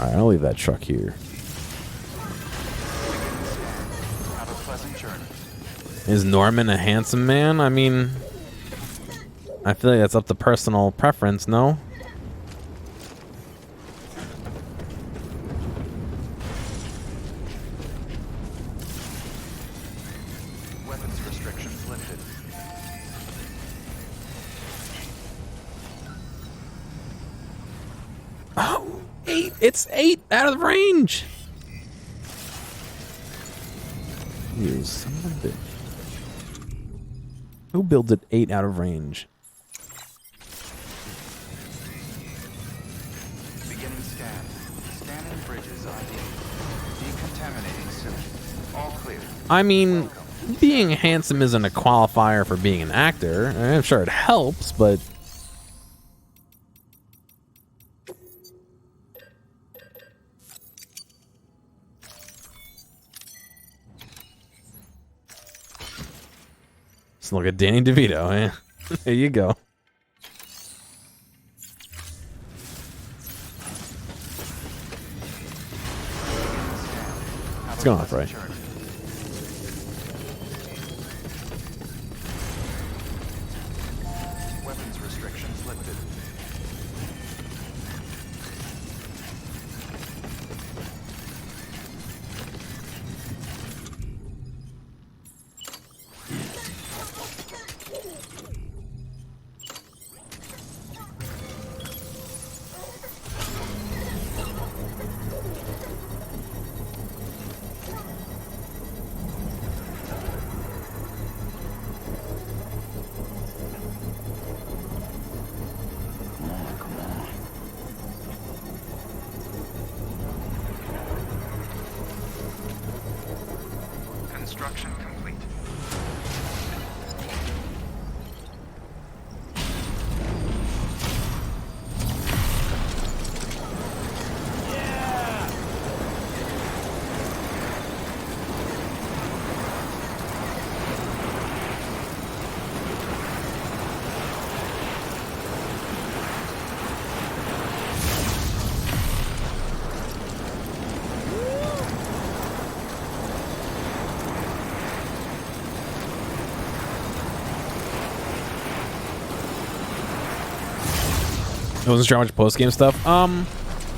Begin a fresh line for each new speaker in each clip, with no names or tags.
Alright, I'll leave that truck here.
Have a pleasant journey.
Is Norman a handsome man? I mean, I feel like that's up to personal preference, no?
Weapons restrictions lifted.
Oh, 8! It's 8 out of range! You son of a bitch. Who builds it 8 out of range?
Beginning scan. Scanning bridges ID. Decontaminating soon. All clear.
I mean, being handsome isn't a qualifier for being an actor. I'm sure it helps, but... Let's look at Danny DeVito, eh? There you go. It's going off right.
Weapons restrictions lifted. Construction complete.
I wasn't sure how much post-game stuff.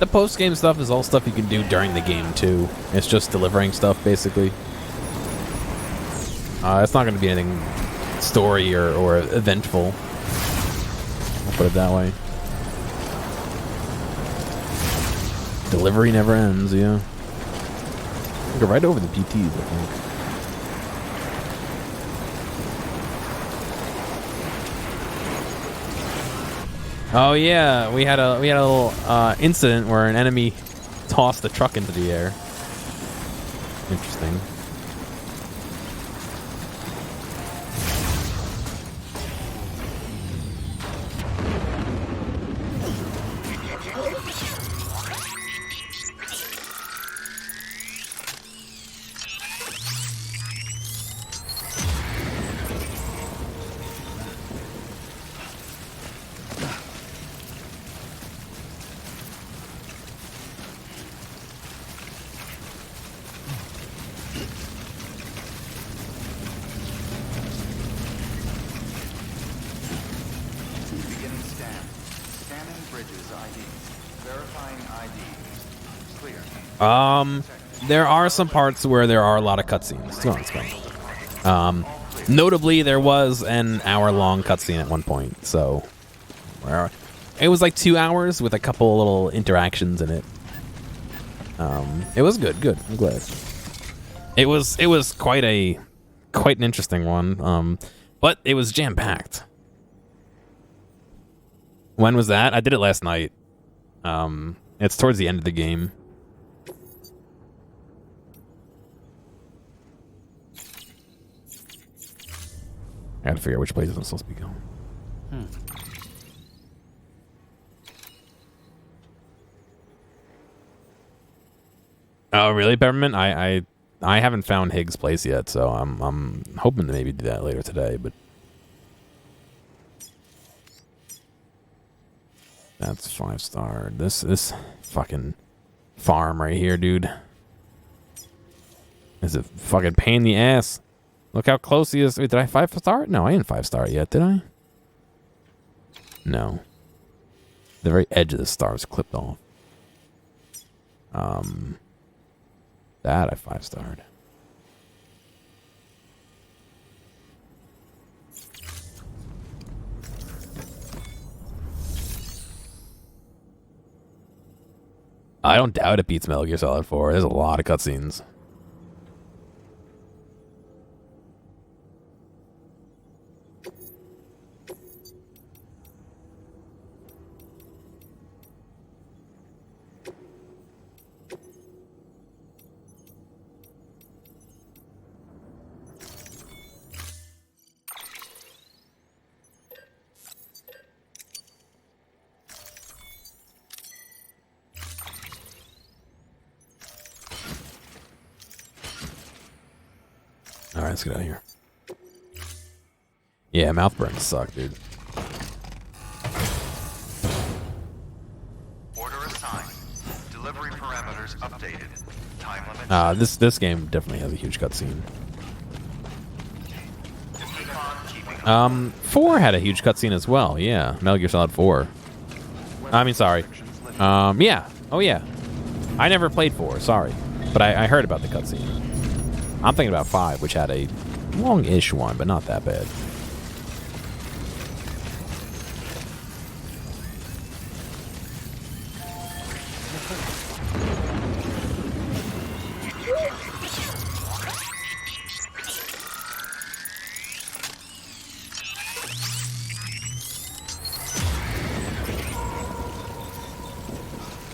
The post-game stuff is all stuff you can do during the game, too. It's just delivering stuff, basically. It's not going to be anything story or eventful. I'll put it that way. Delivery never ends, yeah. I go right over the PTs, I think. Oh yeah, we had a little incident where an enemy tossed the truck into the air. Interesting. There are some parts where there are a lot of cutscenes. It's fun. Notably, there was an hour-long cutscene at one point, so it was like 2 hours with a couple little interactions in it. It was good. I'm glad. It was quite an interesting one. But it was jam-packed. When was that? I did it last night. It's towards the end of the game. I gotta figure out which places I'm supposed to be going. Oh, really, Peppermint? I haven't found Higgs' place yet, so I'm hoping to maybe do that later today, but that's 5-star. This fucking farm right here, dude. Is it fucking pain in the ass? Look how close he is. Wait, did I 5-star it? No, I didn't 5-star it yet, did I? No. The very edge of the star was clipped off. That I 5-starred. I don't doubt it beats Metal Gear Solid 4. There's a lot of cutscenes. Alright, let's get out of here. Yeah, mouth burns suck, dude.
Order assigned. Delivery parameters updated. Time limit.
This game definitely has a huge cutscene.
Keep on keeping
4 had a huge cutscene as well. Yeah, Metal Gear Solid 4. I mean, sorry. Yeah. Oh yeah. I never played 4. Sorry, but I heard about the cutscene. I'm thinking about 5, which had a long-ish one, but not that bad.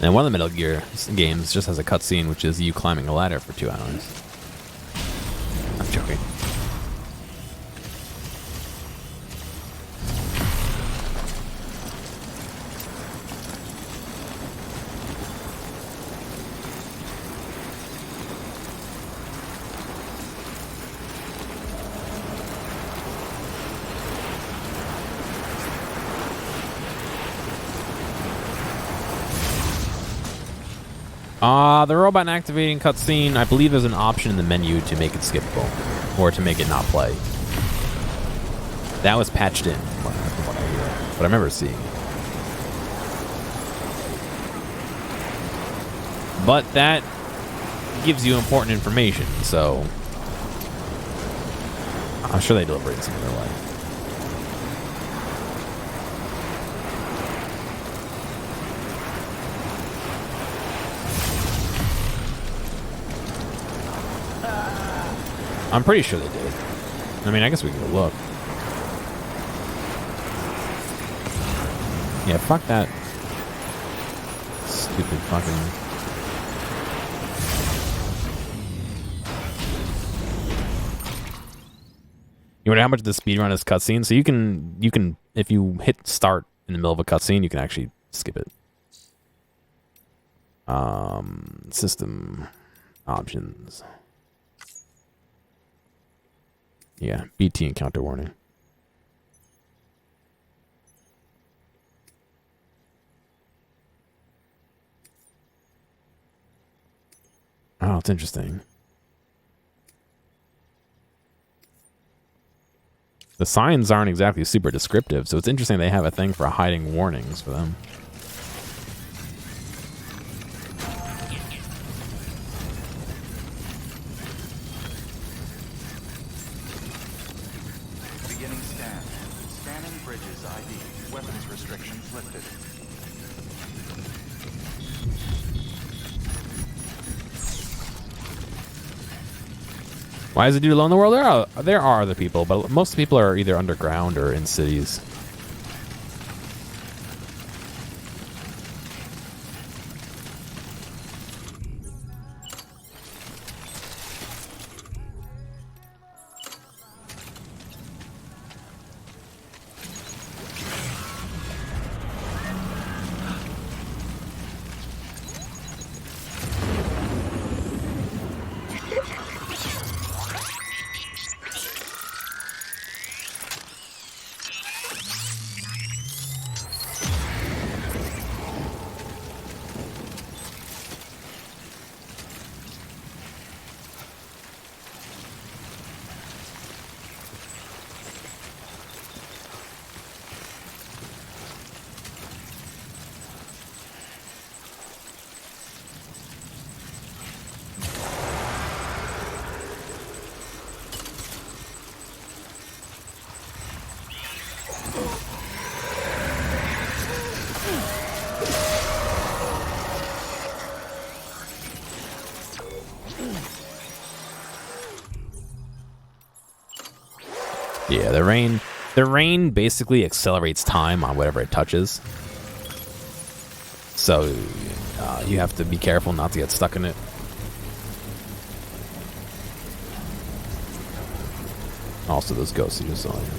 And one of the Metal Gear games just has a cutscene, which is you climbing a ladder for 2 hours. I'm joking. The robot activating cutscene, I believe there's an option in the menu to make it skippable, or to make it not play. That was patched in, from what I hear, but I remember seeing it. But that gives you important information, so I'm sure they deliberate in some other way. I'm pretty sure they did. I mean, I guess we can go look. Yeah, fuck that. Stupid fucking... You wonder how much the speedrun is cutscene? So you can, if you hit start in the middle of a cutscene, you can actually skip it. System options. Yeah, BT encounter warning. Oh, it's interesting. The signs aren't exactly super descriptive, so it's interesting they have a thing for hiding warnings for them.
beginning scan. Scanning bridges ID. Weapons restrictions lifted.
Why is it dude alone in the world? There are other people, but most people are either underground or in cities. Yeah, the rain basically accelerates time on whatever it touches. So you have to be careful not to get stuck in it. Also, those ghosts you just saw here.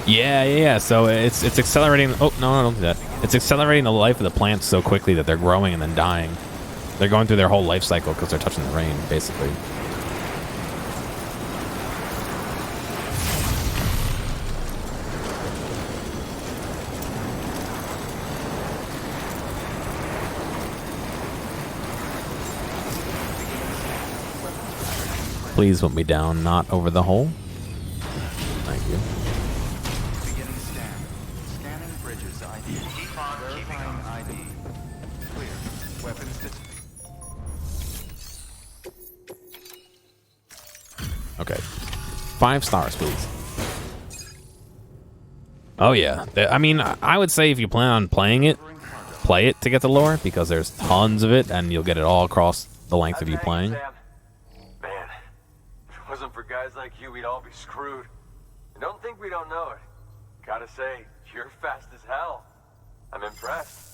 Yeah. So it's accelerating. Oh no, don't do that. It's accelerating the life of the plants so quickly that they're growing and then dying. They're going through their whole life cycle because they're touching the rain, basically. Please put me down, not over the hole. Thank you.
Beginning scan. Scanning bridges ID. Keep on keeping on ID. Clear. Weapons
Okay. 5 stars, please. Oh, yeah. I mean, I would say if you plan on playing it, play it to get the lore, because there's tons of it, and you'll get it all across the length of you playing.
Man, if it wasn't for guys like you, we'd all be screwed. And don't think we don't know it. Gotta say, you're fast as hell. I'm impressed.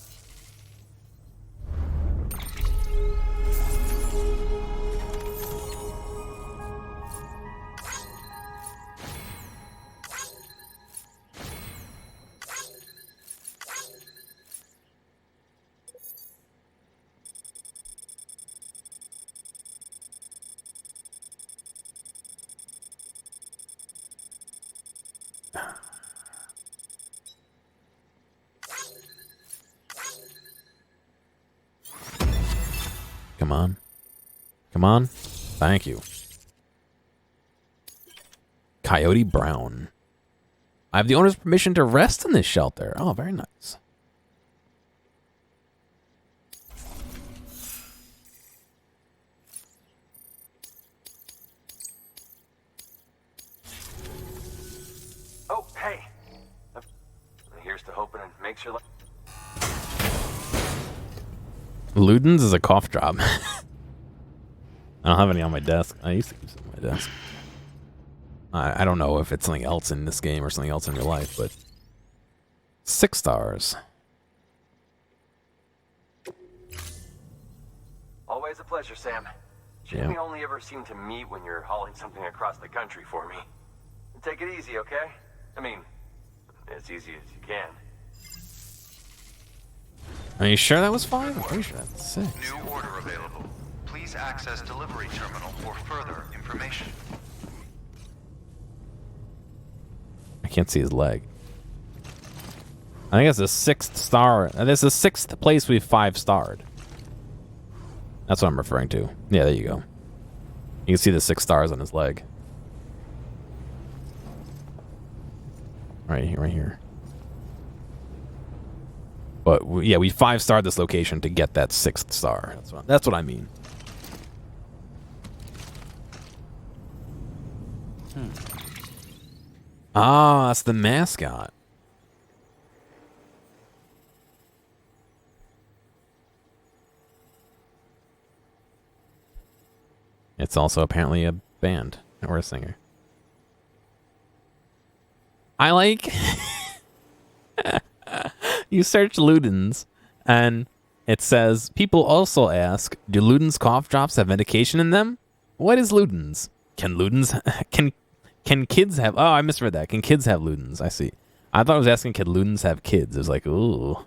Come on. Come on. Thank you. Coyote Brown. I have the owner's permission to rest in this shelter. Oh, very nice.
Oh, hey. Here's to hoping it makes your life.
Ludens is a cough drop. I don't have any on my desk. I used to keep some on my desk. I don't know if it's something else in this game or something else in real life, but 6 stars.
Always a pleasure, Sam. Jimmy only ever seemed to meet when you're hauling something across the country for me. Take it easy, okay? I mean, as easy as you can.
Are you sure that was 5? I'm pretty sure that's 6.
New order available. Please access delivery terminal for further information.
I can't see his leg. I think it's the 6th star. This is the 6th place we've 5-starred. That's what I'm referring to. Yeah, there you go. You can see the 6 stars on his leg. Right here. But yeah, we 5-starred this location to get that 6th star. That's what I mean. Ah, that's the mascot. It's also apparently a band or a singer. I like... You search Ludens, and it says, people also ask, do Ludens cough drops have medication in them? What is Ludens? Can Ludens... Can kids have... Oh, I misread that. Can kids have Ludens? I see. I thought it was asking, can Ludens have kids? It was like, ooh.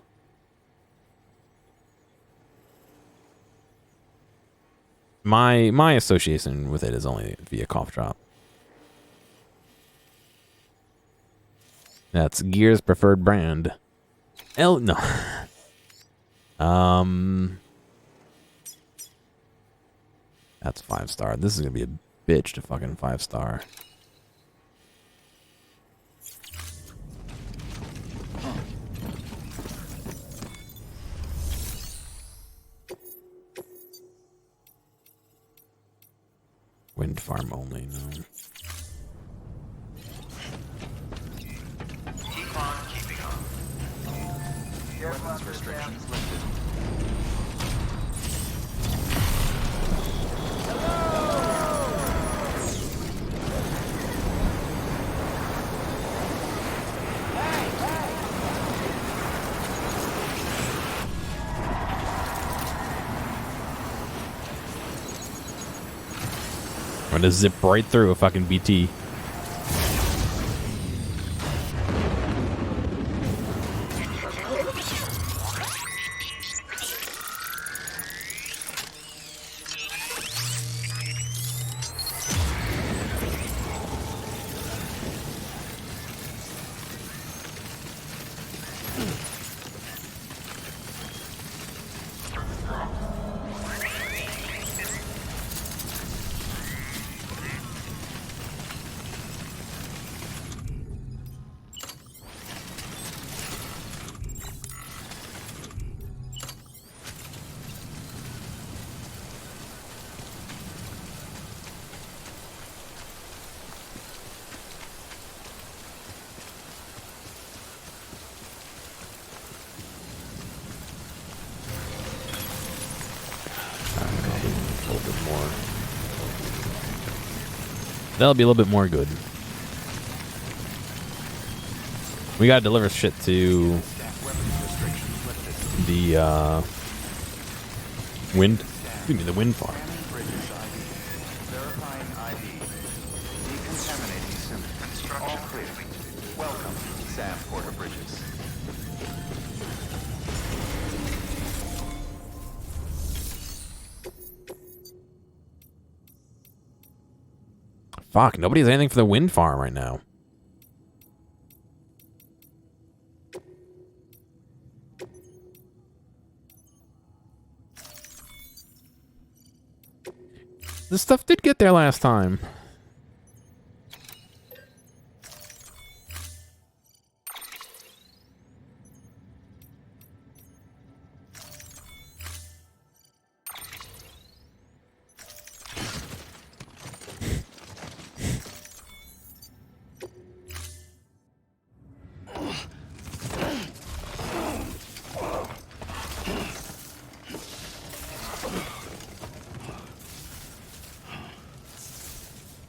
My association with it is only via cough drop. That's Gear's preferred brand. No. That's 5-star. This is gonna be a bitch to fucking 5-star. Wind farm only, no.
Keep on keeping on. Weapons restrictions lifted.
I'm gonna zip right through a fucking BT. That'll be a little bit more good. We gotta deliver shit to the wind. Excuse me, the wind farm.
Verifying ID. Decontaminating symptoms. All clear. Welcome, Sam Porter Bridges.
Fuck, nobody has anything for the wind farm right now. This stuff did get there last time.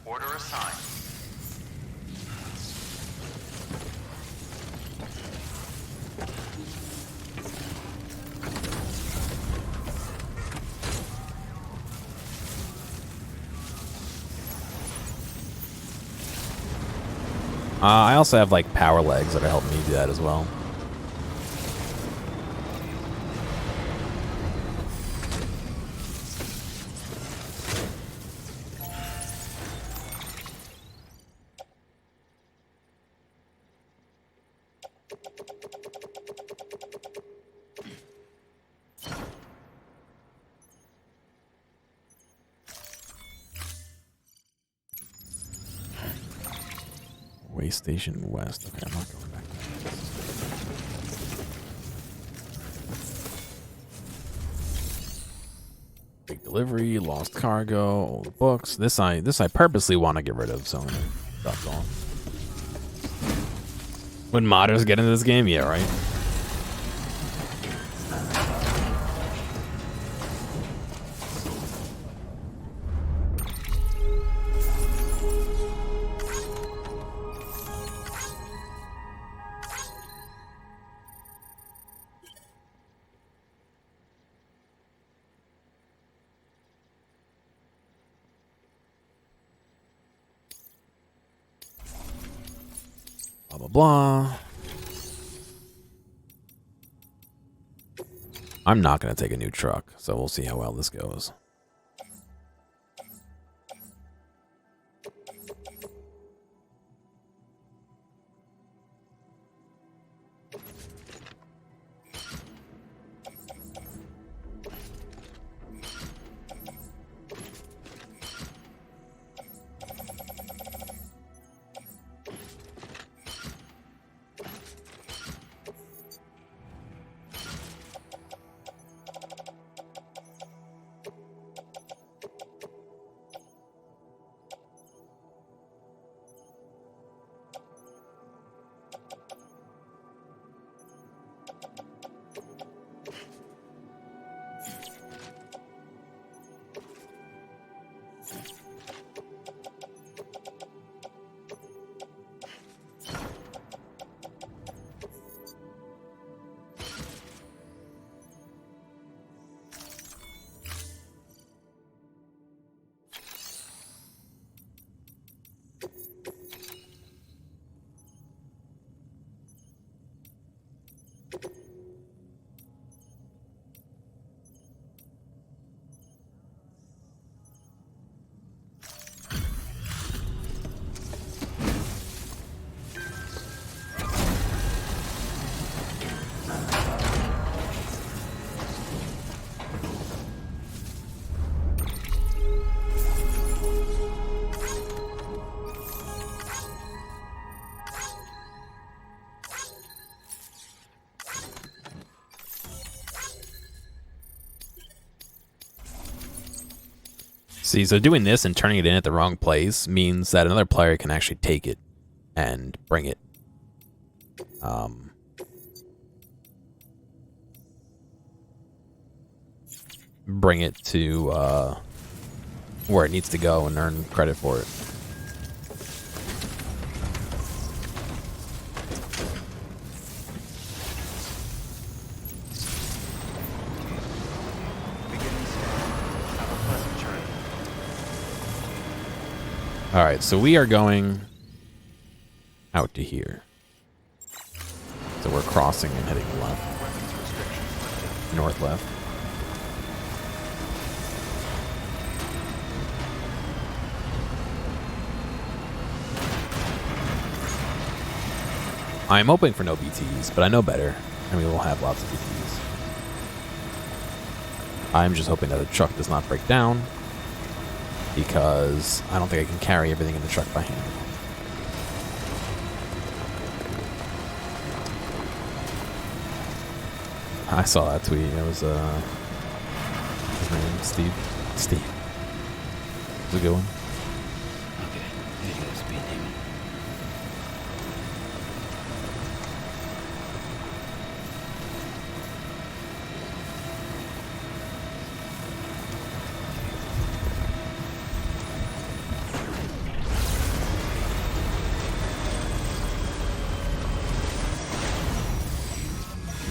Order assigned.
I also have like power legs that are helping me do that as well. Way Station West. Okay, I'm not going back there. Big delivery, lost cargo, old books. This I purposely want to get rid of, so I'm gonna stop going. When modders get into this game, yeah, right? Blah, blah, blah. I'm not going to take a new truck, so we'll see how well this goes. See, so doing this and turning it in at the wrong place means that another player can actually take it and bring it. Bring it to where it needs to go and earn credit for it. All right, so we are going out to here. So we're crossing and heading left. North left. I'm hoping for no BTs, but I know better, and we will have lots of BTs. I'm just hoping that the truck does not break down, because I don't think I can carry everything in the truck by hand. I saw that tweet. It was, his name, Steve. Steve. It was a good one.
Okay, here you go, speed demon.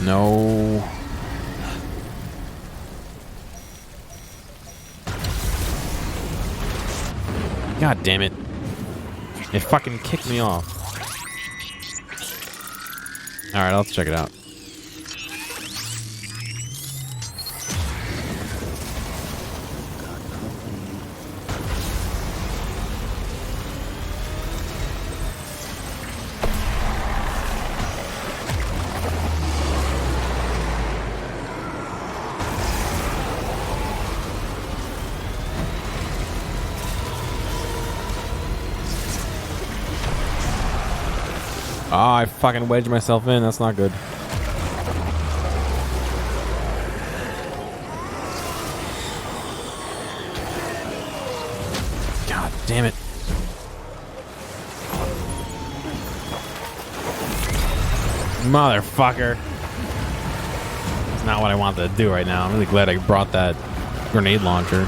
No. God damn it. It fucking kicked me off. Alright, let's check it out. Oh, I fucking wedged myself in. That's not good. God damn it. Motherfucker. That's not what I wanted to do right now. I'm really glad I brought that grenade launcher.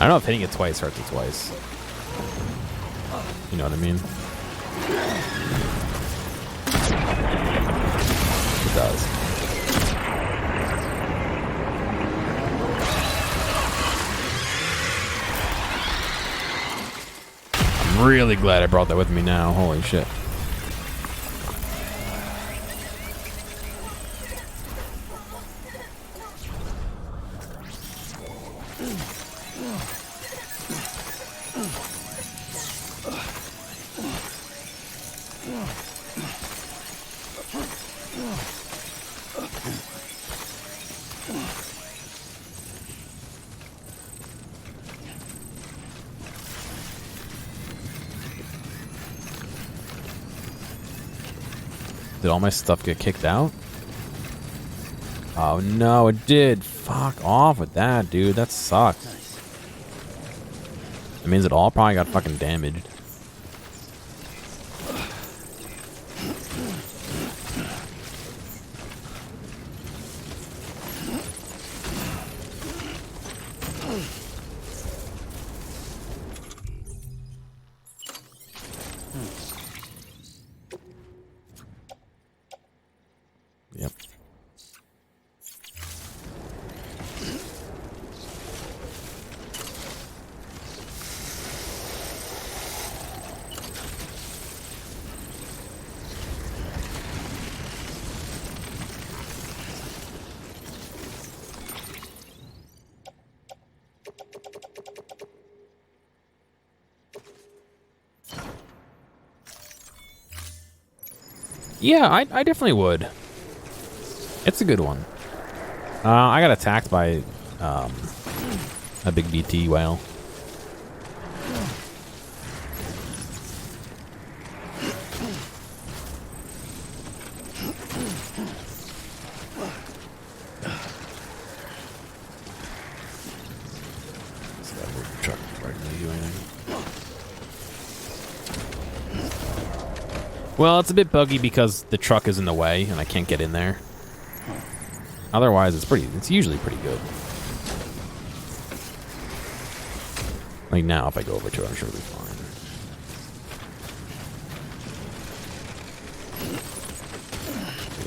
don't know if hitting it twice hurts it twice. You know what I mean? It does. I'm really glad I brought that with me now. Holy shit. Did all my stuff get kicked out? Oh no, it did. Fuck off with that, dude. That sucks. It means it all probably got fucking damaged. Yep. Yeah, I definitely would. It's a good one. I got attacked by a big BT whale. Well, it's a bit buggy because the truck is in the way and I can't get in there. Otherwise, it's usually pretty good. Like now, if I go over to it, I'm sure it'll be fine.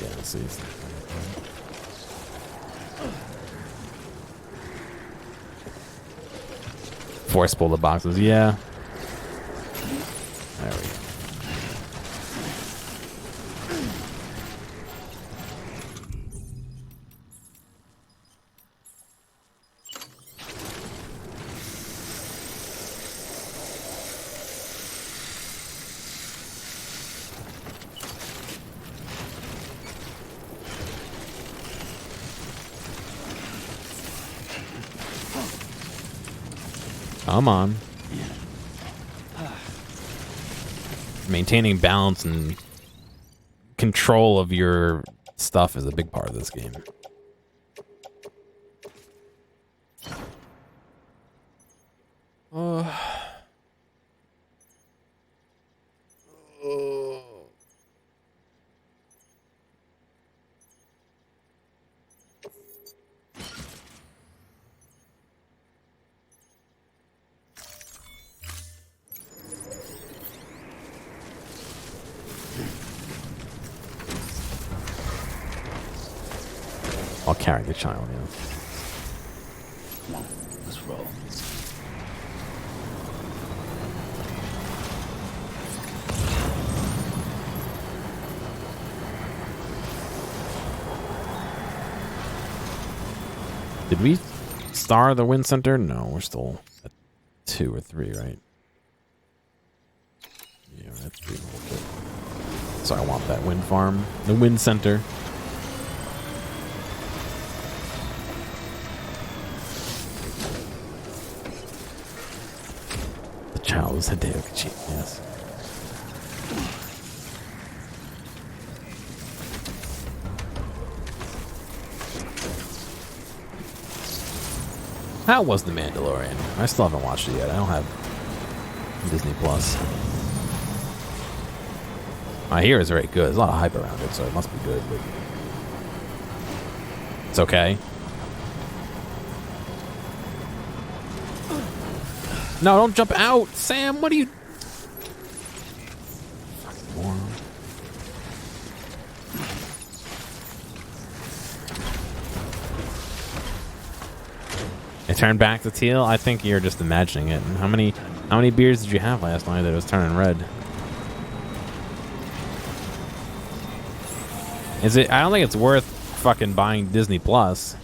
Yeah, let's see. Force pull the boxes, yeah. There we go. Come on. Maintaining balance and control of your stuff is a big part of this game. I'll carry the child, yeah.
Come on, let's roll.
Did we star the wind center? No, we're still at 2 or 3, right? Yeah, we're at 3. So I want that wind farm, the wind center. The child is Hideo Kachina, yes. How was The Mandalorian? I still haven't watched it yet. I don't have Disney Plus. I hear it's very good. There's a lot of hype around it, so it must be good. But it's okay. No, don't jump out, Sam. What are you? Fucking moron. It turned back to teal. I think you're just imagining it. How many beers did you have last night that it was turning red? Is it? I don't think it's worth fucking buying Disney Plus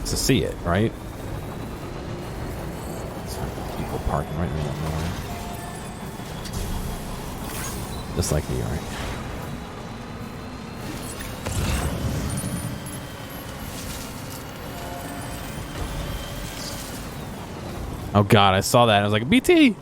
to see it, right? People parking right in the middle of nowhere, just like New York. Oh god, I saw that. I was like, BT.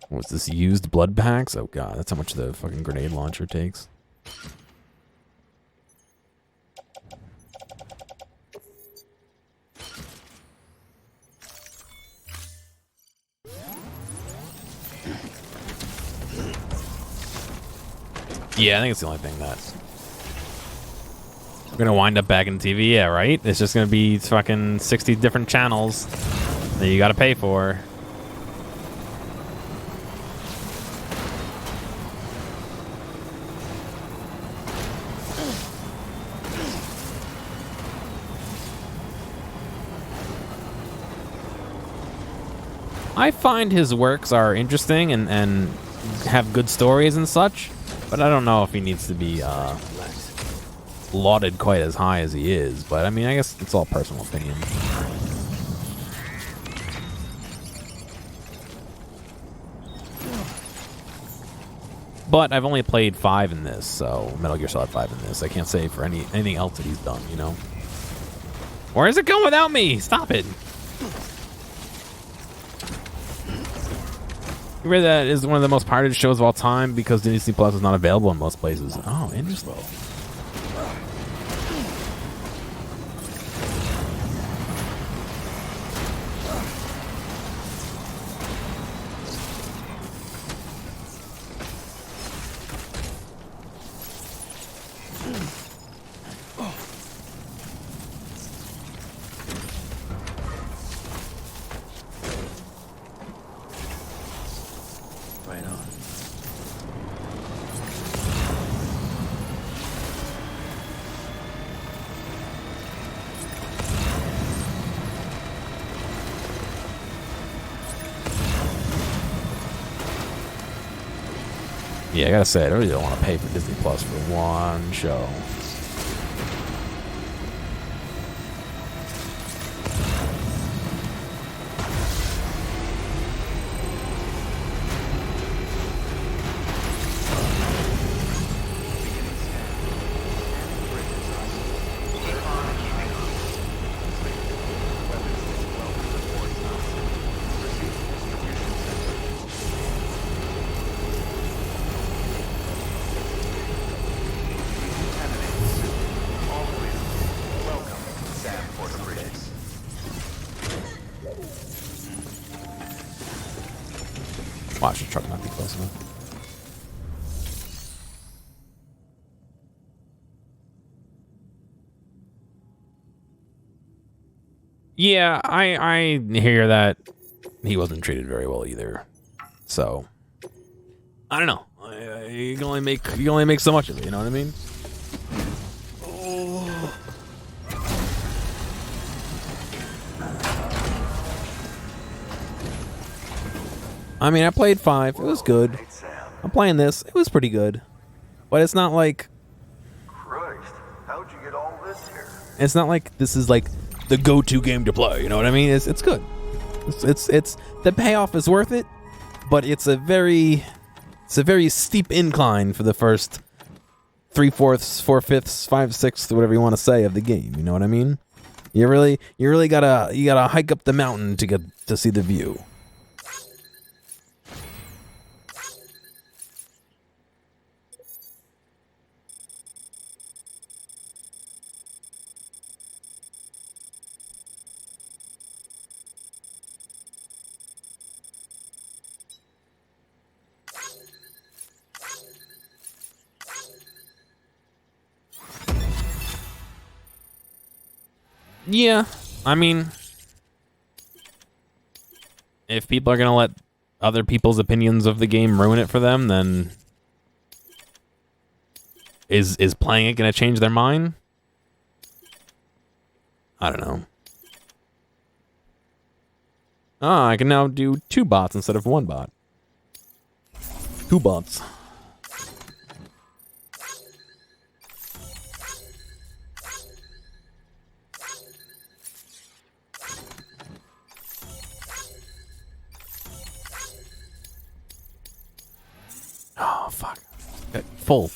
What's this, used blood packs? Oh god, that's how much the fucking grenade launcher takes. Yeah, I think it's the only thing that we're gonna wind up back in TV. Yeah, right? It's just gonna be fucking 60 different channels that you gotta pay for. I find his works are interesting and have good stories and such, but I don't know if he needs to be lauded quite as high as he is. But I mean, I guess it's all personal opinion. But I've only played 5 in this, so Metal Gear Solid 5 in this. I can't say for anything else that he's done, you know? Where is it going without me? Stop it. You read that is one of the most pirated shows of all time because Disney Plus is not available in most places. Oh, interesting. Yeah, I gotta say, I really don't want to pay for Disney Plus for one show. Watch the truck not be close enough. Yeah, I hear that he wasn't treated very well either. So I don't know. You can only make so much of it. You know what I mean? I mean, I played 5. It was good. I'm playing this. It was pretty good. But it's not like...
Christ, how'd you get all this here?
It's not like this is like the go-to game to play. You know what I mean? It's good. It's the payoff is worth it, but it's a very steep incline for the first 3/4, 4/5, 5/6, whatever you want to say of the game. You know what I mean? You really gotta hike up the mountain to get to see the view. Yeah, I mean, if people are gonna let other people's opinions of the game ruin it for them, then is playing it gonna change their mind? I don't know. Ah, I can now do 2 bots instead of 1 bot. 2 bots. Oh, fuck. Okay, full.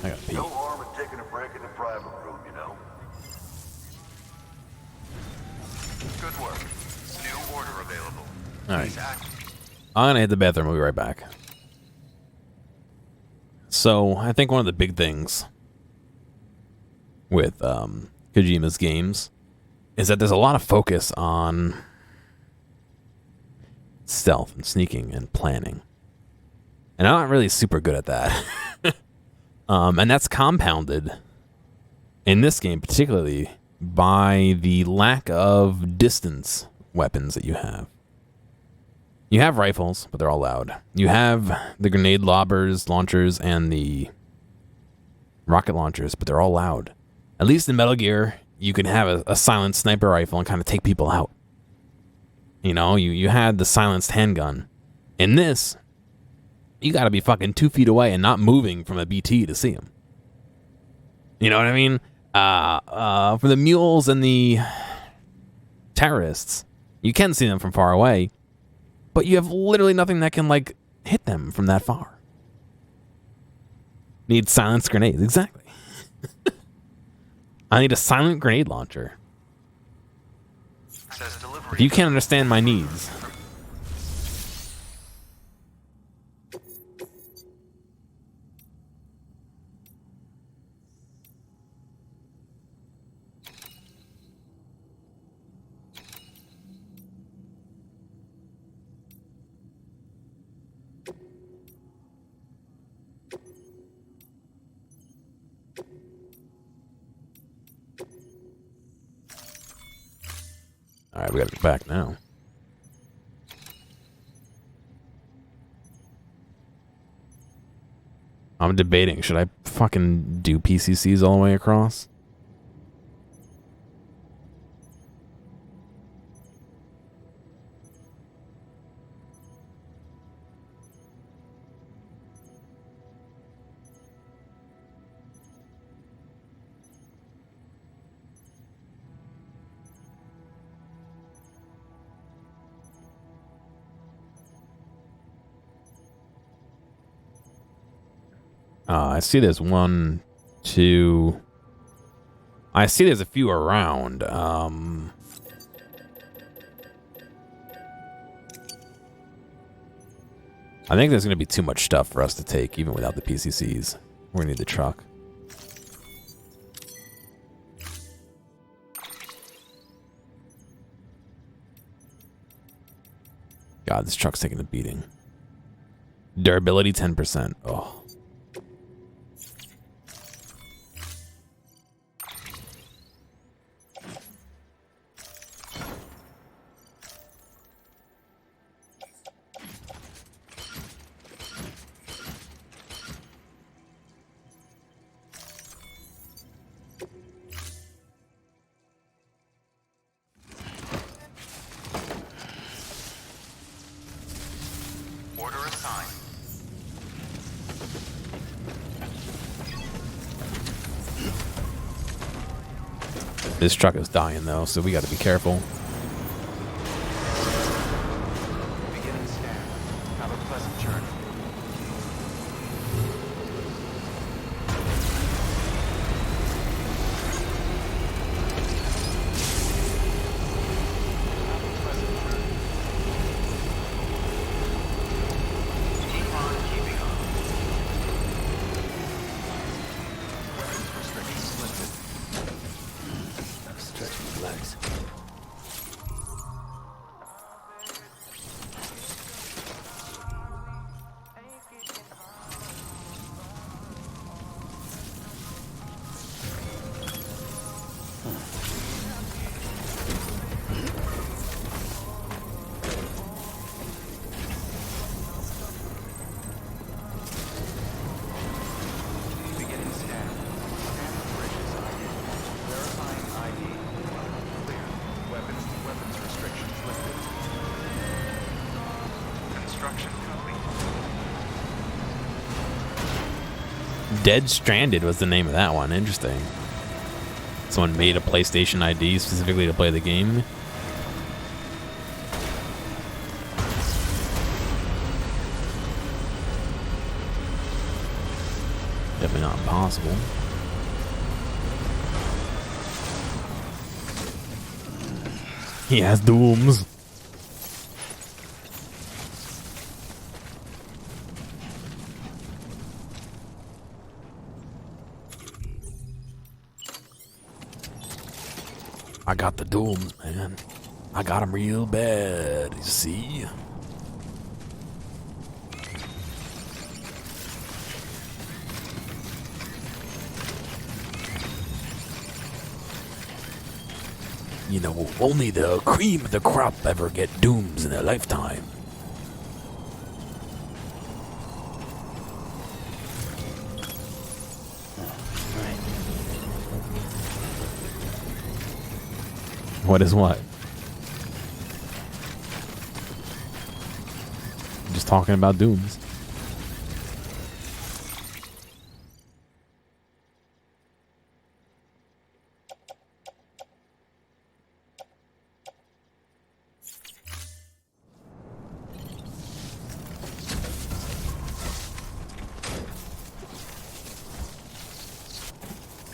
I gotta pee.
No harm in taking a break in the private room, you know.
Good work. New order available.
All right.
Please act.
I'm gonna hit the bathroom. We'll be right back. So, I think one of the big things with Kojima's games is that there's a lot of focus on stealth and sneaking and planning. And I'm not really super good at that. And that's compounded in this game, particularly by the lack of distance weapons that you have. You have rifles, but they're all loud. You have the grenade launchers, and the rocket launchers, but they're all loud. At least in Metal Gear, you can have a silent sniper rifle and kind of take people out. You know, you had the silenced handgun. In this, you gotta be fucking 2 feet away and not moving from a BT to see him. You know what I mean? For the mules and the terrorists, you can see them from far away, but you have literally nothing that can, like, hit them from that far. Need silenced grenades, exactly. I need a silent grenade launcher.
Says delivery.
If you can't understand my needs. All right, we gotta go back now. I'm debating, should I fucking do PCCs all the way across? I see there's 1, 2. I see there's a few around. I think there's going to be too much stuff for us to take, even without the PCCs. We're going to need the truck. God, this truck's taking a beating. Durability 10%. Oh.
Order assigned.
This truck is dying, though, so we got to be careful.
Beginning scan. Have a pleasant journey.
Relax.
Beginning scan. Scanning bridges ID. Verifying ID. Clear. Weapons restrictions lifted. Construction complete.
Dead Stranded was the name of that one. Interesting. Someone made a PlayStation ID specifically to play the game. Definitely not impossible. He has dooms. I got the dooms, man. I got them real bad, you see? You know, only the cream of the crop ever get dooms in their lifetime. What is what? Just talking about dooms.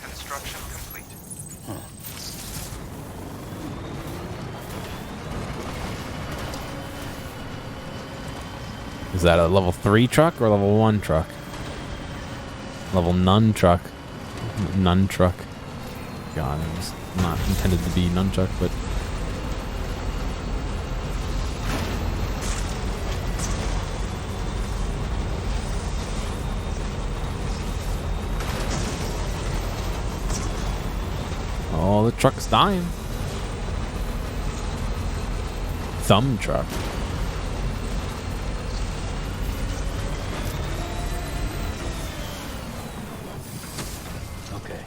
Construction complete.
Is that a level 3 truck or level 1 truck? Level none truck. None truck. God, it was not intended to be nunchuck, but... Oh, the truck's dying. Thumb truck.
Okay.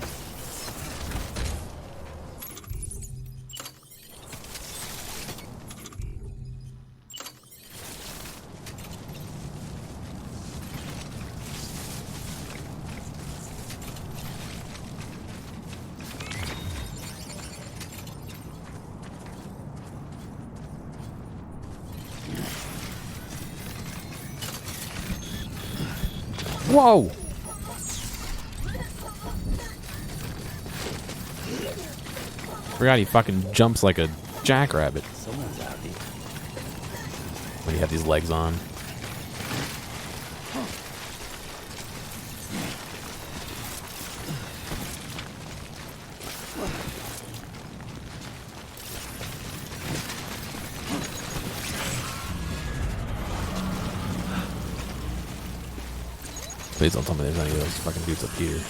Whoa! Forgot he fucking jumps like a jackrabbit.
Someone's out here.
When you have these legs on. Please don't tell me there's any of those fucking dudes up here.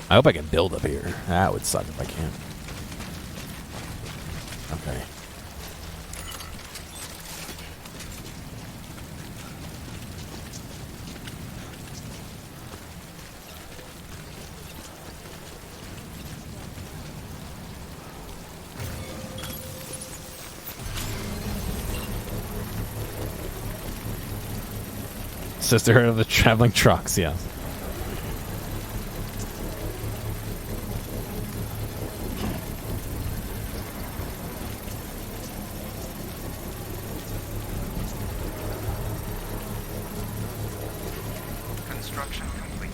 I hope I can build up here. That would suck if I can't. Okay. Sisterhood of the Traveling Trucks, yes.
Construction complete.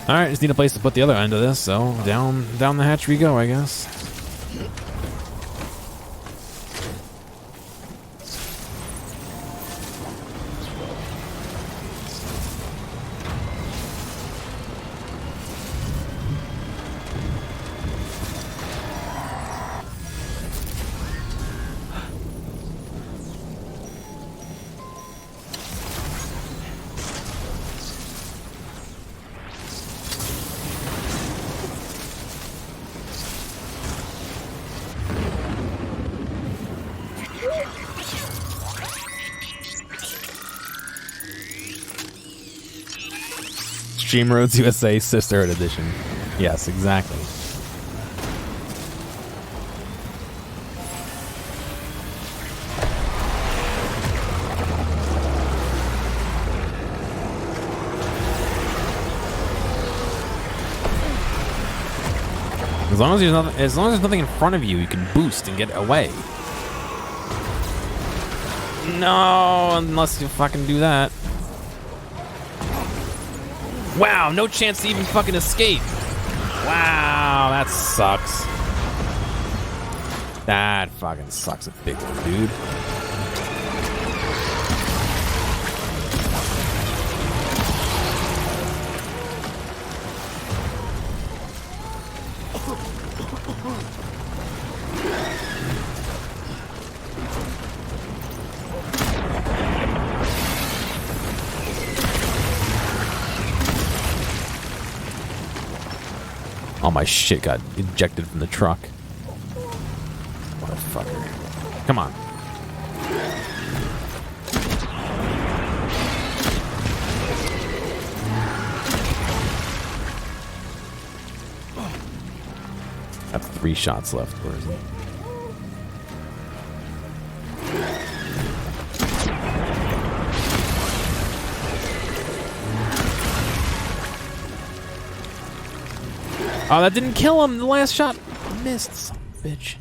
All right, just need a place to put the other end of this, so down the hatch we go, I guess. Stream Roads USA Sisterhood Edition. Yes, exactly. As long as there's nothing in front of you, you can boost and get away. No, unless you fucking do that. Wow, no chance to even fucking escape. Wow, that sucks. That fucking sucks a big one, dude. All my shit got ejected from the truck. Motherfucker. Come on. Got 3 shots left. Where is he? Oh, that didn't kill him. The last shot missed. Son of a bitch.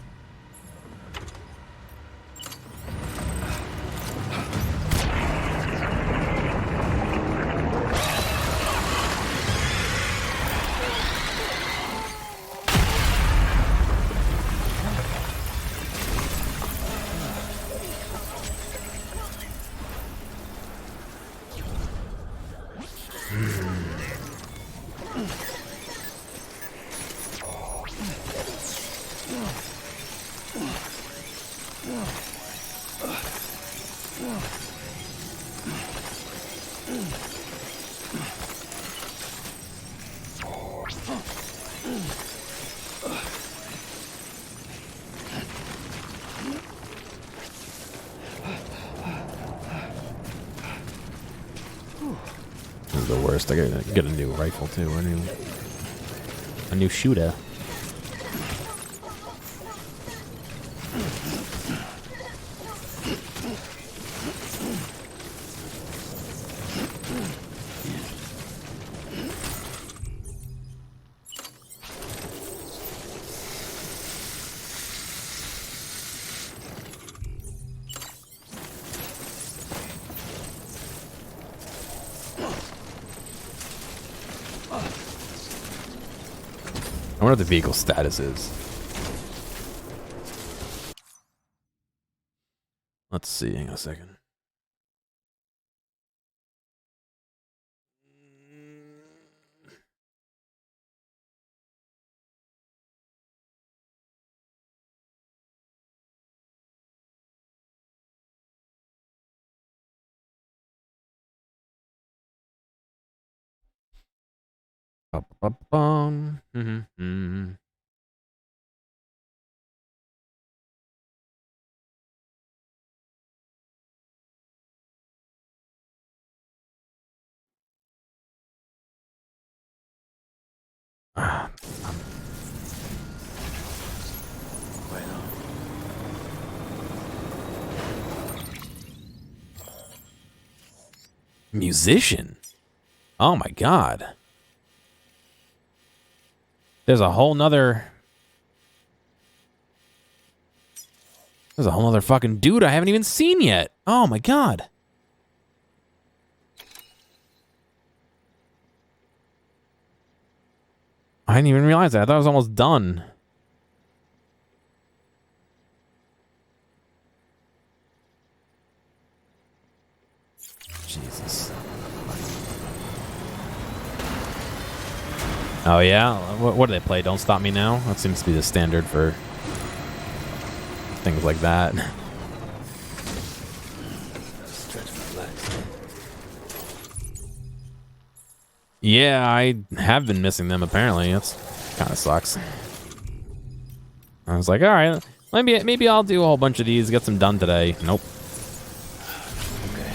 This is the worst. I gotta get a new rifle too. A new shooter. I wonder what the vehicle status is. Let's see. Hang on a second. Ba-ba-bum. Musician? Oh my god. There's a whole nother fucking dude I haven't even seen yet. Oh my god. didn't even realize that. I thought I was almost done. Jesus. Oh yeah? What do they play? Don't Stop Me Now? That seems to be the standard for things like that.
Stretch my legs.
Yeah, I have been missing them apparently. That's kind of sucks. I was like, all right, maybe I'll do a whole bunch of these, get some done today. Nope.
Okay.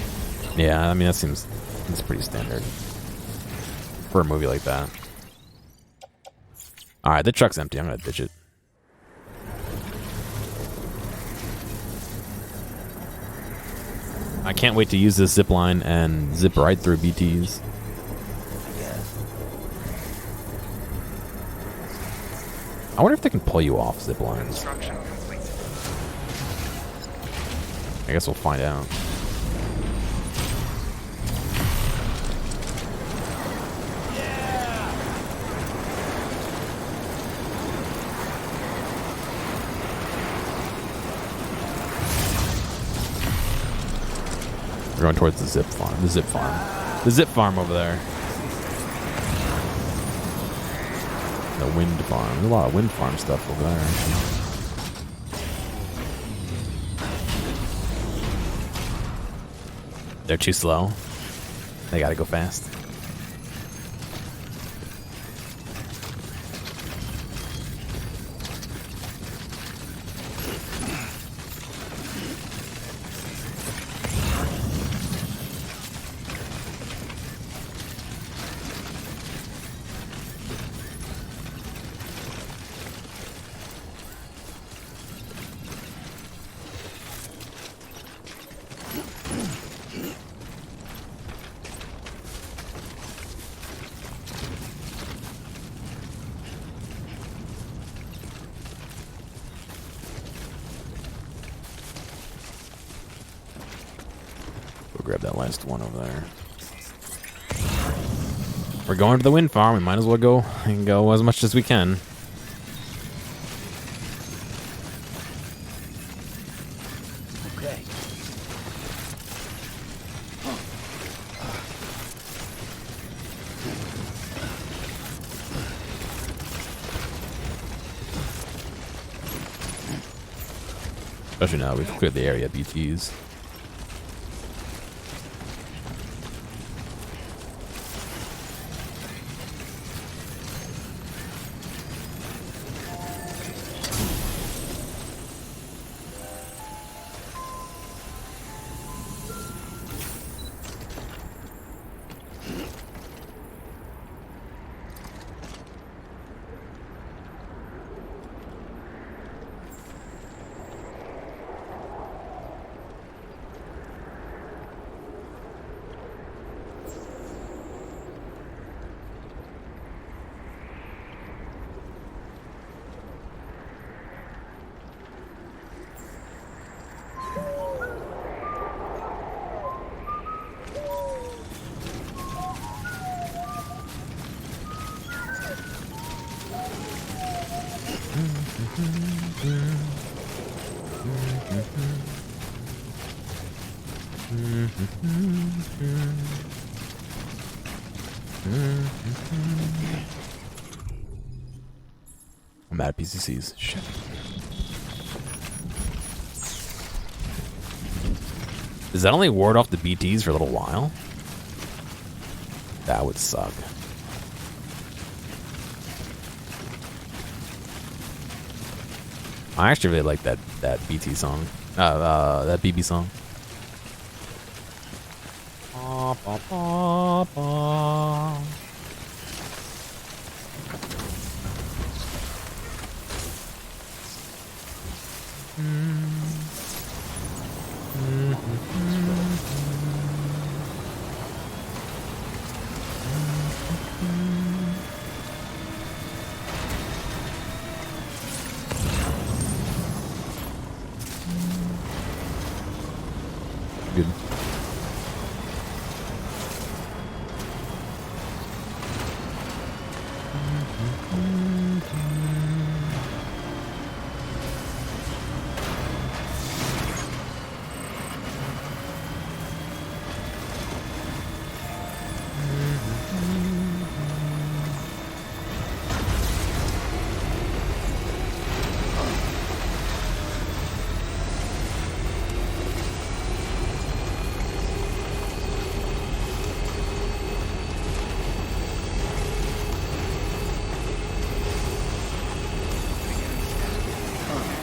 Yeah, I mean that's pretty standard for a movie like that. All right, the truck's empty. I'm gonna ditch it. I can't wait to use this zip line and zip right through BTs. I wonder if they can pull you off zip lines.
Construction complete.
I guess we'll find out. We're going towards the zip farm. The zip farm. The zip farm over there. The wind farm. There's a lot of wind farm stuff over there, actually. They're too slow. They gotta go fast. Grab that last one over there. We're going to the wind farm. We might as well go and go as much as we can.
Okay.
Especially now we've cleared the area of BTs. I'm mad at PCCs. Shit. Does that only ward off the BTs for a little while? That would suck. I actually really like that BT song. That BB song. Ba, ba, ba, ba. Good.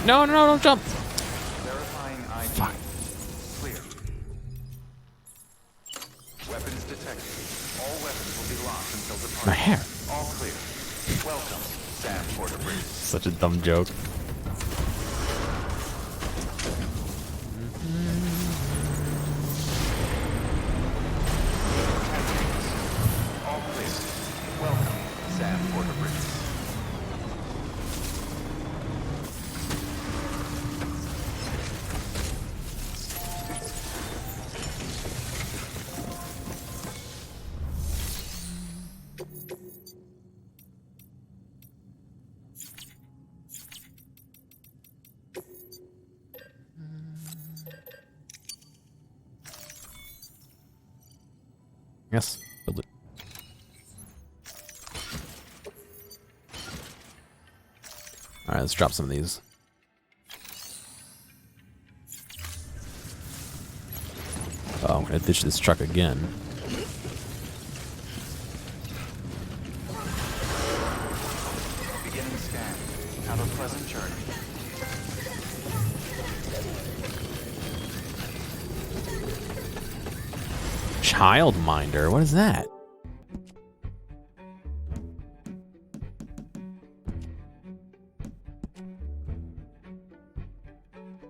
No, no, no, don't jump.
Verifying ID.
Fuck.
Clear. Weapons detected. All weapons will be locked until departure.
My hair.
All clear. Welcome, Sam Porter Bridge.
Such a dumb joke.
All clear. Welcome, Sam Porter Bridge.
Yes. Build it. All right, let's drop some of these. Oh, I'm gonna ditch this truck again.
Beginning scan. Have a pleasant journey.
Childminder? What is that?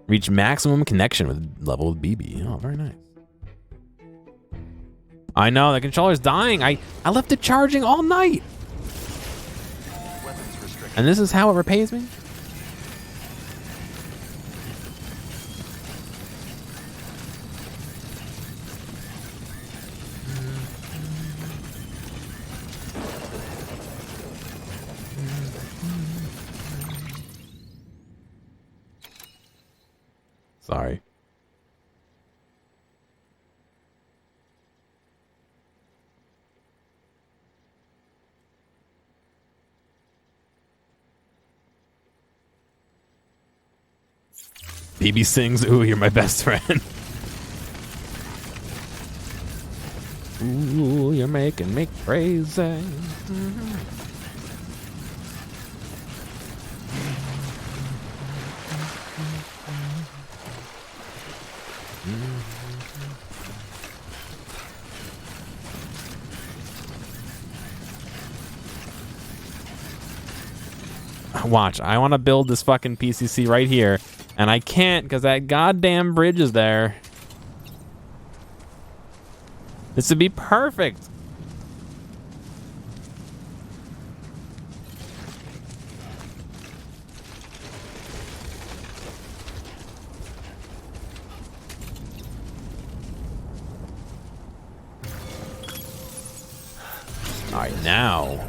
Reach maximum connection with level with BB. Oh, very nice. I know, the controller's dying. I left it charging all night.
Weapons restricted.
And this is how it repays me? Sorry. BB sings, "Ooh, you're my best friend." Ooh, you're making me crazy. Watch, I want to build this fucking PCC right here, and I can't because that goddamn bridge is there. This would be perfect. All right, now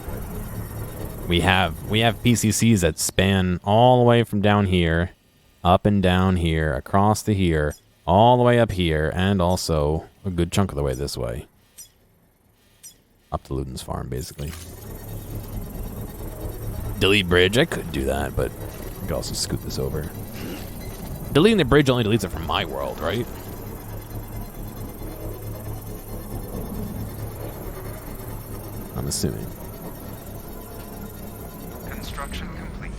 we have PCCs that span all the way from down here, up and down here, across to here, all the way up here, and also a good chunk of the way this way. Up to Luden's farm, basically. Delete bridge. I could do that, but I could also scoot this over. Deleting the bridge only deletes it from my world, right? I'm assuming.
Construction complete.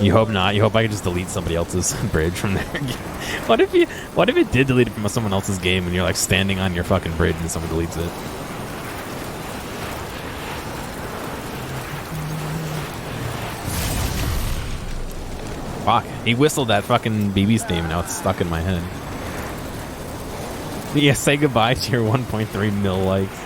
You hope not. You hope I can just delete somebody else's bridge from there. What if it did delete it from someone else's game and you're like standing on your fucking bridge and someone deletes it? Fuck. He whistled that fucking BB's theme. Now it's stuck in my head. Yeah, say goodbye to your 1.3 mil likes.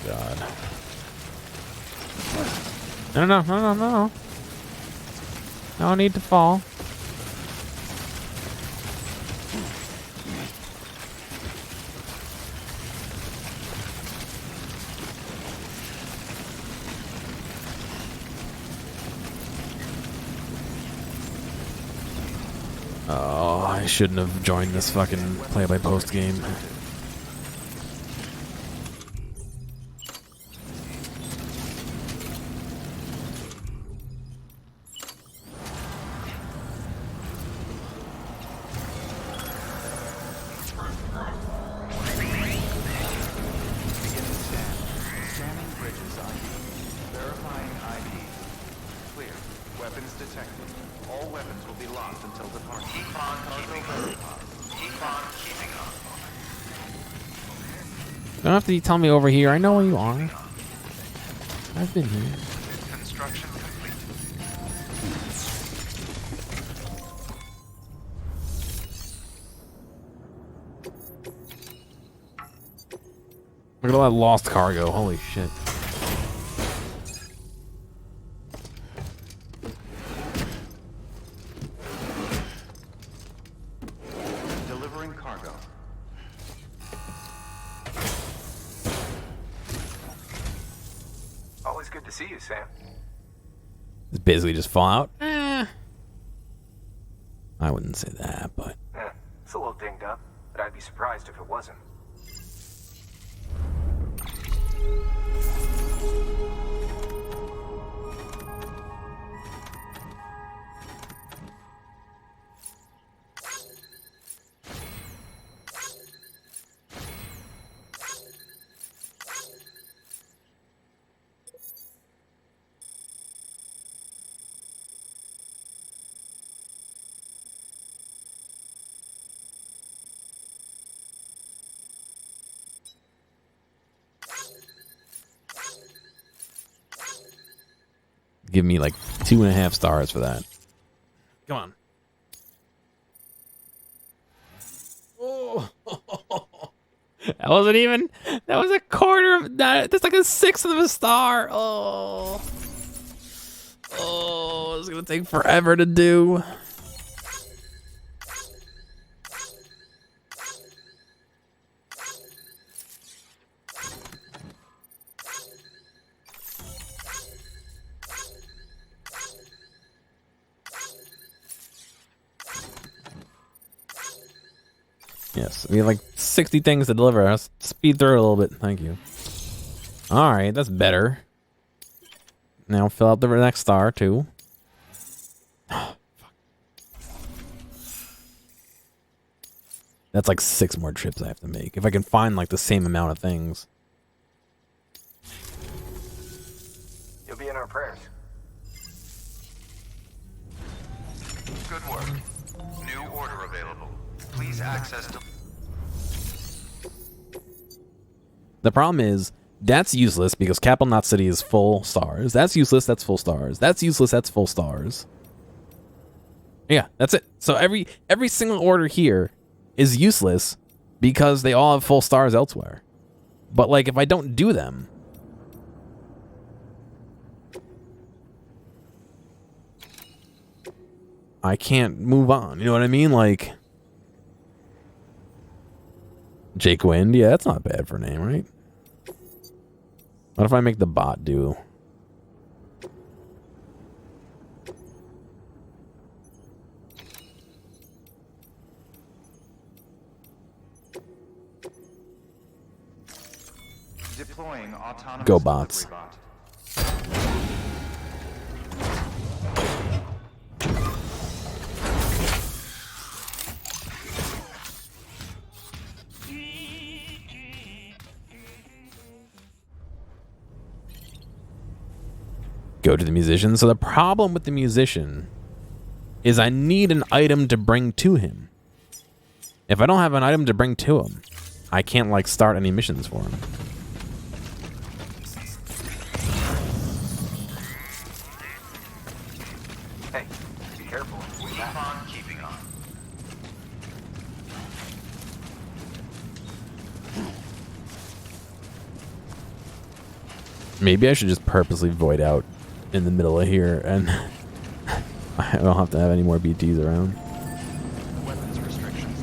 God. No, no, no, no, no, no. No need to fall. Oh, I shouldn't have joined this fucking play-by-post game.
Beginning scan. Scanning bridges ID. Verifying ID. Clear. Weapons detected. All weapons will be locked until departure.
Keep on keeping up. Keep on keeping up.
You don't have to tell me over here. I know where you are. I've been here.
Construction complete.
Look at all that lost cargo. Holy shit.
Delivering cargo.
Always good to see you, Sam.
It's basically just Fallout. I wouldn't say that, but
It's a little dinged up, but I'd be surprised if it wasn't.
give me like 2.5 stars for that. Come on. Oh, that wasn't even. That was a quarter of that. That's like a sixth of a star. Oh, it's gonna take forever to do. Yes, we have like 60 things to deliver. Let's speed through it a little bit. Thank you. All right, that's better. Now fill out the next star too. That's like 6 more trips I have to make. If I can find like the same amount of things.
You'll be in our prayers.
Good work. New order available. Please access to...
The problem is, that's useless because Capital Knot City is full stars. That's useless, that's full stars. That's useless, that's full stars. Yeah, that's it. So every single order here is useless because they all have full stars elsewhere. But like if I don't do them, I can't move on. You know what I mean? Like Jake Wind, yeah, that's not bad for a name, right? What if I make the bot do?
Deploying autonomous
Go bots.
delivery bot.
Go to the musician. So the problem with the musician is I need an item to bring to him. If I don't have an item to bring to him, I can't like start any missions for him.
Hey, be careful.
Keep on keeping on.
Maybe I should just purposely void out in the middle of here, and I don't have to have any more BTs around.
Weapons restrictions.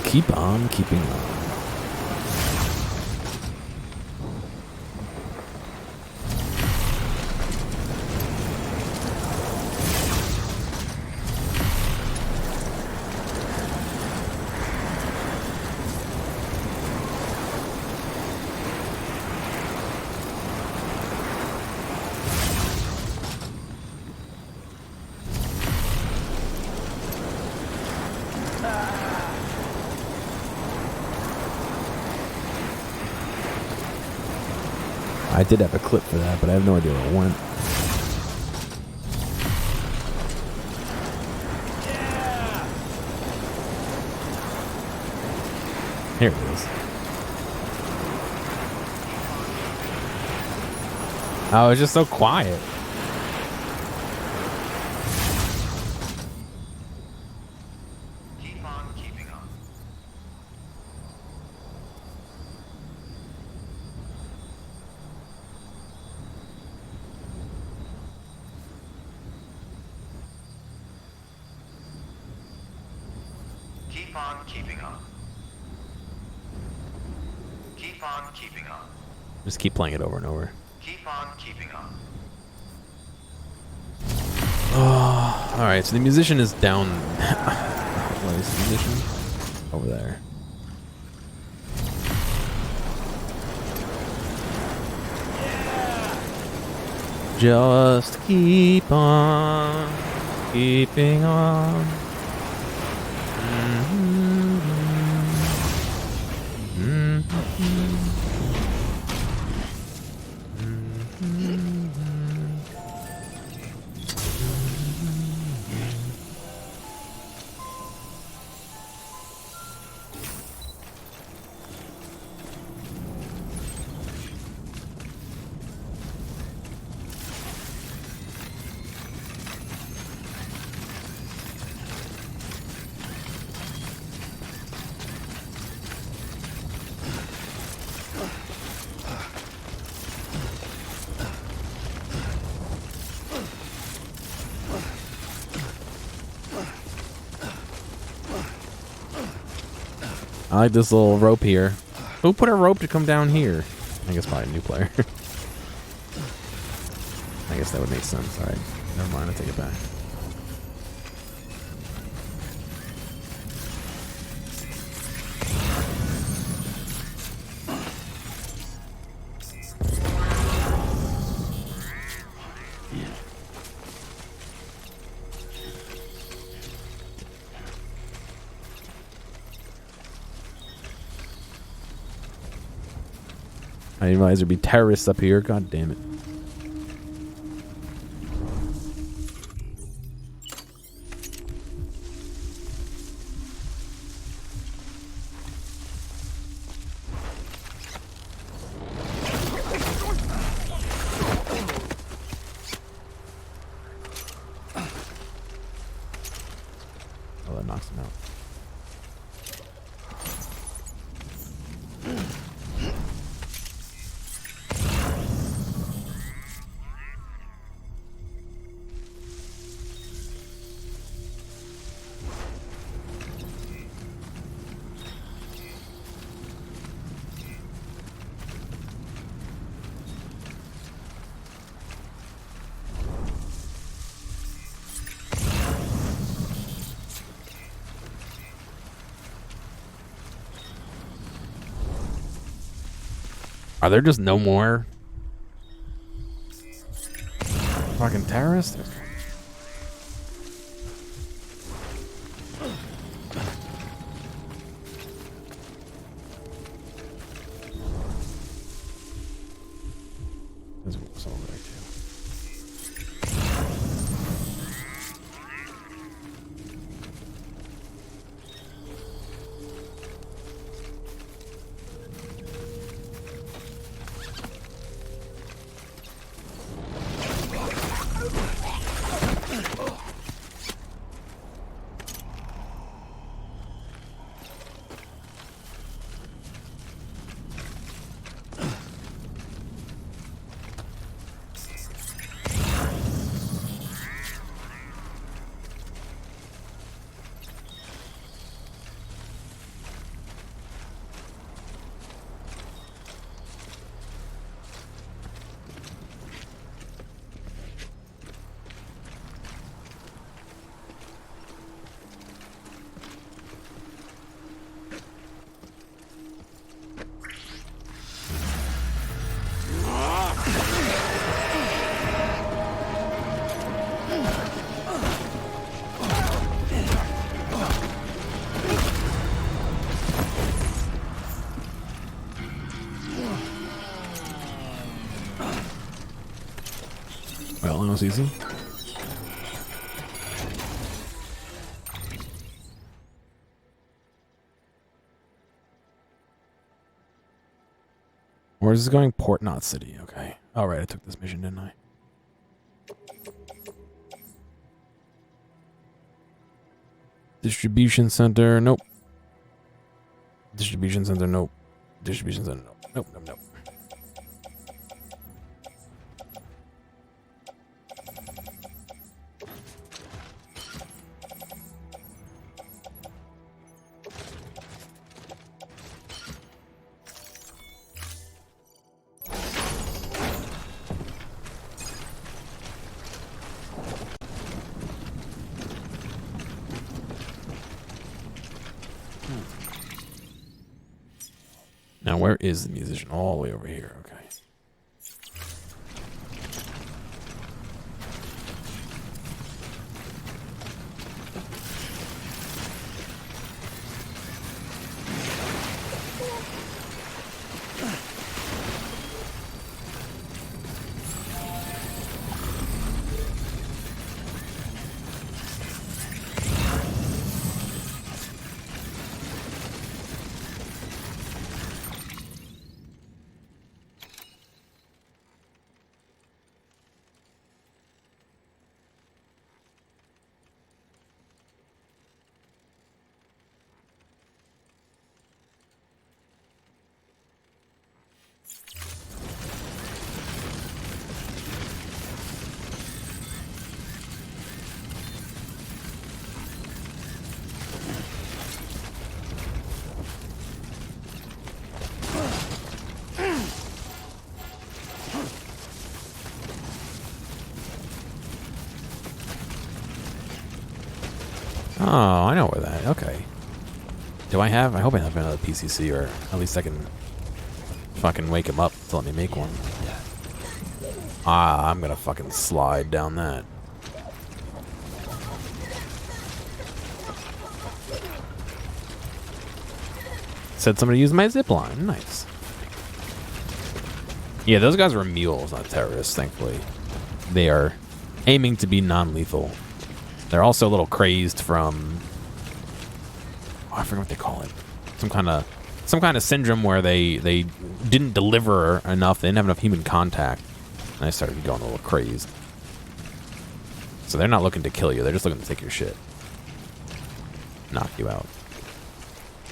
Keep on keeping on. I did have a clip for that, but I have no idea where it went. Here it is. Oh, it's just so quiet.
Keep on keeping on. Keep on keeping on. Keep on keeping on.
Just keep playing it over and over.
Keep on keeping on.
Oh, all right. So the musician is down. Where is the musician? Over there. Just keep on keeping on. I like this little rope here. Who put a rope to come down here? I guess probably a new player. I guess that would make sense. All right, never mind. I take it back. I didn't realize there'd be terrorists up here. God damn it. Oh, that knocks him out. Are there just no more fucking terrorists? There's some over there too. Well, that was easy. Where is this going? Port Knot City. Okay. All right, I took this mission, didn't I? Distribution center. Nope. Distribution center. Nope. Distribution center. Nope. Nope. Nope. Nope. Now, where is the musician? All the way over here. Okay. Oh, I know where that. Okay. Do I have? I hope I have another PCC, or at least I can fucking wake him up to let me make one. Ah, I'm gonna fucking slide down that. Said somebody used my zip line. Nice. Yeah, those guys were mules, not terrorists, thankfully. They are aiming to be non-lethal. They're also a little crazed from, oh, I forget what they call it. Some kind of syndrome where they didn't deliver enough. They didn't have enough human contact, and I started going a little crazed. So they're not looking to kill you. They're just looking to take your shit, knock you out.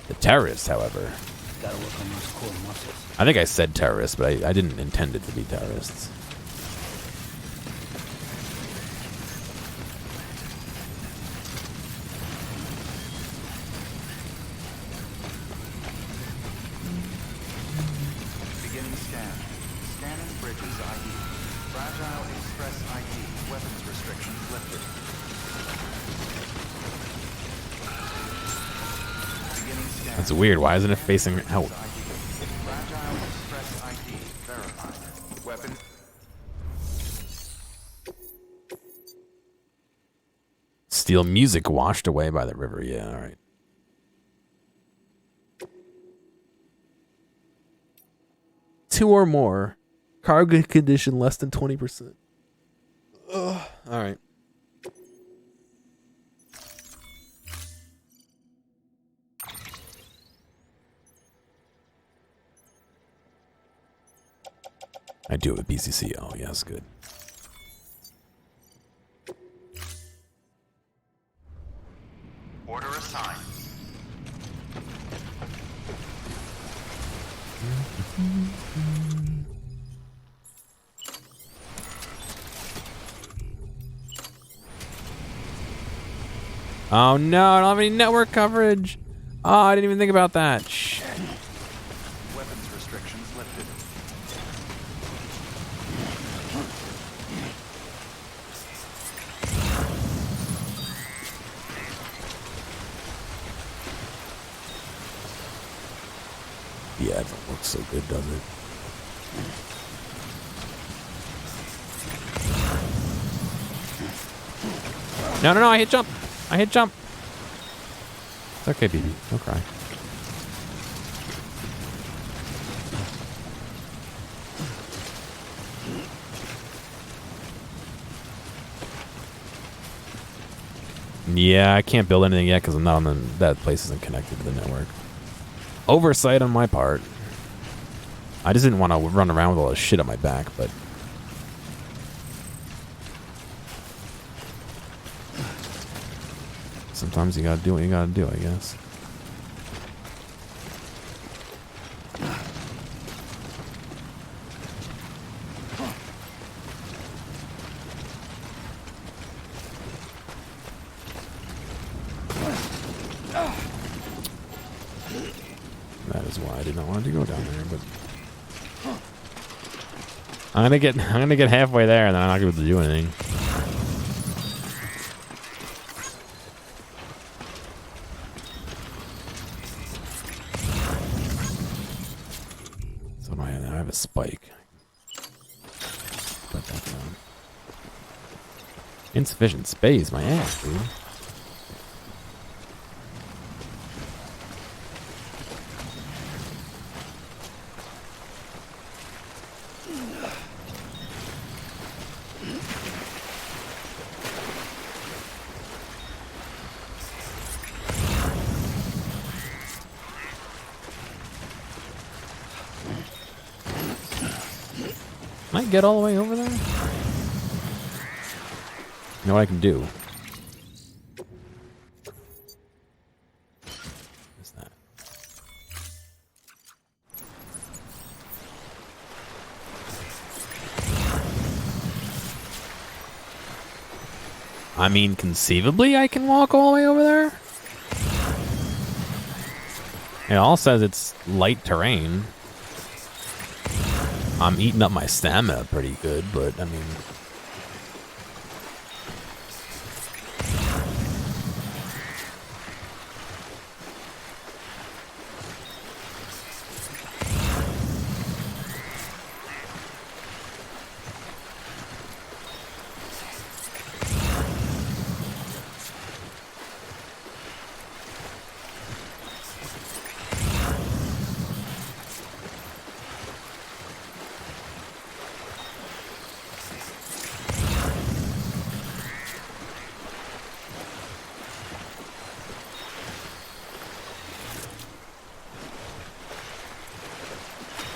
The terrorists, however,
Gotta work on those core muscles.
I think I said terrorists, but I didn't intend it to be terrorists.
Beginning scan. Scanning bridges ID. Fragile Express ID. Weapons restrictions lifted. Beginning scan.
That's weird. Why isn't it facing out?
Fragile Express ID verified. Weapon.
Steel music washed away by the river. Yeah, all right. Two or more. Cargo condition less than 20%. Ugh. All right. I do it with BCC. Oh, yes, good.
Order assigned.
Oh no, I don't have any network coverage. Oh, I didn't even think about that. Shit.
Weapons restrictions lifted.
Yeah, it don't look so good, does it? No, no, no, I hit jump. I hit jump. It's okay, BB. Don't cry. Yeah, I can't build anything yet because I'm not on the. That place isn't connected to the network. Oversight on my part. I just didn't want to run around with all this shit on my back, but. Sometimes you gotta do what you gotta do, I guess. That is why I did not want to go down there, but I'm gonna get halfway there and then I'm not gonna be able to do anything. So I have a spike. Put that down. Insufficient space, my ass, dude. Can I get all the way over there? You know what I can do? What's that? I mean, conceivably I can walk all the way over there? It all says it's light terrain. I'm eating up my stamina pretty good, but I mean...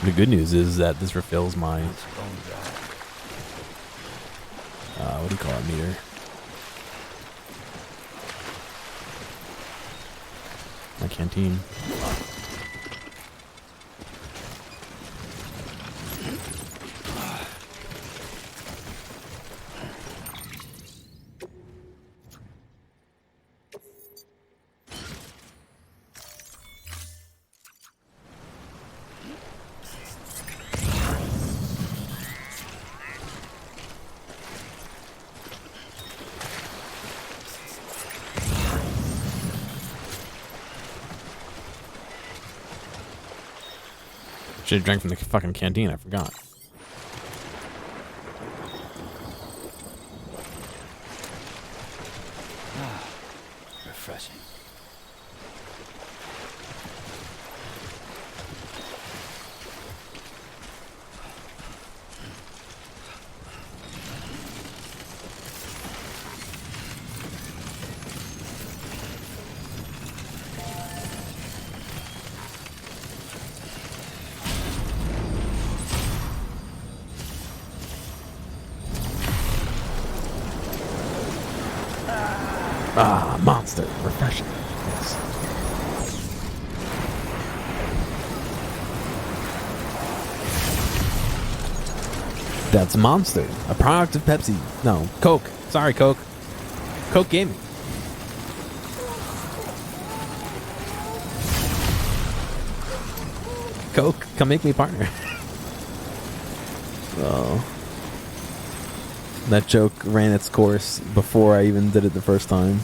The good news is that this refills my, what do you call it, meter? My canteen. Should have drank from the fucking canteen, I forgot.
Refreshing.
Ah, monster. Refreshing. Yes. That's Monster, a product of Pepsi. No, Coke. Sorry, Coke. Coke Gaming. Coke, come make me a partner. Oh. That joke ran its course before I even did it the first time.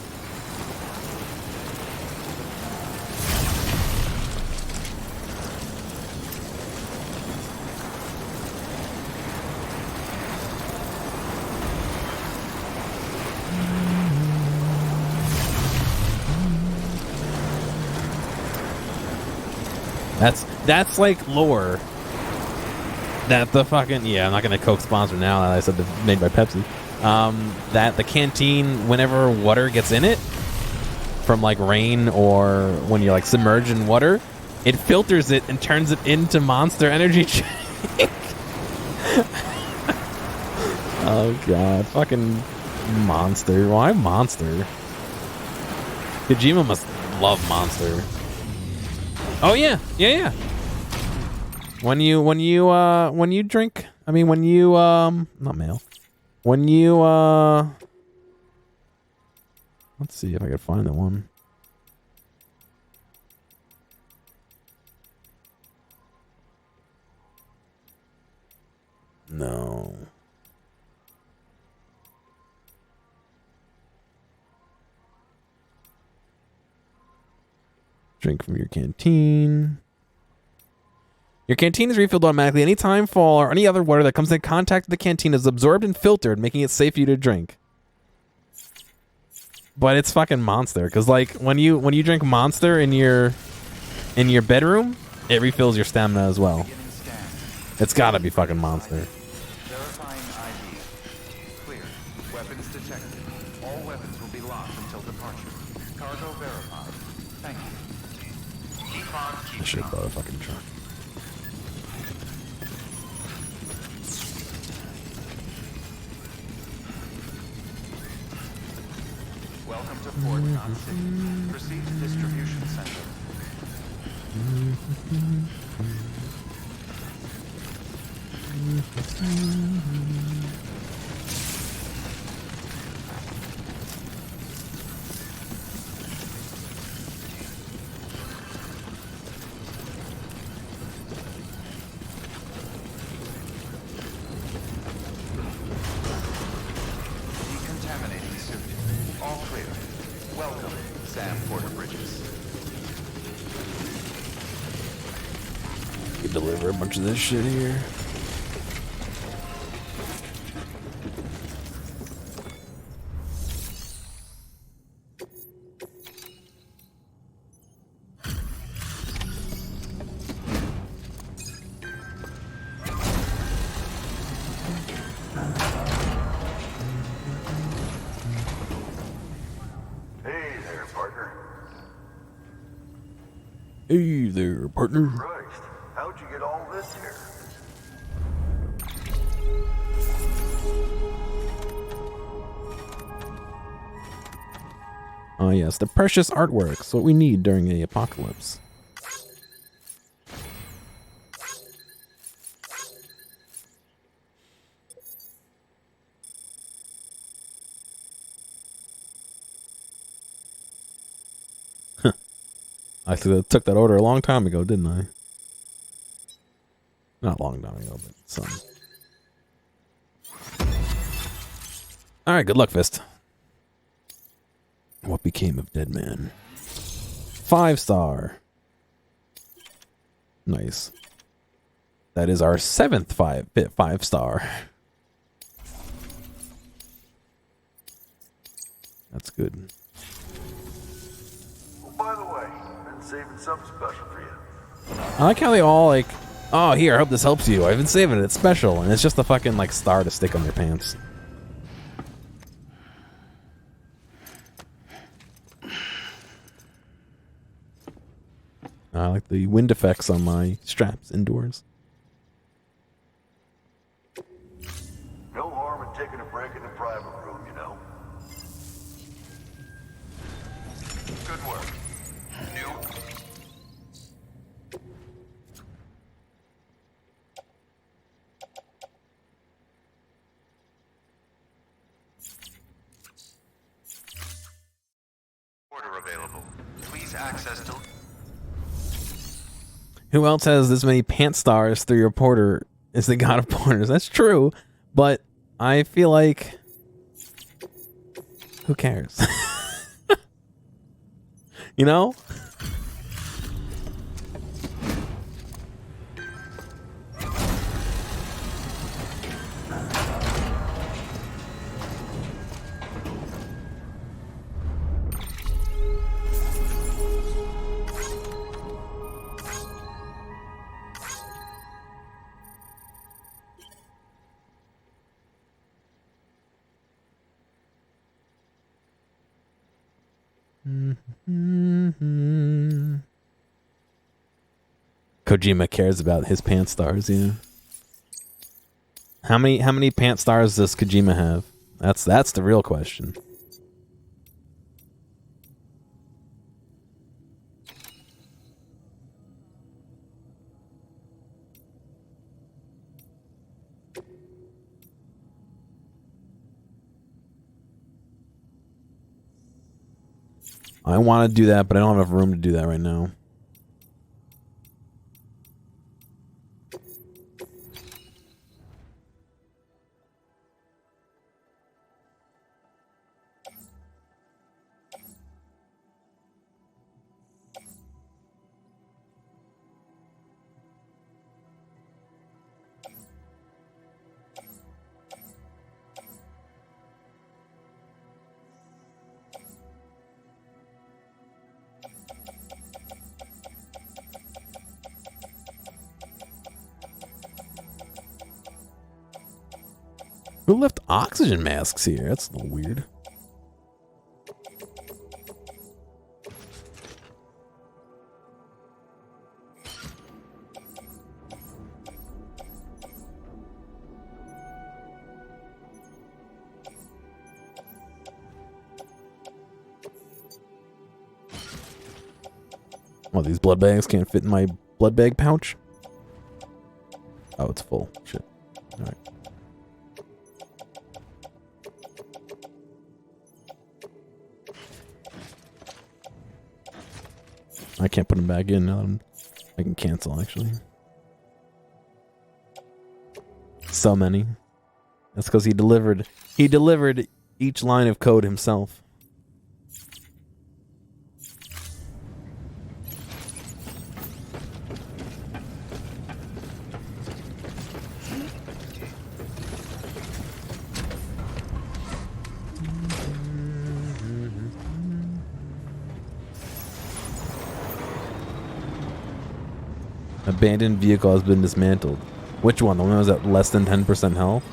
That's like lore. That the fucking... Yeah, I'm not going to Coke sponsor now that I said they're made by Pepsi. That the canteen, whenever water gets in it, from like rain or when you're like submerged in water, it filters it and turns it into Monster Energy drink. Oh god, fucking Monster. Why Monster? Kojima must love Monster. Oh yeah, yeah. When you drink, I mean when you not male. When you let's see if I can find the one. No. Drink from your canteen. Your canteen is refilled automatically anytime fall or any other water that comes in contact with the canteen is absorbed and filtered, making it safe for you to drink. But it's fucking Monster, because like when you drink Monster in your bedroom, it refills your stamina as well. It's gotta be fucking Monster.
Verifying ID. Clear. Weapons detected. All weapons will be locked until departure. Cargo verified. Thank you. Keep on
I
keeping
should have
on.
bought a fucking truck.
Welcome to Fort Knot City. Proceed to distribution center. Decontaminating suit. All clear. Welcome, Sam Porter Bridges.
You deliver a bunch of this shit here.
Hey there, partner.
Hey there, partner.
Christ, how'd you get all this here?
Oh yes, the precious artworks, what we need during the apocalypse. I took that order a long time ago, didn't I? Not a long time ago, but some. Alright, good luck, Fist. What became of Dead Man? 5-star. Nice. That is our 7th 5-star. That's good.
Oh, by the way, been saving something special for you.
I like how they all like, oh, here, I hope this helps you. I've been saving it. It's special. And it's just a fucking like star to stick on your pants. I like the wind effects on my straps indoors.
No harm in taking a break in the private room, you know?
Good work. New. Order available. Please access to.
Who else has this many pant stars through your porter is the god of porters? That's true, but I feel like who cares? You know? Kojima cares about his pant stars, yeah. How many pant stars does Kojima have? That's the real question. I want to do that, but I don't have enough room to do that right now. Who left oxygen masks here? That's a little weird. Oh, these blood bags can't fit in my blood bag pouch? Oh, it's full. Shit. Alright. I can't put them back in now. I can cancel, actually. So many. That's because he delivered each line of code himself. Abandoned vehicle has been dismantled. Which one? The one that was at less than 10% health?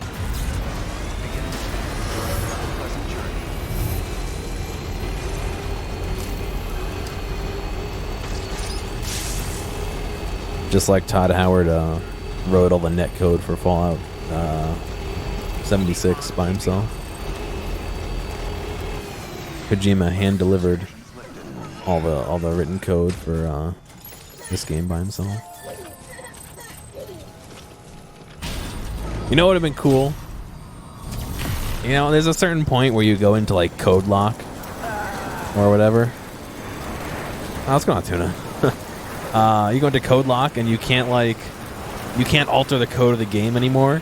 Just like Todd Howard wrote all the net code for Fallout 76 by himself. Kojima hand delivered all the written code for this game by himself. You know what would have been cool? You know, there's a certain point where you go into like code lock or whatever. Oh, what's going on, Tuna? You go into code lock and you can't alter the code of the game anymore.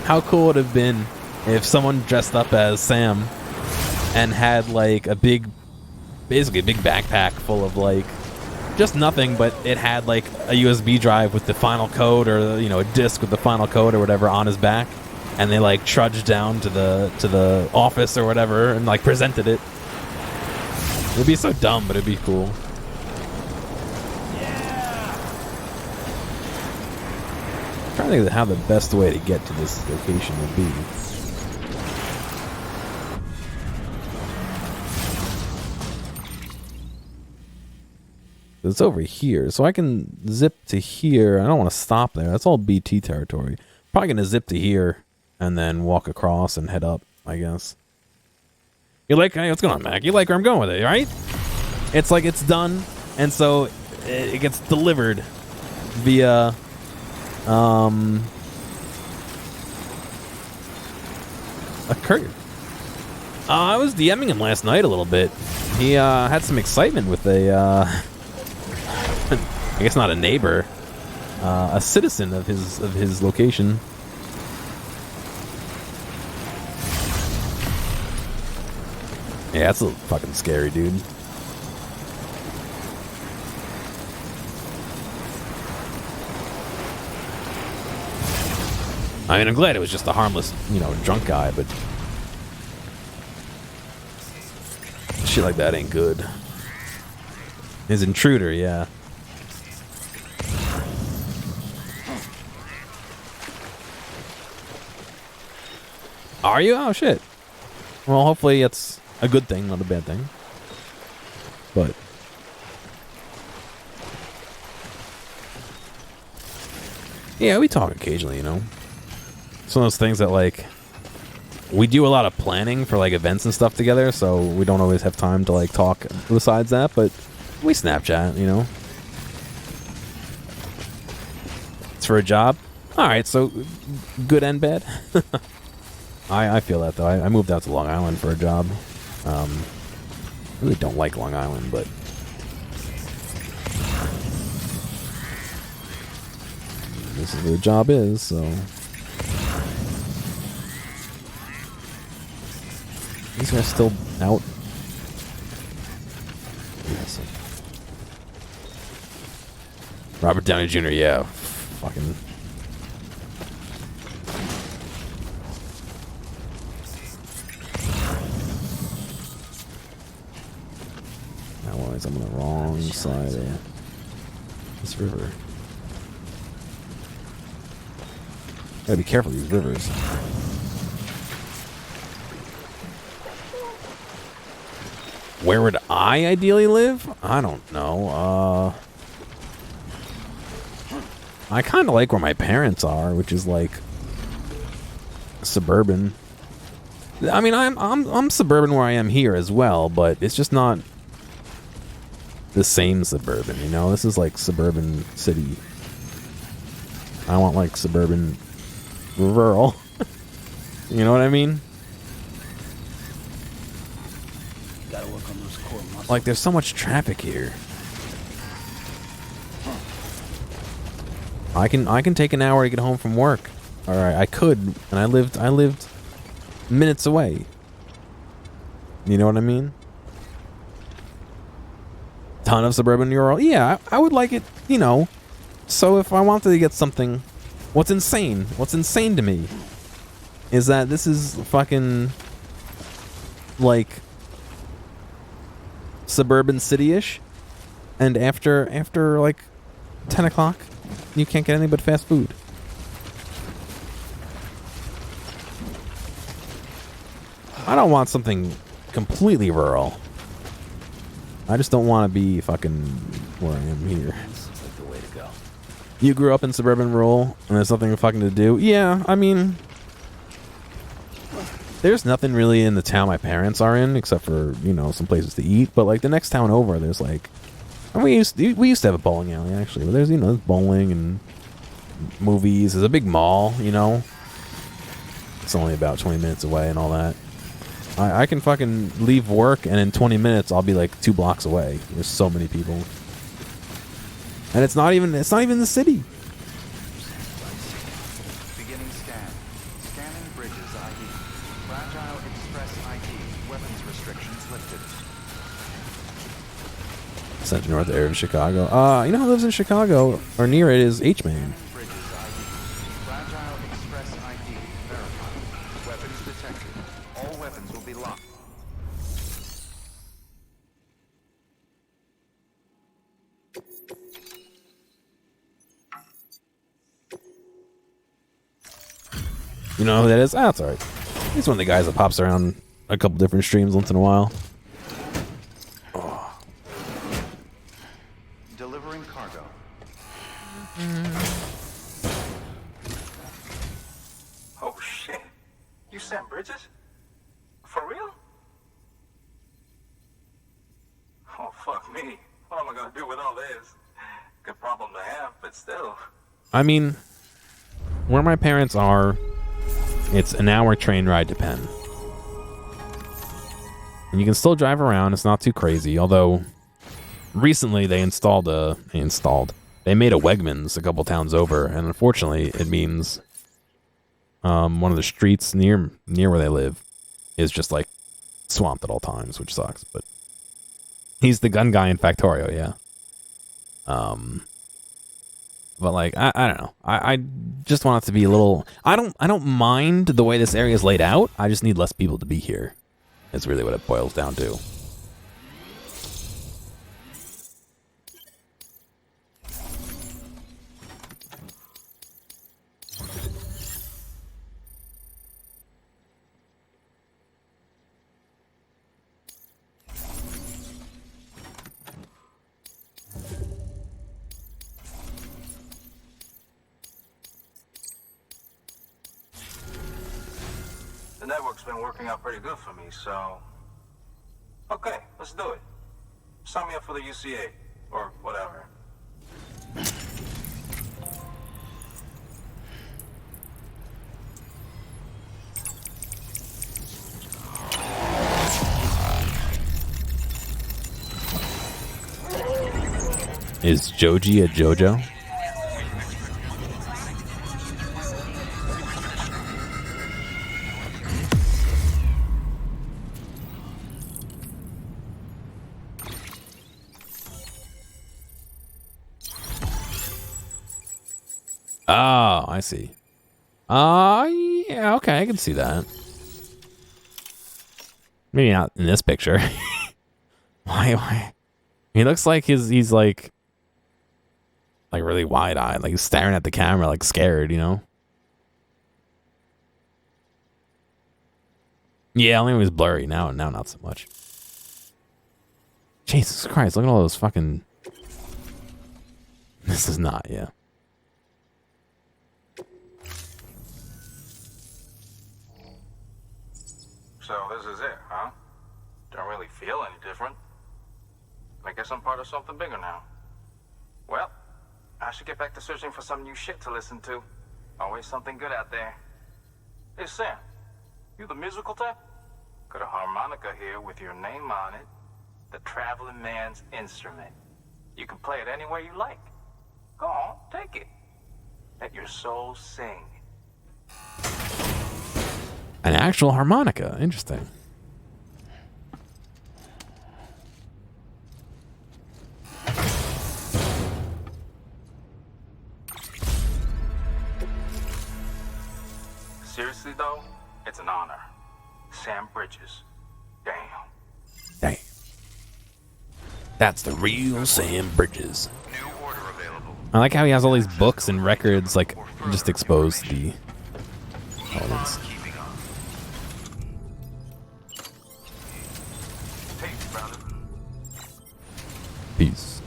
How cool would it have been if someone dressed up as Sam and had like basically a big backpack full of like just nothing, but it had like a USB drive with the final code, or you know, a disc with the final code or whatever on his back, and they like trudged down to the office or whatever and like presented it. It'd be so dumb, but it'd be cool. I'm trying to think of how the best way to get to this location would be. It's over here, so I can zip to here. I don't want to stop there. That's all BT territory. Probably gonna zip to here and then walk across and head up, I guess. You like, hey, what's going on, Mac? You like where I'm going with it, right? It's like it's done, and so it gets delivered via a courier. I was DMing him last night a little bit. He had some excitement with a I guess not a neighbor, a citizen of his location. Yeah, that's a little fucking scary, dude. I mean, I'm glad it was just a harmless, you know, drunk guy, but shit like that ain't good. His intruder, yeah. Are you? Oh, shit. Well, hopefully it's a good thing, not a bad thing. but yeah, we talk occasionally, you know. It's one of those things that, like, we do a lot of planning for, like, events and stuff together, so we don't always have time to, like, talk besides that, but we Snapchat, you know. It's for a job. Alright, so good and bad. I feel that, though. I moved out to Long Island for a job. I really don't like Long Island, but this is where the job is, so. These guys still out? Yes. Robert Downey Jr., yeah. Fucking. I'm on the wrong side of this river. Gotta be careful of these rivers. Where would I ideally live? I don't know. I kind of like where my parents are, which is like suburban. I mean, I'm suburban where I am here as well, but it's just not the same suburban, you know? This is like suburban city. I want like suburban rural. You know what I mean?
Gotta work on those core muscles.
Like, there's so much traffic here. I can take an hour to get home from work. Alright, I could, and I lived minutes away. You know what I mean? Ton of suburban rural. Yeah, I would like it, you know. So if I wanted to get something, what's insane to me is that this is fucking like suburban city-ish, and after like 10 o'clock you can't get anything but fast food. I don't want something completely rural. I just don't want to be fucking where I am here.
This looks like the way to go.
You grew up in suburban rural, and there's nothing fucking to do. Yeah, I mean, there's nothing really in the town my parents are in, except for, you know, some places to eat. But like the next town over, there's like, and we used to have a bowling alley actually. But there's, you know, there's bowling and movies. There's a big mall, you know. It's only about 20 minutes away and all that. I can fucking leave work, and in 20 minutes I'll be like 2 blocks away. There's so many people, and it's not even the city.
Beginning scan. Scanning bridges ID. Fragile Express ID. Weapons restrictions lifted.
Central North area of Chicago. You know who lives in Chicago or near it is H-Man.
Bridges ID. Fragile Express ID. Verified. Weapons detected. All weapons will be locked.
You know who that is? Ah, that's alright. He's one of the guys that pops around a couple different streams once in a while.
Delivering cargo.
Oh shit. You sent Bridges? For real? Oh fuck me. What am I gonna do with all this? Good problem to have, but still.
I mean, where my parents are, it's an hour train ride to Penn. And you can still drive around. It's not too crazy. Although, recently they made a Wegmans a couple towns over. And unfortunately, it means one of the streets near where they live is just like swamped at all times, which sucks. But he's the gun guy in Factorio, yeah. But like I don't know. I just want it to be a little. I don't mind the way this area is laid out. I just need less people to be here. That's really what it boils down to.
network's been working out pretty good for me, so... Okay, let's do it. Sign me up for the UCA, or whatever.
Is Joji a JoJo? Oh, I see. Yeah, okay, I can see that. Maybe not in this picture. Why? He looks like he's like really wide-eyed, like he's staring at the camera, like scared, you know? Yeah, only when it was blurry. Now not so much. Jesus Christ, look at all those fucking... This is not, yeah.
So this is it, huh? Don't really feel any different. I guess I'm part of something bigger now. Well, I should get back to searching for some new shit to listen to. Always something good out there. Hey, Sam. You the musical type? Got a harmonica here with your name on it. The traveling man's instrument. You can play it any way you like. Go on, take it. Let your soul sing.
An actual harmonica. Interesting.
Seriously, though, it's an honor. Sam Bridges. Damn.
Damn. That's the real Sam Bridges.
New order available.
I like how he has all these books and records, like, just exposed to the audience.
Keeping on.
Peace, brother.
Peace.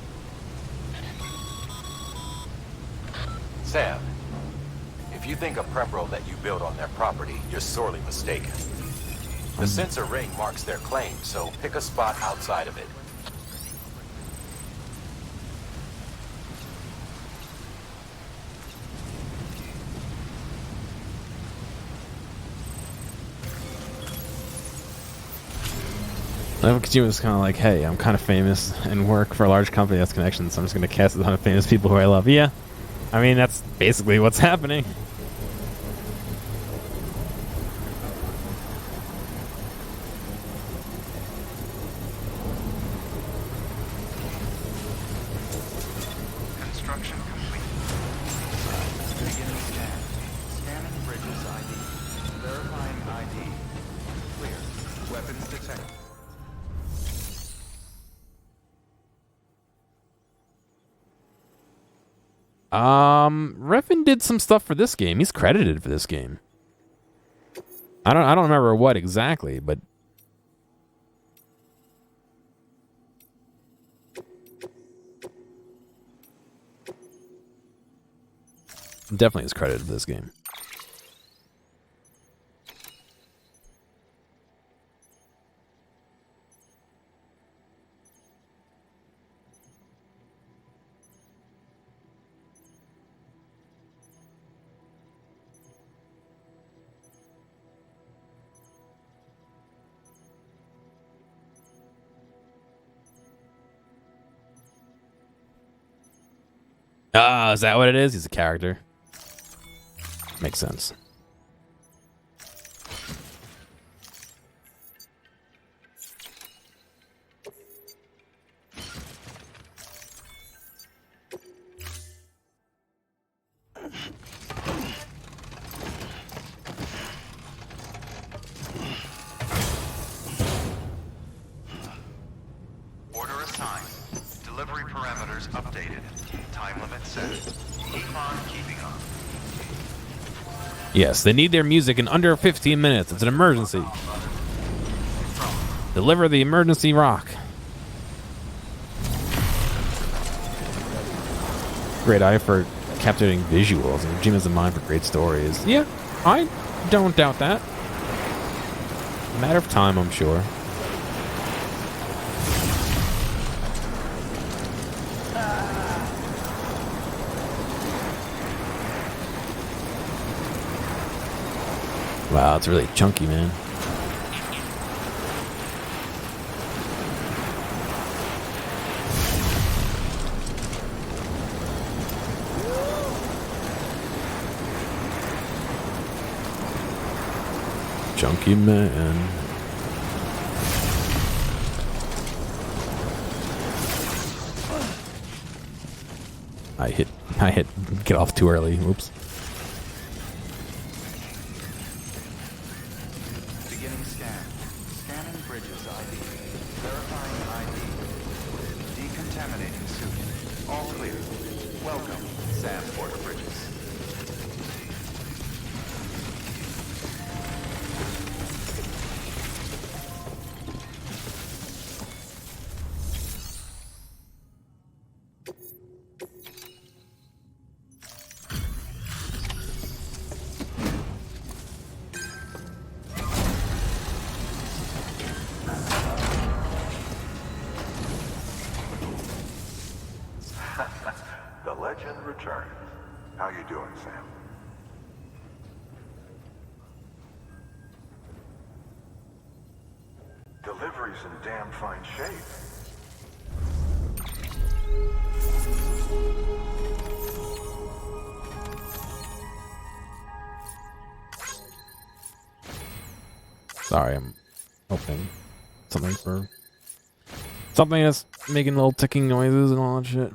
Sam, if you think a prep roll that you built on their property, you're sorely mistaken. The sensor ring marks their claim, so pick a spot outside of it.
Kojima was kind of like, hey, I'm kind of famous and work for a large company that's connections, so I'm just going to cast a ton of famous people who I love. Yeah. I mean, that's basically what's happening.
Construction complete. Beginning scan. Scanning bridges ID. Verifying ID. Clear. Weapons detected.
Refn did some stuff for this game. He's credited for this game. I don't remember what exactly, but definitely is credited for this game. Ah, is that what it is? He's a character. Makes sense.
Order assigned. Delivery parameters updated. Time limit set. Keep on keeping on.
Yes, they need their music in under 15 minutes. It's an emergency. Deliver the emergency rock. Great eye for capturing visuals, and Jima's in mind for great stories. Yeah, I don't doubt that. A matter of time, I'm sure. Wow, it's really chunky, man. Chunky man. I hit get off too early. Oops.
Beginning scan. Scanning bridges ID. Verifying ID. Decontaminating suit. All clear. Welcome, Sam Porter Bridges.
The legend returns. How you doing, Sam? Delivery's in damn fine shape.
Sorry, I'm opening something that's making little ticking noises and all that shit.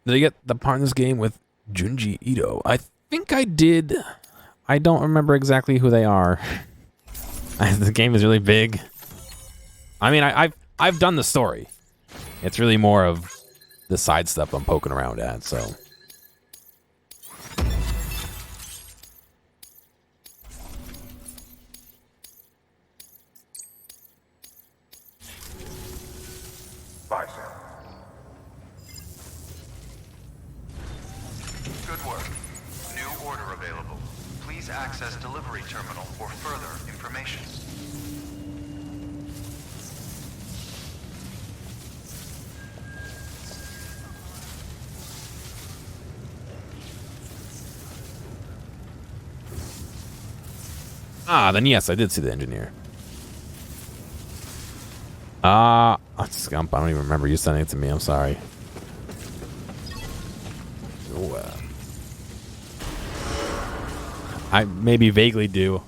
Did I get the part in this game with Junji Ito? I think I did. I don't remember exactly who they are. The game is really big. I mean, I've done the story. It's really more of the side stuff I'm poking around at, so.
Bye, Sam.
Good work. New order available. Please access delivery terminal for further information.
Ah, then yes, I did see the engineer. I don't even remember you sending it to me. I'm sorry. I maybe vaguely do.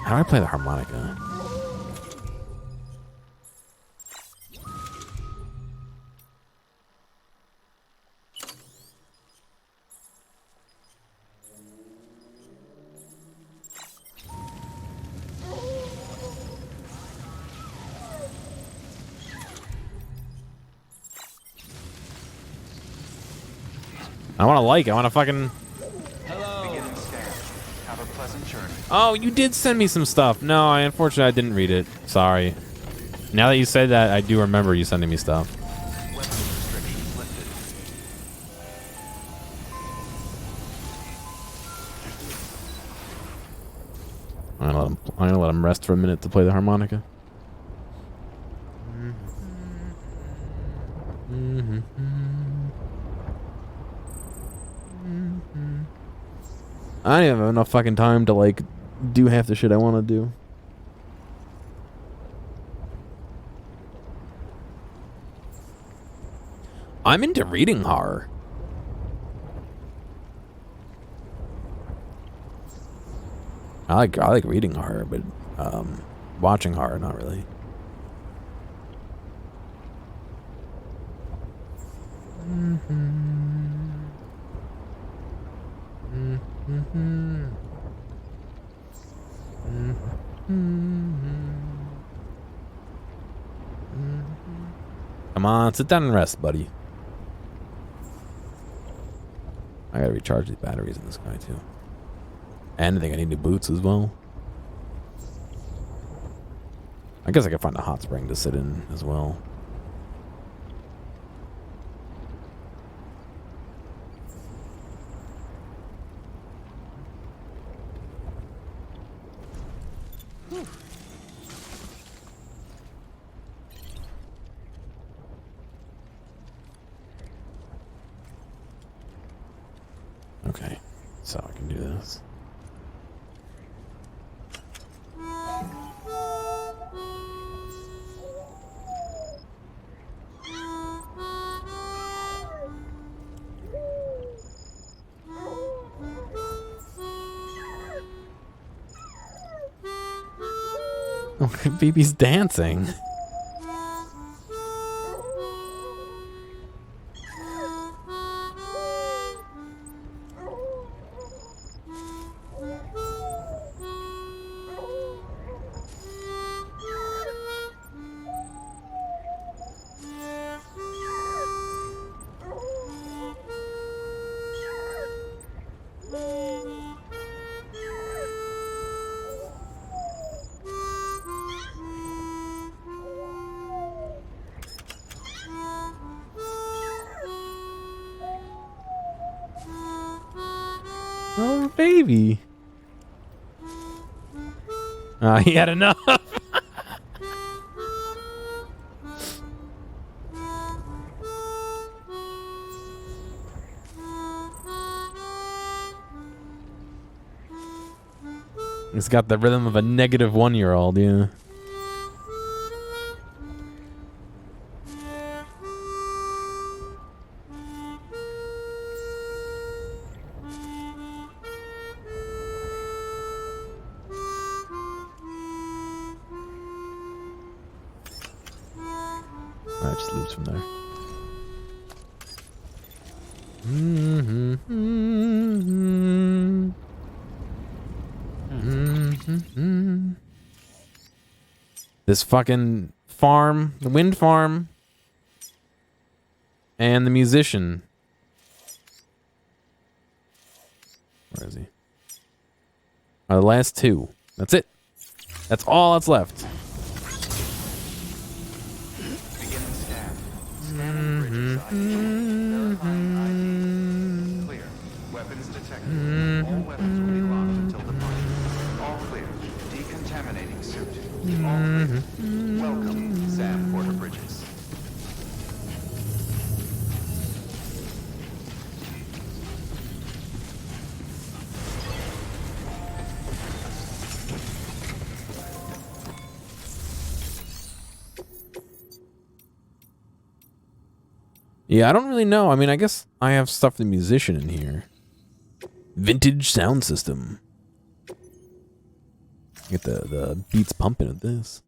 How do I play the harmonica? I want to I want to fucking...
Beginning scan. Have a pleasant journey.
Oh, you did send me some stuff. No, unfortunately, I didn't read it. Sorry. Now that you said that, I do remember you sending me stuff.
Weapons restrictions lifted.
I'm gonna let him rest for a minute to play the harmonica. I don't even have enough fucking time to like do half the shit I want to do. I'm into reading horror. I like reading horror, but watching horror, not really. Come on, sit down and rest, buddy. I gotta recharge these batteries in this guy too. And I think I need new boots as well. I guess I could find a hot spring to sit in as well. Okay, so I can do this. Oh, baby's dancing. Oh, baby. He had enough. He's got the rhythm of a negative 1-year-old, yeah. That just loops from there. This fucking farm, the wind farm, and the musician. Where is he? The last two. That's it. That's all that's left.
Beginning scan. Scanning bridges ID. Verifying ID. Clear. Weapons detected. All weapons will be locked until departure. All clear. Decontaminating suit. All clear. Welcome, Sam Porter Bridges.
Yeah, I don't really know. I mean, I guess I have stuff for the musician in here. Vintage sound system. Get the beats pumping at this.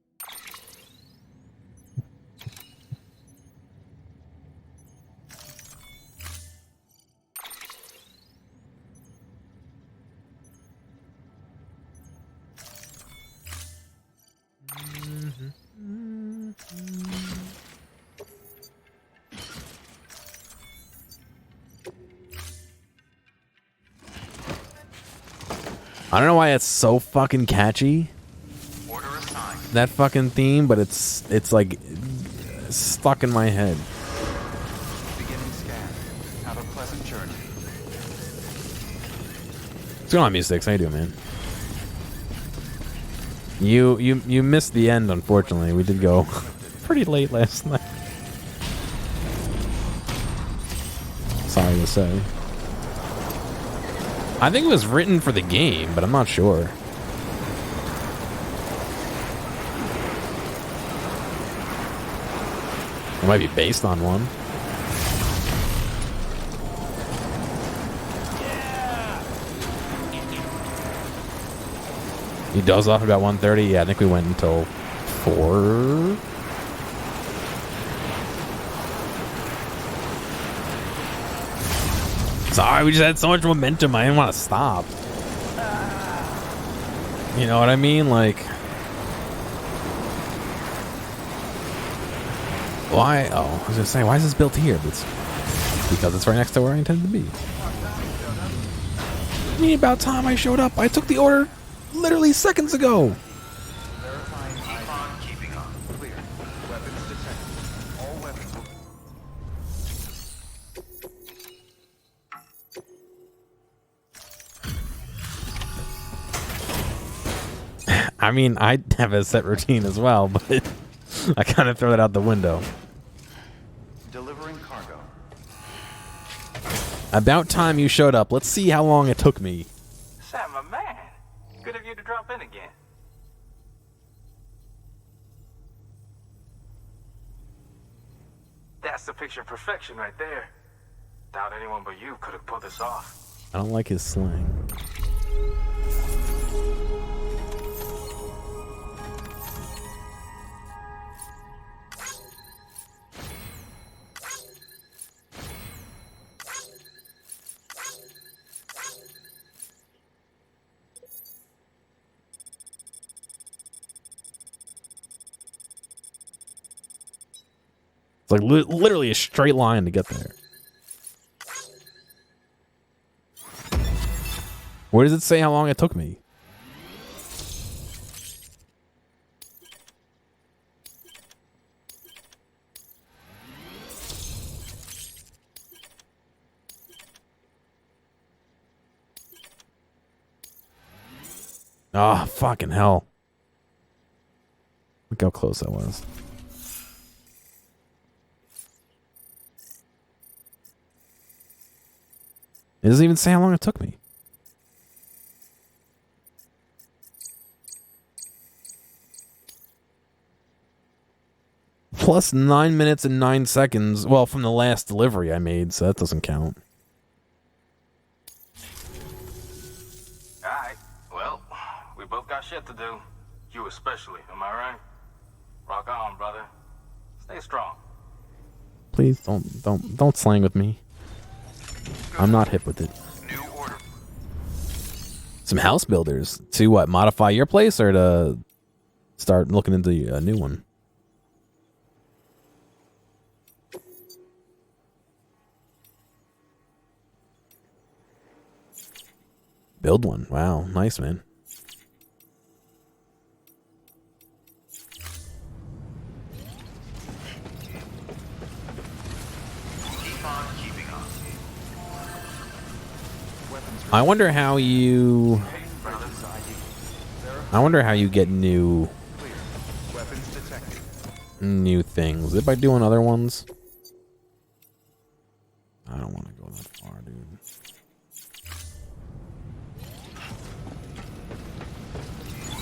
I don't know why it's so fucking catchy.
Order assigned.
That fucking theme, but it's like stuck in my head.
Beginning scan. Have a pleasant journey.
What's going on, Music? How you doing, man? You missed the end, unfortunately. We did go pretty late last night. Sorry to say. I think it was written for the game, but I'm not sure. It might be based on one. He does off about 1:30. Yeah, I think we went until 4. Sorry, we just had so much momentum. I didn't want to stop. You know what I mean? Like, why? Oh, I was gonna say, why is this built here? But it's because it's right next to where I intended to be. I mean, about time I showed up. I took the order literally seconds ago.
Verifying keep on keeping on. Clear. Weapons detected. All weapons will...
I mean, I have a set routine as well, but I kind of throw it out the window.
Delivering cargo.
About time you showed up. Let's see how long it took me.
Sam, my man. Good of you to drop in again. That's the picture of perfection right there. Doubt anyone but you could have pulled this off.
I don't like his slang. It's like literally a straight line to get there. Where does it say how long it took me? Oh, fucking hell. Look how close that was. It doesn't even say how long it took me. Plus 9 minutes and 9 seconds. Well, from the last delivery I made, so that doesn't count.
Alright, well, we both got shit to do. You especially, am I right? Rock on, brother. Stay strong.
Please don't slang with me. I'm not hip with it.
New order.
Some house builders. To what? Modify your place or to start looking into a new one? Build one. Wow. Nice, man.
Keep on keeping on. Weapons
I wonder how you...
bridges ID.
I wonder how you get new
Clear. Weapons detected.
things. Is it by doing other ones? I don't want to go that far, dude.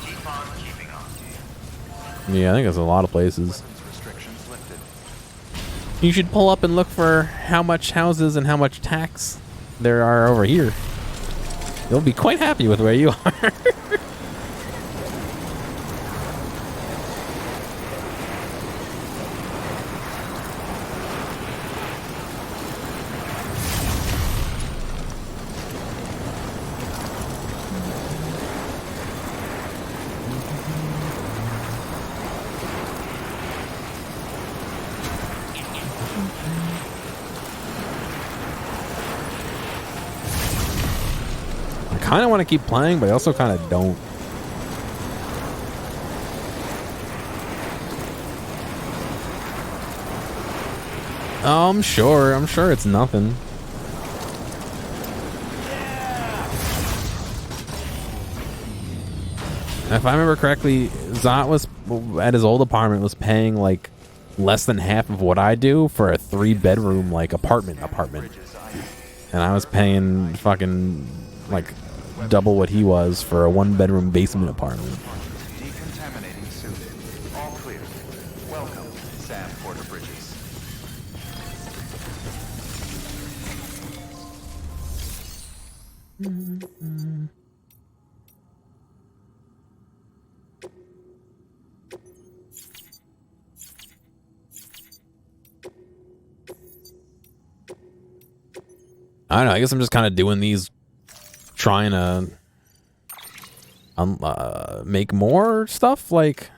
Keep on keeping on.
Yeah, I think there's a lot of places.
Weapons restrictions lifted.
You should pull up and look for how much houses and how much tax there are over here. You'll be quite happy with where you are. I kind of want to keep playing, but I also kind of don't. Oh, I'm sure it's nothing. If I remember correctly, Zot was at his old apartment was paying like less than half of what I do for a 3-bedroom like apartment. And I was paying fucking like double what he was for a 1-bedroom basement apartment.
Decontaminating suit. All clear. Welcome, Sam Porter Bridges.
I don't know. I guess I'm just kind of doing these, trying to make more stuff. Like,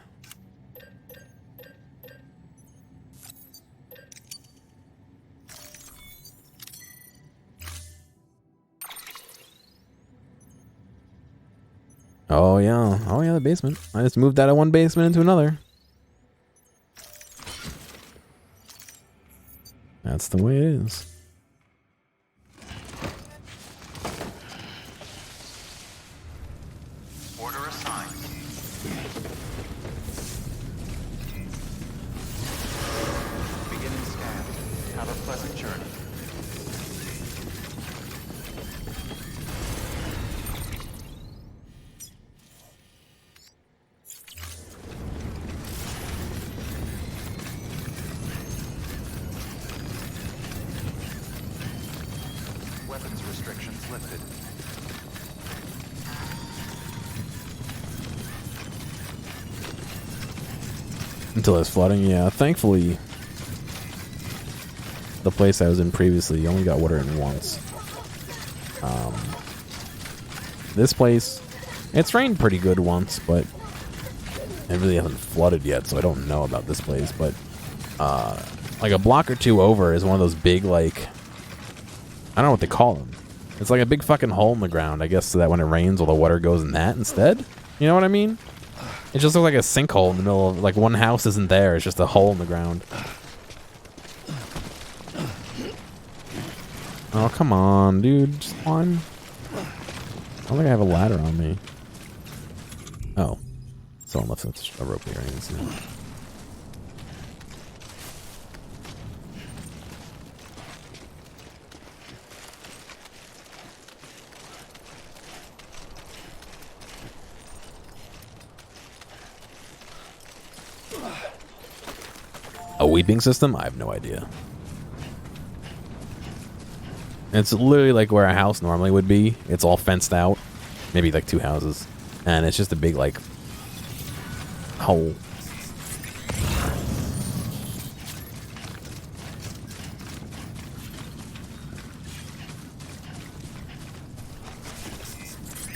oh yeah, the basement. I just moved out of one basement into another. That's the way it is.
Order assigned. Beginning scan. Have a pleasant journey. Weapons restrictions lifted.
Until it's flooding, yeah. Thankfully, the place I was in previously only got water in once. This place, it's rained pretty good once, but it really hasn't flooded yet, so I don't know about this place. But like a block or two over is one of those big, like, I don't know what they call them. It's like a big fucking hole in the ground, I guess, so that when it rains, all the water goes in that instead. You know what I mean? It just looks like a sinkhole in the middle of, like, one house isn't there. It's just a hole in the ground. Oh, come on, dude. Just one. I don't think I have a ladder on me. Oh. Someone left a rope here. I didn't see that. A weeping system? I have no idea. It's literally like where a house normally would be. It's all fenced out. Maybe like two houses. And it's just a big, like, hole.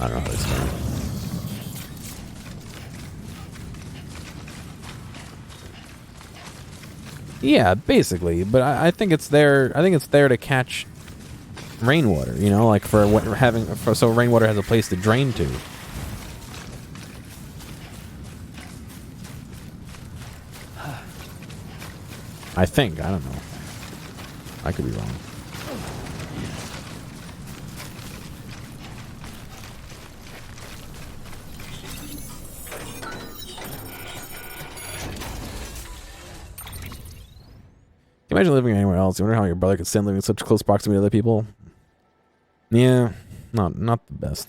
I don't know how to explain it. Yeah, basically, but I think it's there. I think it's there to catch rainwater. You know, like for what having so rainwater has a place to drain to. I think. I don't know. I could be wrong. Can you imagine living anywhere else? You wonder how your brother could stand living in such close proximity to other people? Yeah, not the best.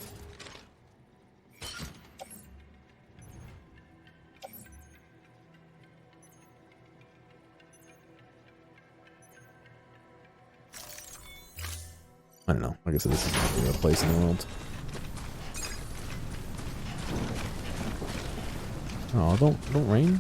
I don't know. Like I said, this is my favorite place in the world. Oh, don't rain.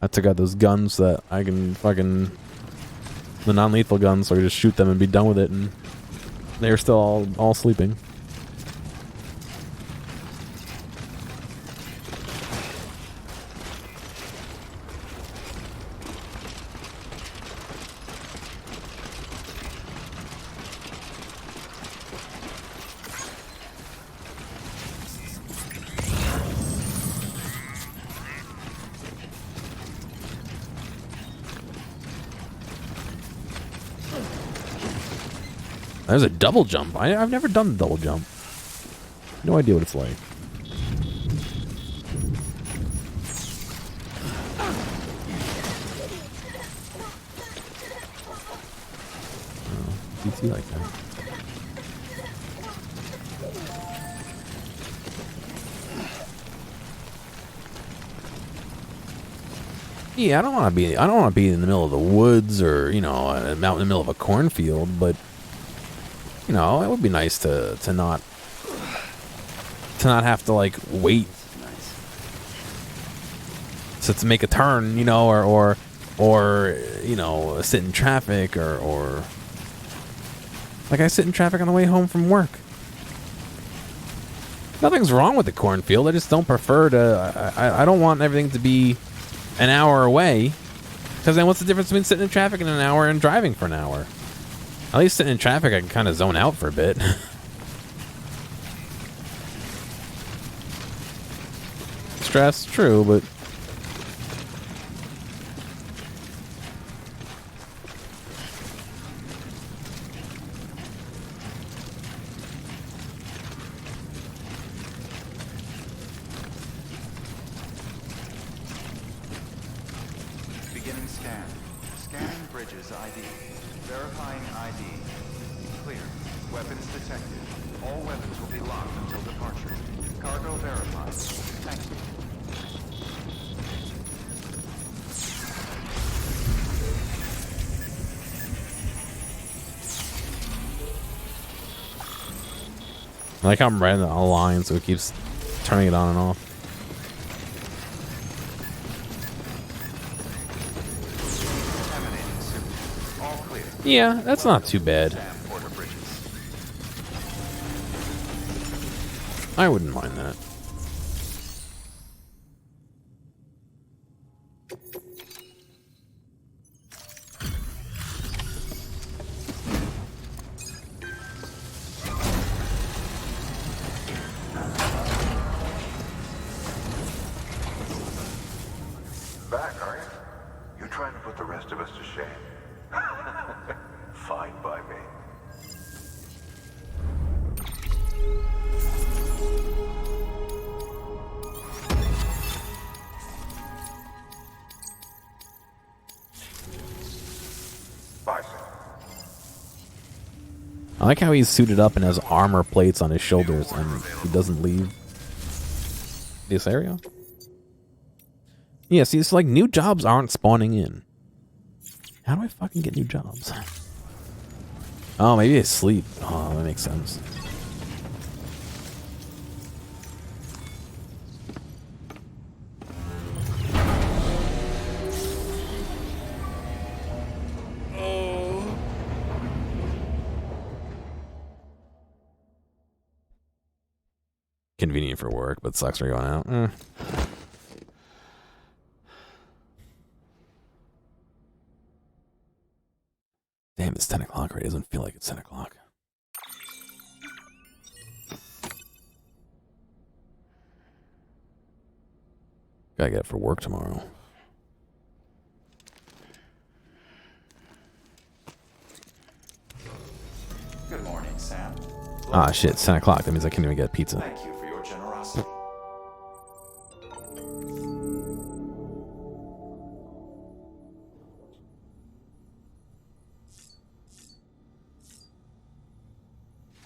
I took out those guns that I can fucking... the non-lethal guns, so I could just shoot them and be done with it, and they're still all sleeping. There's a double jump. I've never done the double jump. No idea what it's like. Oh, CT like that. Yeah, I don't want to be in the middle of the woods or, you know, out in the middle of a cornfield, but You know, it would be nice to not have to like wait to make a turn, you know, or you know, sit in traffic or like I sit in traffic on the way home from work. Nothing's wrong with the cornfield. I just don't prefer to. I don't want everything to be an hour away, because then what's the difference between sitting in traffic in an hour and driving for an hour? At least sitting in traffic, I can kind of zone out for a bit. Stress, true, but
Beginning scan. Scanning bridges ID. Verifying ID. Clear. Weapons detected. All weapons will be locked until departure. Cargo verified. Thank you.
I like how I'm red on the line, so it keeps turning it on and off.
Contaminating suit. All clear.
Yeah, that's not too bad.
Sam Porter Bridges.
I wouldn't mind that.
Back, are you? You're trying to put the rest of us to shame. Fine by me. Bison.
I like how he's suited up and has armor plates on his shoulders and he doesn't leave this area. Yeah, see, it's like new jobs aren't spawning in. How do I fucking get new jobs? Oh, maybe I sleep. Oh, that makes sense. Convenient for work, but sucks for going out. Damn, it's 10 o'clock already. It doesn't feel like it's 10 o'clock. Gotta get up for work tomorrow.
Good morning, Sam.
Ah, shit, it's 10 o'clock. That means I can't even get pizza.
Thank you for your generosity.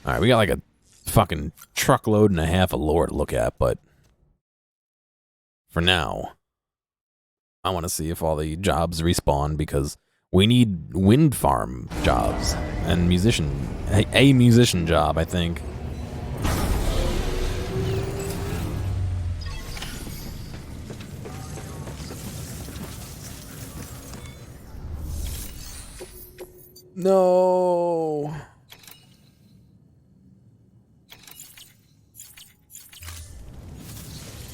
Alright, we got like a fucking truckload and a half of lore to look at, but for now, I want to see if all the jobs respawn because we need wind farm jobs and a musician job, I think. No.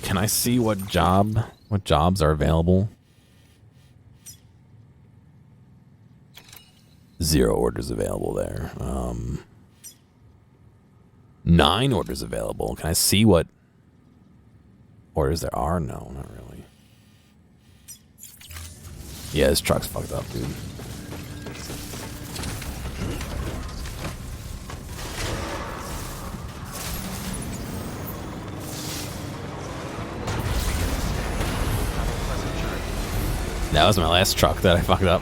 Can I see what jobs are available? 0 orders available there. 9 orders available. Can I see what orders there are? No, not really. Yeah, this truck's fucked up, dude. That was my last truck that I fucked up.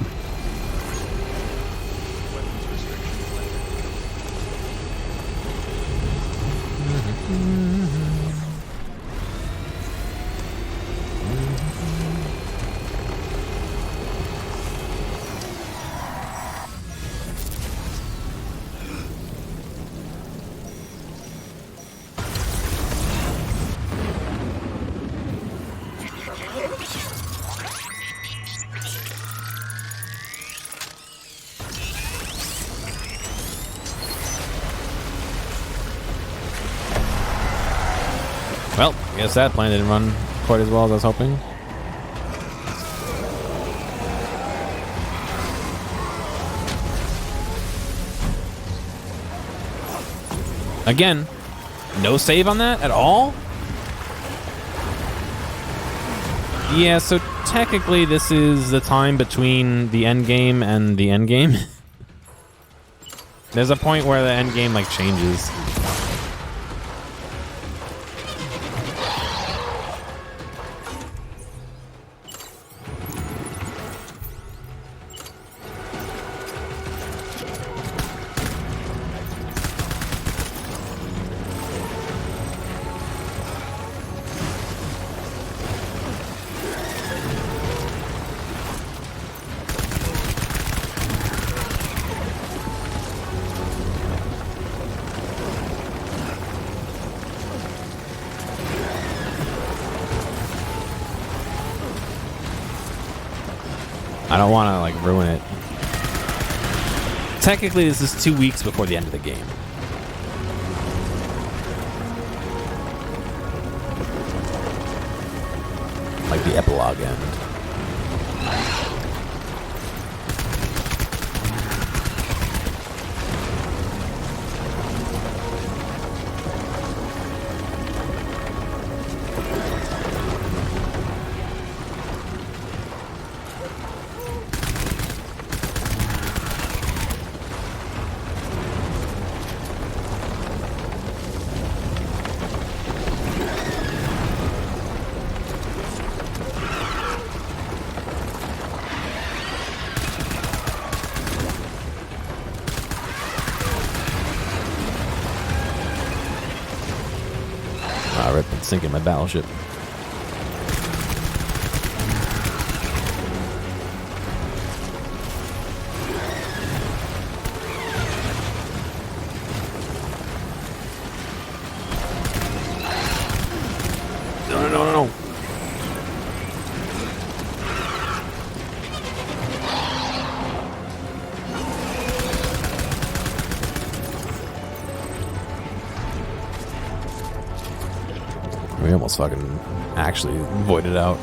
Well, I guess that plan didn't run quite as well as I was hoping. Again, no save on that at all? Yeah, so technically this is the time between the end game and the end game. There's a point where the end game like changes. I don't want to like ruin it. Technically, this is 2 weeks before the end of the game. Like the epilogue end. Rip, it's sinking my battleship. No. We almost fucking actually voided out.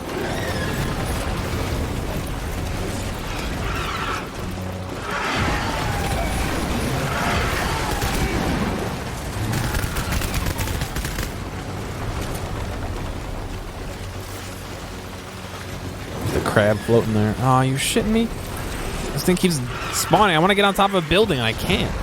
The crab floating there. Oh, you shitting me? This thing keeps spawning. I want to get on top of a building and I can't.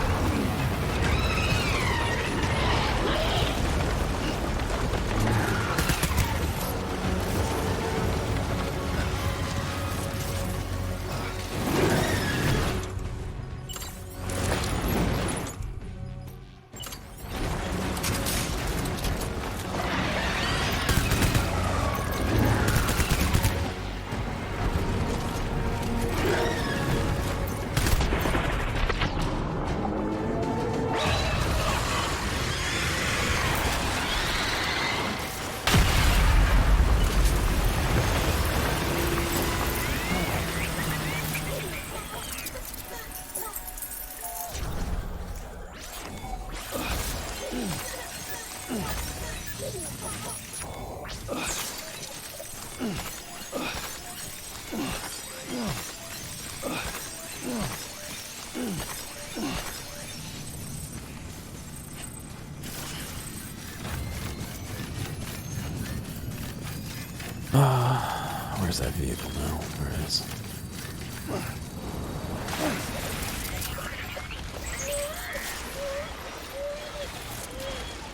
Where's that vehicle now? Where it is?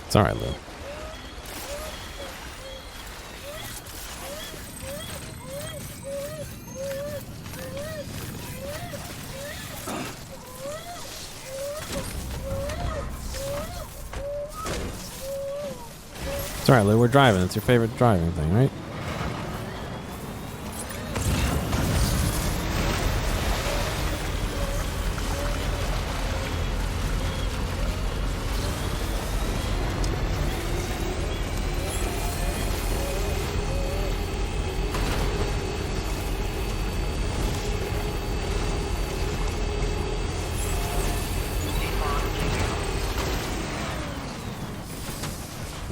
It's alright, Lou. It's alright, Lou. We're driving. It's your favorite driving thing, right?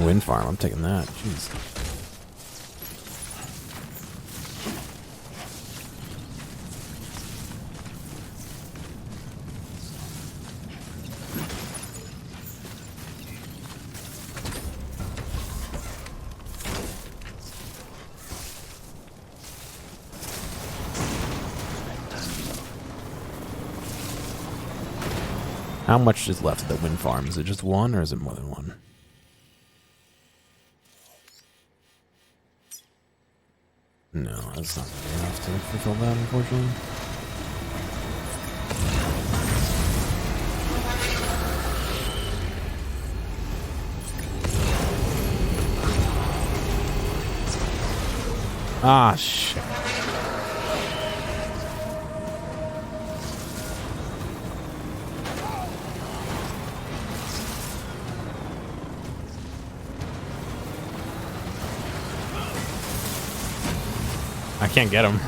Wind farm, I'm taking that. Jeez. How much is left of the wind farm? Is it just one or is it more than one? No, that's not enough to fulfill that, unfortunately. Ah, shit. I can't get him.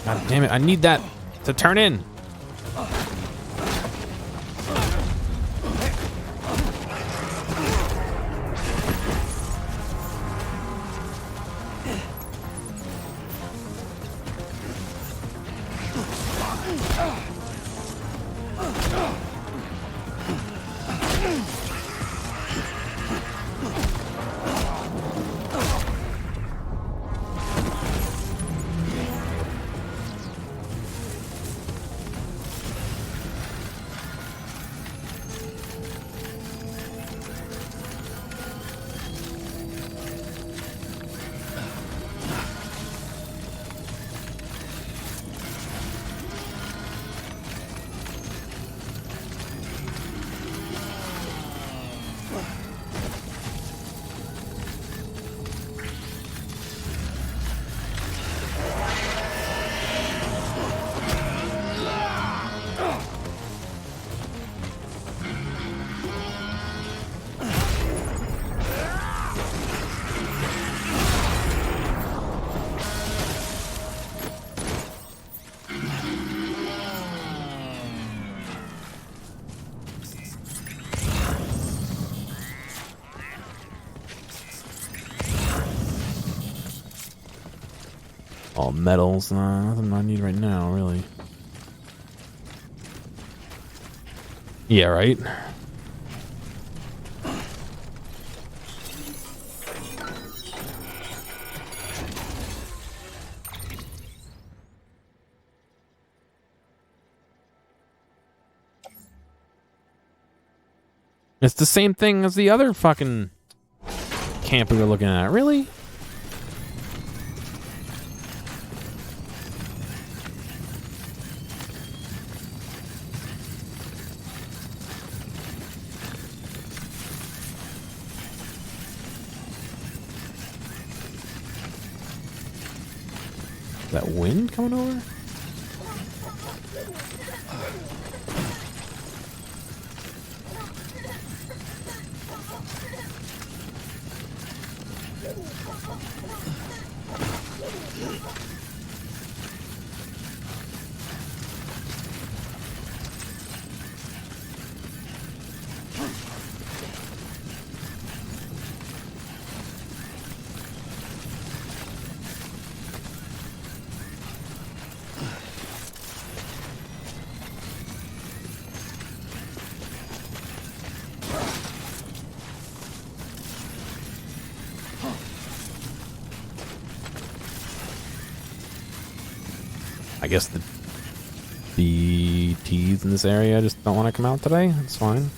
God damn it, I need that to turn in. All metals, nothing I need right now, really. Yeah, right? It's the same thing as the other fucking camp we were looking at, really? That wind coming over? I guess the BTs in this area just don't want to come out today. That's fine.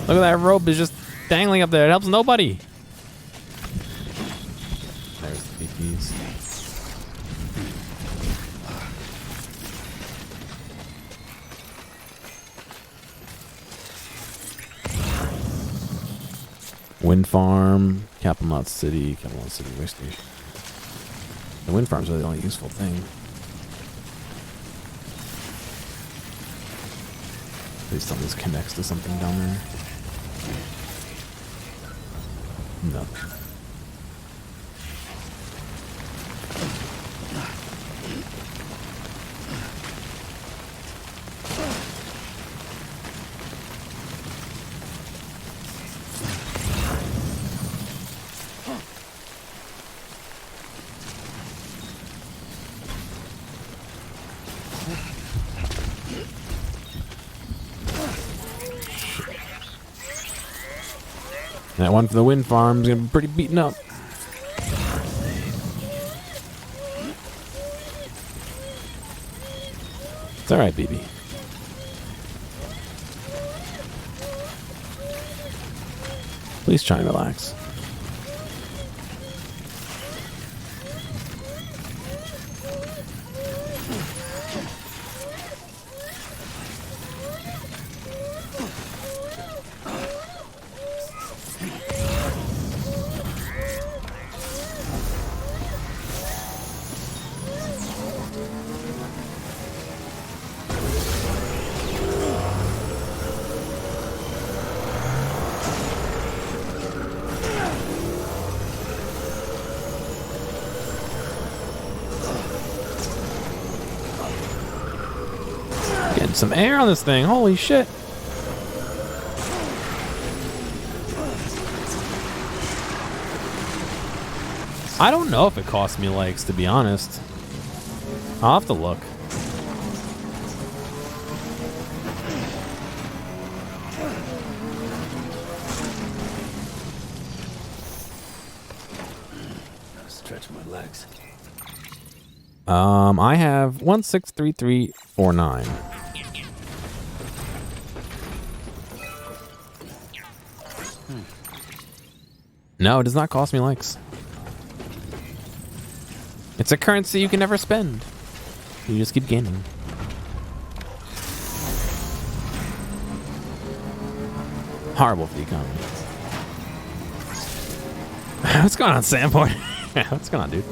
Look at that rope is just dangling up there. It helps nobody. keys. Wind farm, Capital City, Way Station. The wind farms are the only useful thing. Please tell me this connects to something down there. No. That one for the wind farm is gonna be pretty beaten up. It's alright, BB. Please try and relax. Getting some air on this thing. Holy shit. I don't know if it cost me likes, to be honest. I'll have to look.
Stretch my legs.
I have 163349. No, it does not cost me likes. It's a currency you can never spend. You just keep gaining. Horrible for the economy. What's going on, Sandboy? What's going on, dude?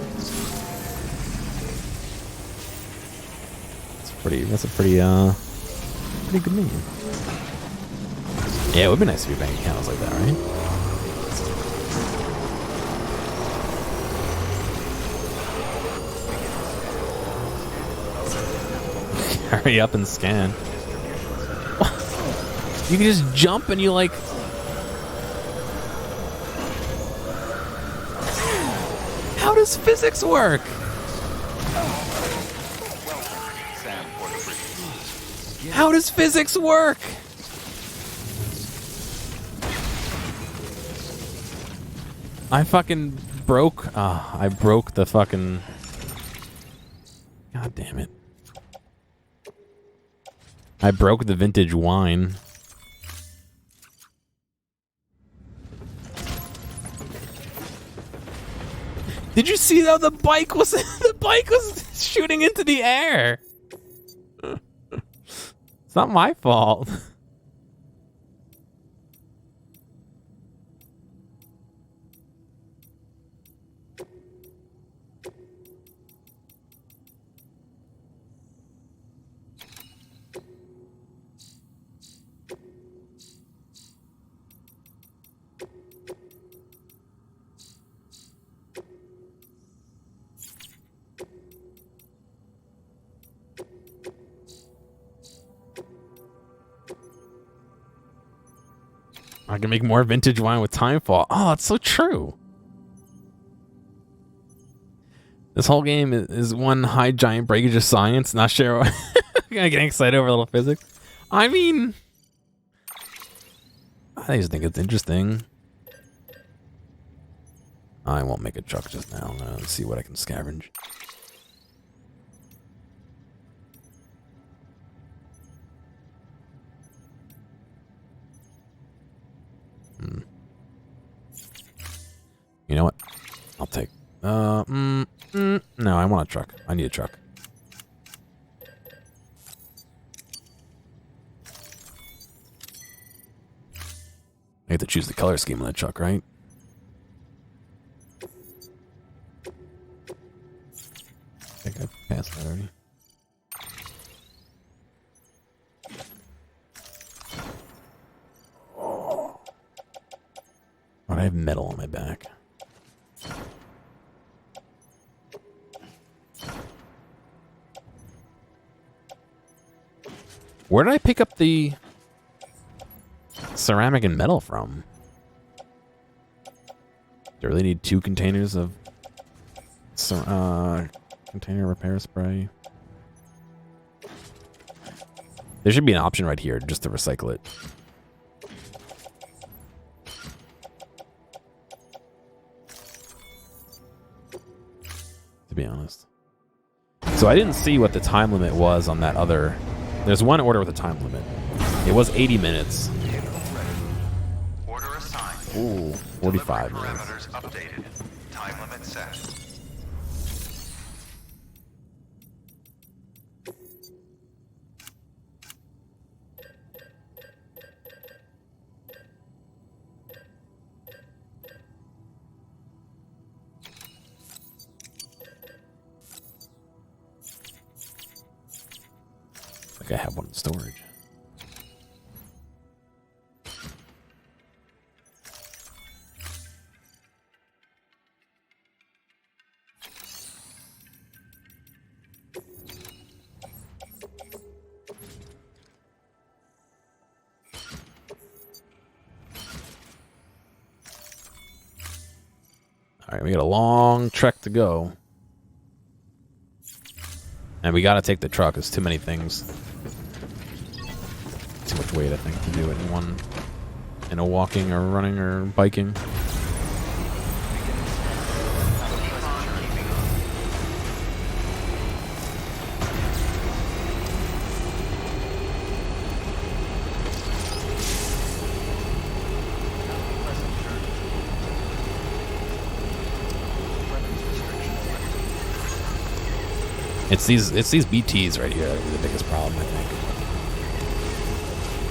That's a pretty good name. Yeah, it would be nice if your bank account was like that, right? Hurry up and scan. You can just jump and you like... How does physics work? How does physics work? I fucking broke... I broke the fucking... God damn it. I broke the vintage wine. Did you see how the bike was shooting into the air? It's not my fault. I can make more vintage wine with Timefall. Oh, it's so true. This whole game is one high giant breakage of science. Not sure. Getting excited over a little physics. I mean, I just think it's interesting. I won't make a truck just now. I'm gonna see what I can scavenge. You know what? I'll take No, I want a truck. I need a truck. I have to choose the color scheme on the truck, right? I think I passed that already. Oh, I have metal on my back. Where did I pick up the ceramic and metal from? Do I really need 2 containers of container repair spray? There should be an option right here just to recycle it. To be honest. So I didn't see what the time limit was on that other... There's one order with a time limit. It was 80 minutes.
Order assigned.
Ooh, 45
Delivery
minutes.
parameters updated. Time limit set.
I think I have one in storage. All right, we got a long trek to go. And we got to take the truck. There's too many things. Too much weight, I think, to do it in one... In a walking or running or biking. It's these BTs right here that are the biggest problem, I think.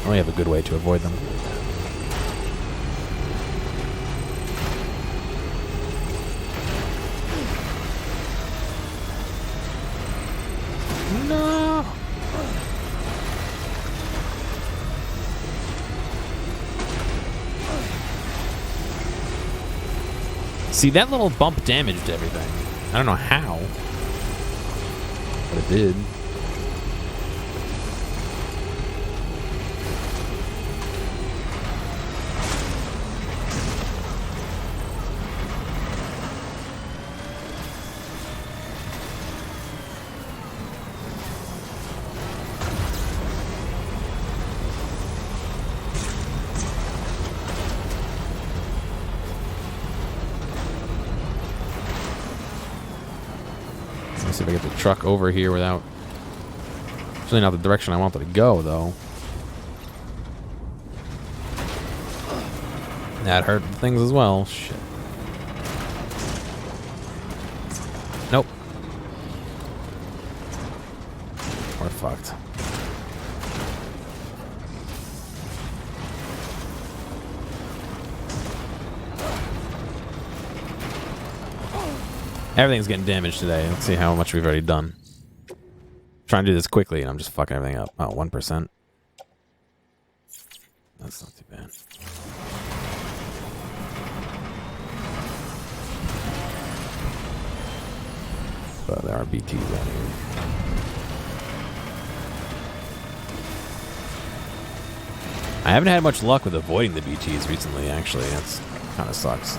I only have a good way to avoid them. No. See, that little bump damaged everything. I don't know how. But it did. Let's see if I get the truck over here without... It's really not the direction I want it to go, though. That hurt things as well. Shit. Nope. We're fucked. Everything's getting damaged today. Let's see how much we've already done. Trying to do this quickly, and I'm just fucking everything up. Oh, 1%. That's not too bad. But there are BTs out here. I haven't had much luck with avoiding the BTs recently, actually. That's kind of sucks.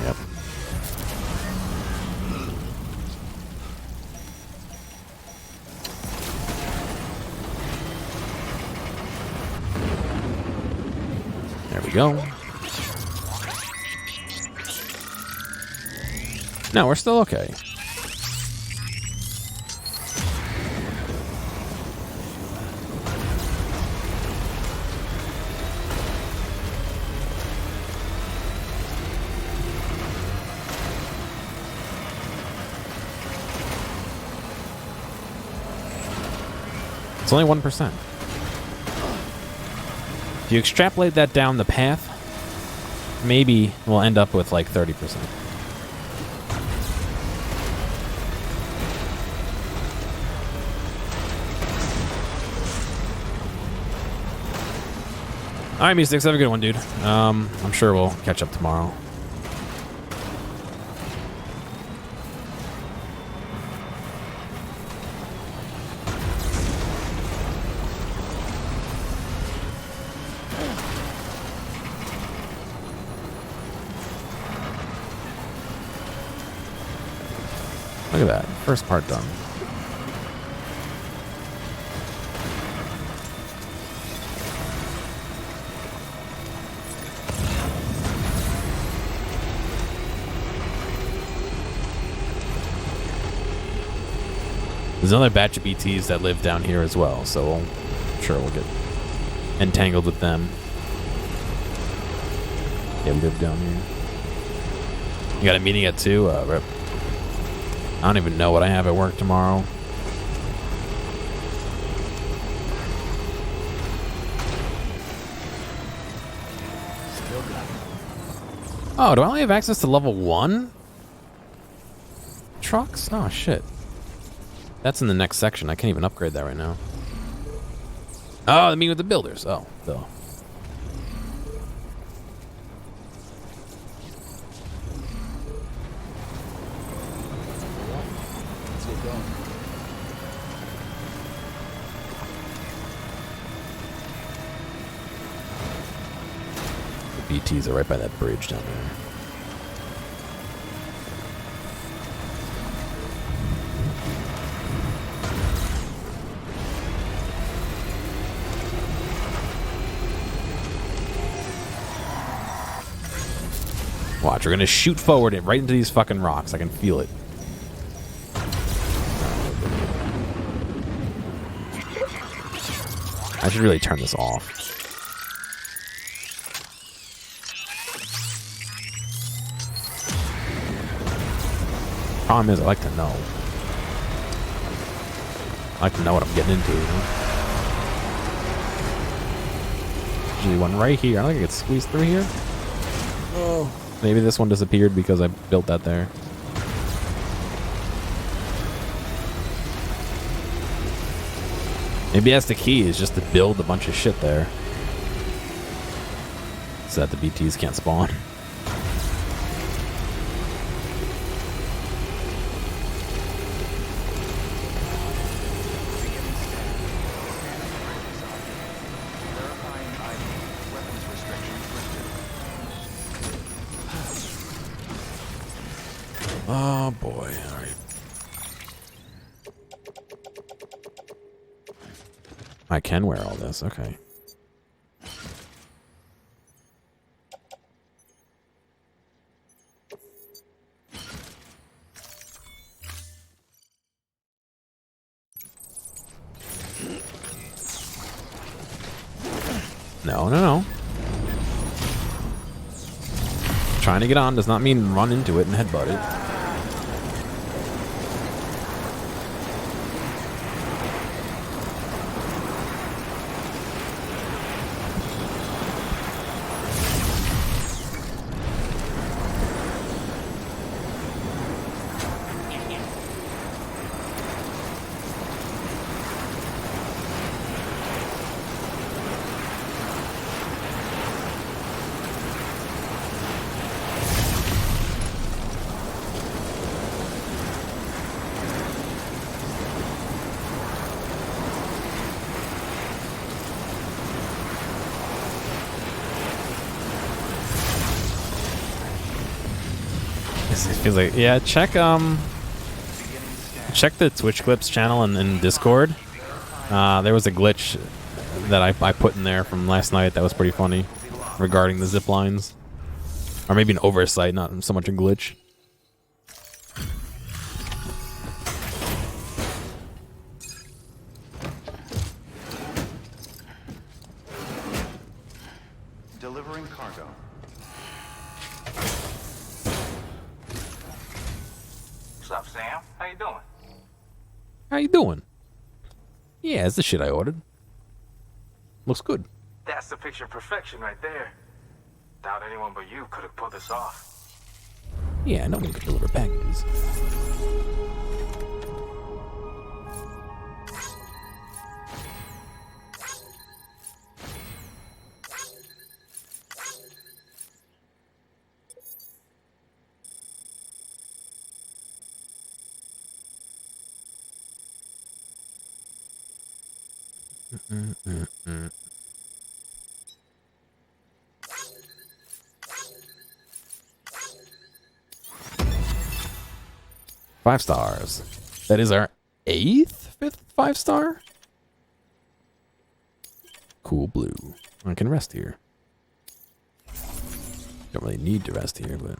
Yep. There we go. No, we're still okay. It's only 1%. If you extrapolate that down the path, maybe we'll end up with like 30%. All right, Me6, have a good one, dude. I'm sure we'll catch up tomorrow. Look at that. First part done. There's another batch of BTs that live down here as well, so I'm sure we'll get entangled with them. Yeah, we live down here. You got a meeting at 2? Rip. I don't even know what I have at work tomorrow. Oh, do I only have access to level 1 trucks? Oh, shit. That's in the next section. I can't even upgrade that right now. Oh, the meeting with the builders. Oh, Bill. The BTs are right by that bridge down there. Watch, we're gonna shoot forward right into these fucking rocks. I can feel it. I should really turn this off. Problem is, I like to know. I like to know what I'm getting into, you know? Usually one right here. I don't think I could squeeze through here. Oh. Maybe this one disappeared because I built that there. Maybe that's the key, is just to build a bunch of shit there. So that the BTs can't spawn. Oh boy, alright. I can wear all this, okay. No. Trying to get on does not mean run into it and headbutt it. Feels like, yeah, check the Twitch Clips channel in Discord. There was a glitch that I put in there from last night that was pretty funny regarding the zip lines. Or maybe an oversight, not so much a glitch.
Delivering cargo.
What's up, Sam? How you doing?
How you doing? Yeah, it's the shit I ordered. Looks good.
That's the picture of perfection right there. Doubt anyone but you could have pulled this off.
Yeah, no one could deliver packages. Five stars. That is our fifth 5-star? Cool blue. I can rest here. Don't really need to rest here, but...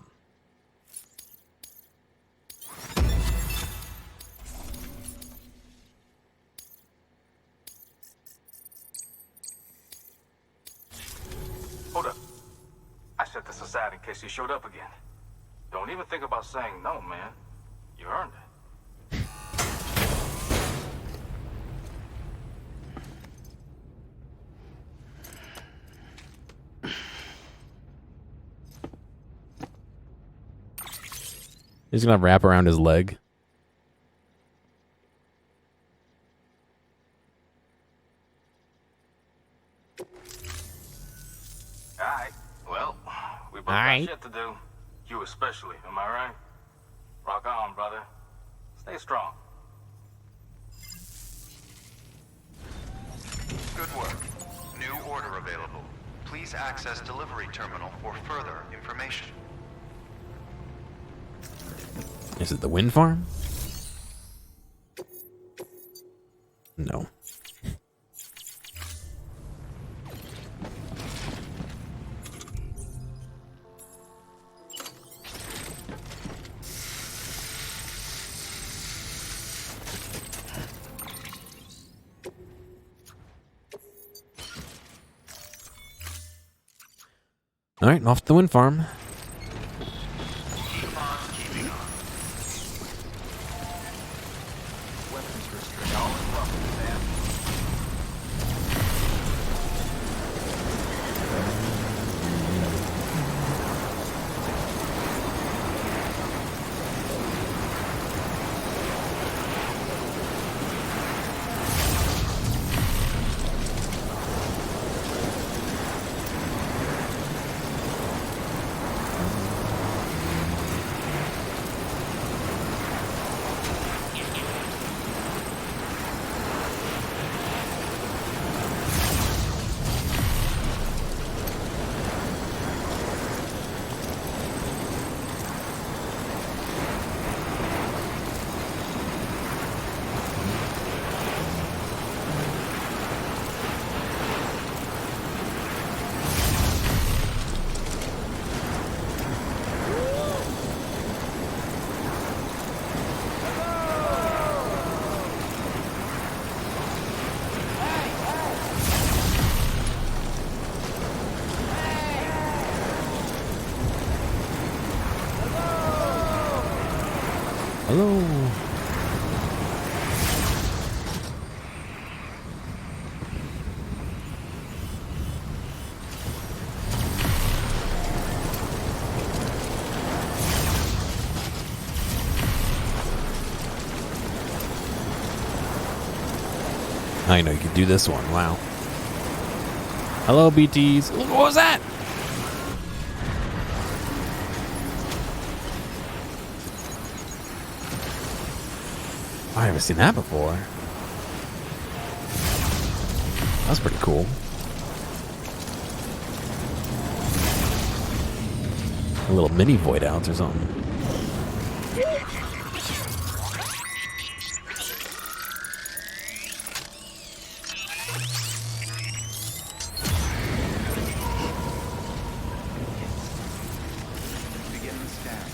Hold up. I set this aside in case you showed up again. Don't even think about saying no, man. You earned it.
He's gonna wrap around his leg.
Alright, well, we both
Alright.
got shit to do. You especially, am I right? Rock on, brother. Stay strong.
Good work. New order available. Please access delivery terminal for further information.
Is it the wind farm? No. All right, off to the wind farm.
Keep on keeping on.
Weapons restricted. Always welcome, Sam.
Hello. I know you could do this one. Wow. Hello, BTs. Look, what was that? I've never seen that before. That's pretty cool. A little mini void outs or something.
Begin the scan.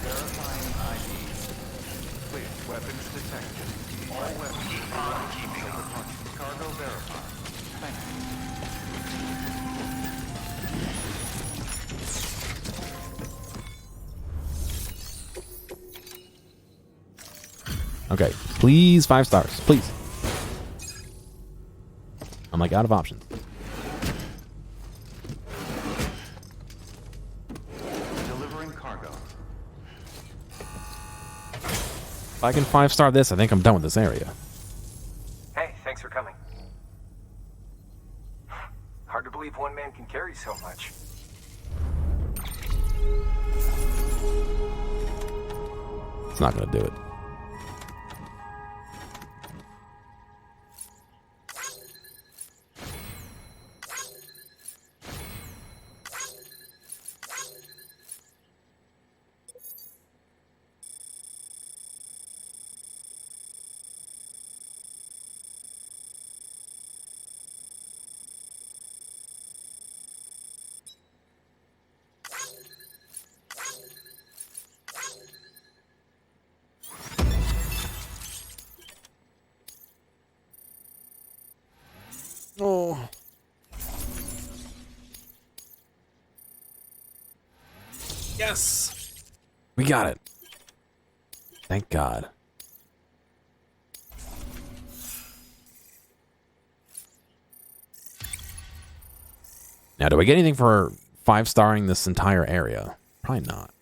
Verifying ID. Clear. Weapons detected. All weapons are keeping the punch. Cargo verified. Thank you.
Okay, please 5 stars, please. I'm like out of options.
Delivering cargo.
If I can 5-star this, I think I'm done with this area.
Hey, thanks for coming. Hard to believe one man can carry so much.
It's not gonna do it. Oh. Yes. We got it. Thank God. Now, do I get anything for 5-starring this entire area? Probably not.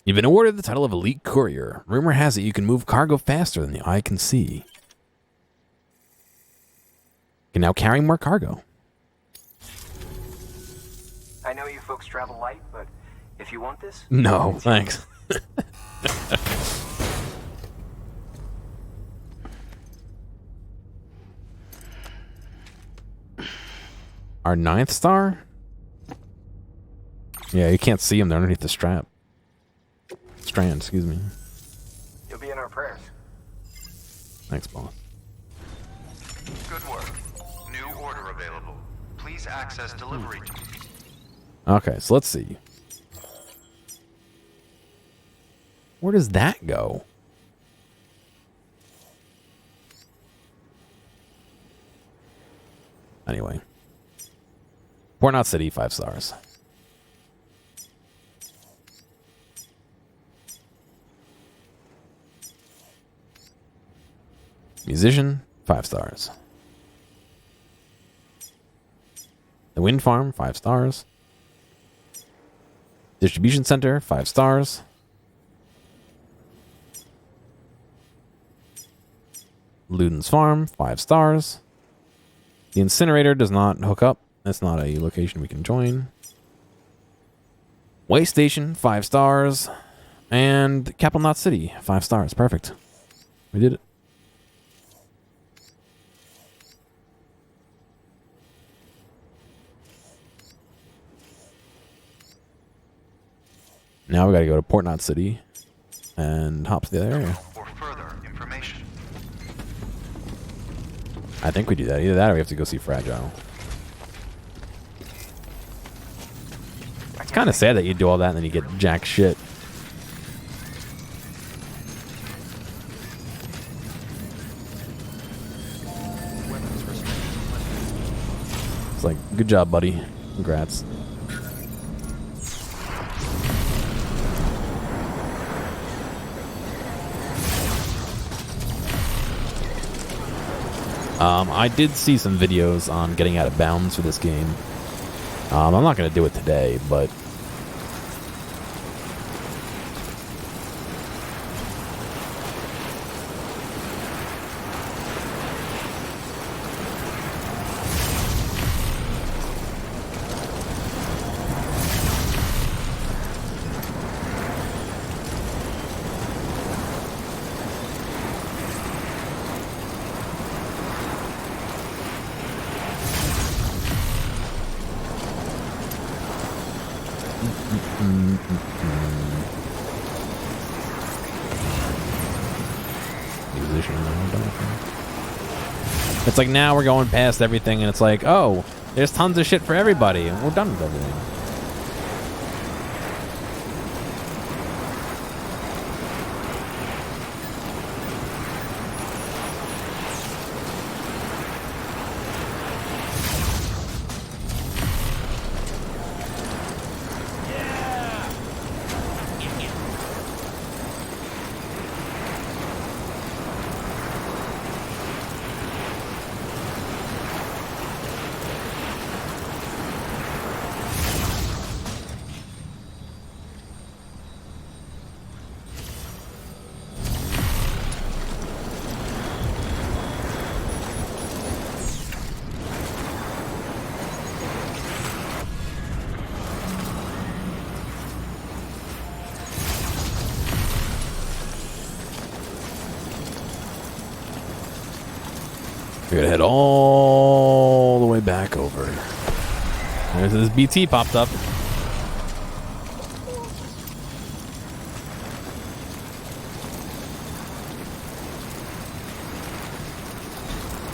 You've been awarded the title of Elite Courier. Rumor has it you can move cargo faster than the eye can see. You can now carry more cargo.
I know you folks travel light, but if you want this...
No, thanks. Our 9th star? Yeah, you can't see them. They're underneath the strap. Strand, excuse me.
You'll be in our prayers.
Thanks, boss.
Good work. New order available. Please access delivery.
Okay, so let's see. Where does that go? Anyway. Port Knot City, 5 stars. Musician, 5 stars. The Wind Farm, 5 stars. Distribution Center, 5 stars. Luden's Farm, 5 stars. The incinerator does not hook up. That's not a location we can join. Way Station, 5 stars. And Capital Knot City, 5 stars. Perfect. We did it. Now we gotta go to Port Knot City and hop to the other area.
For further information.
I think we do that. Either that or we have to go see Fragile. It's kind of sad that you do all that and then you get jack shit. It's like, good job, buddy. Congrats. I did see some videos on getting out of bounds for this game. I'm not going to do it today, but... It's like now we're going past everything and it's like, oh, there's tons of shit for everybody and we're done with everything. We're gonna head all the way back over. There's this BT popped up.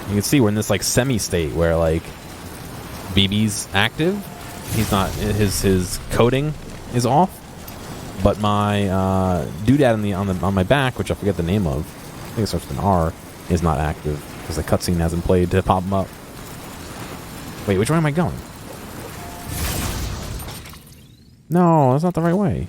You can see we're in this like semi-state where like BB's active. He's not, his coding is off, but my doodad on my back, which I forget the name of, I think it starts with an R, is not active because the cutscene hasn't played to pop him up. Wait, which way am I going? No, that's not the right way.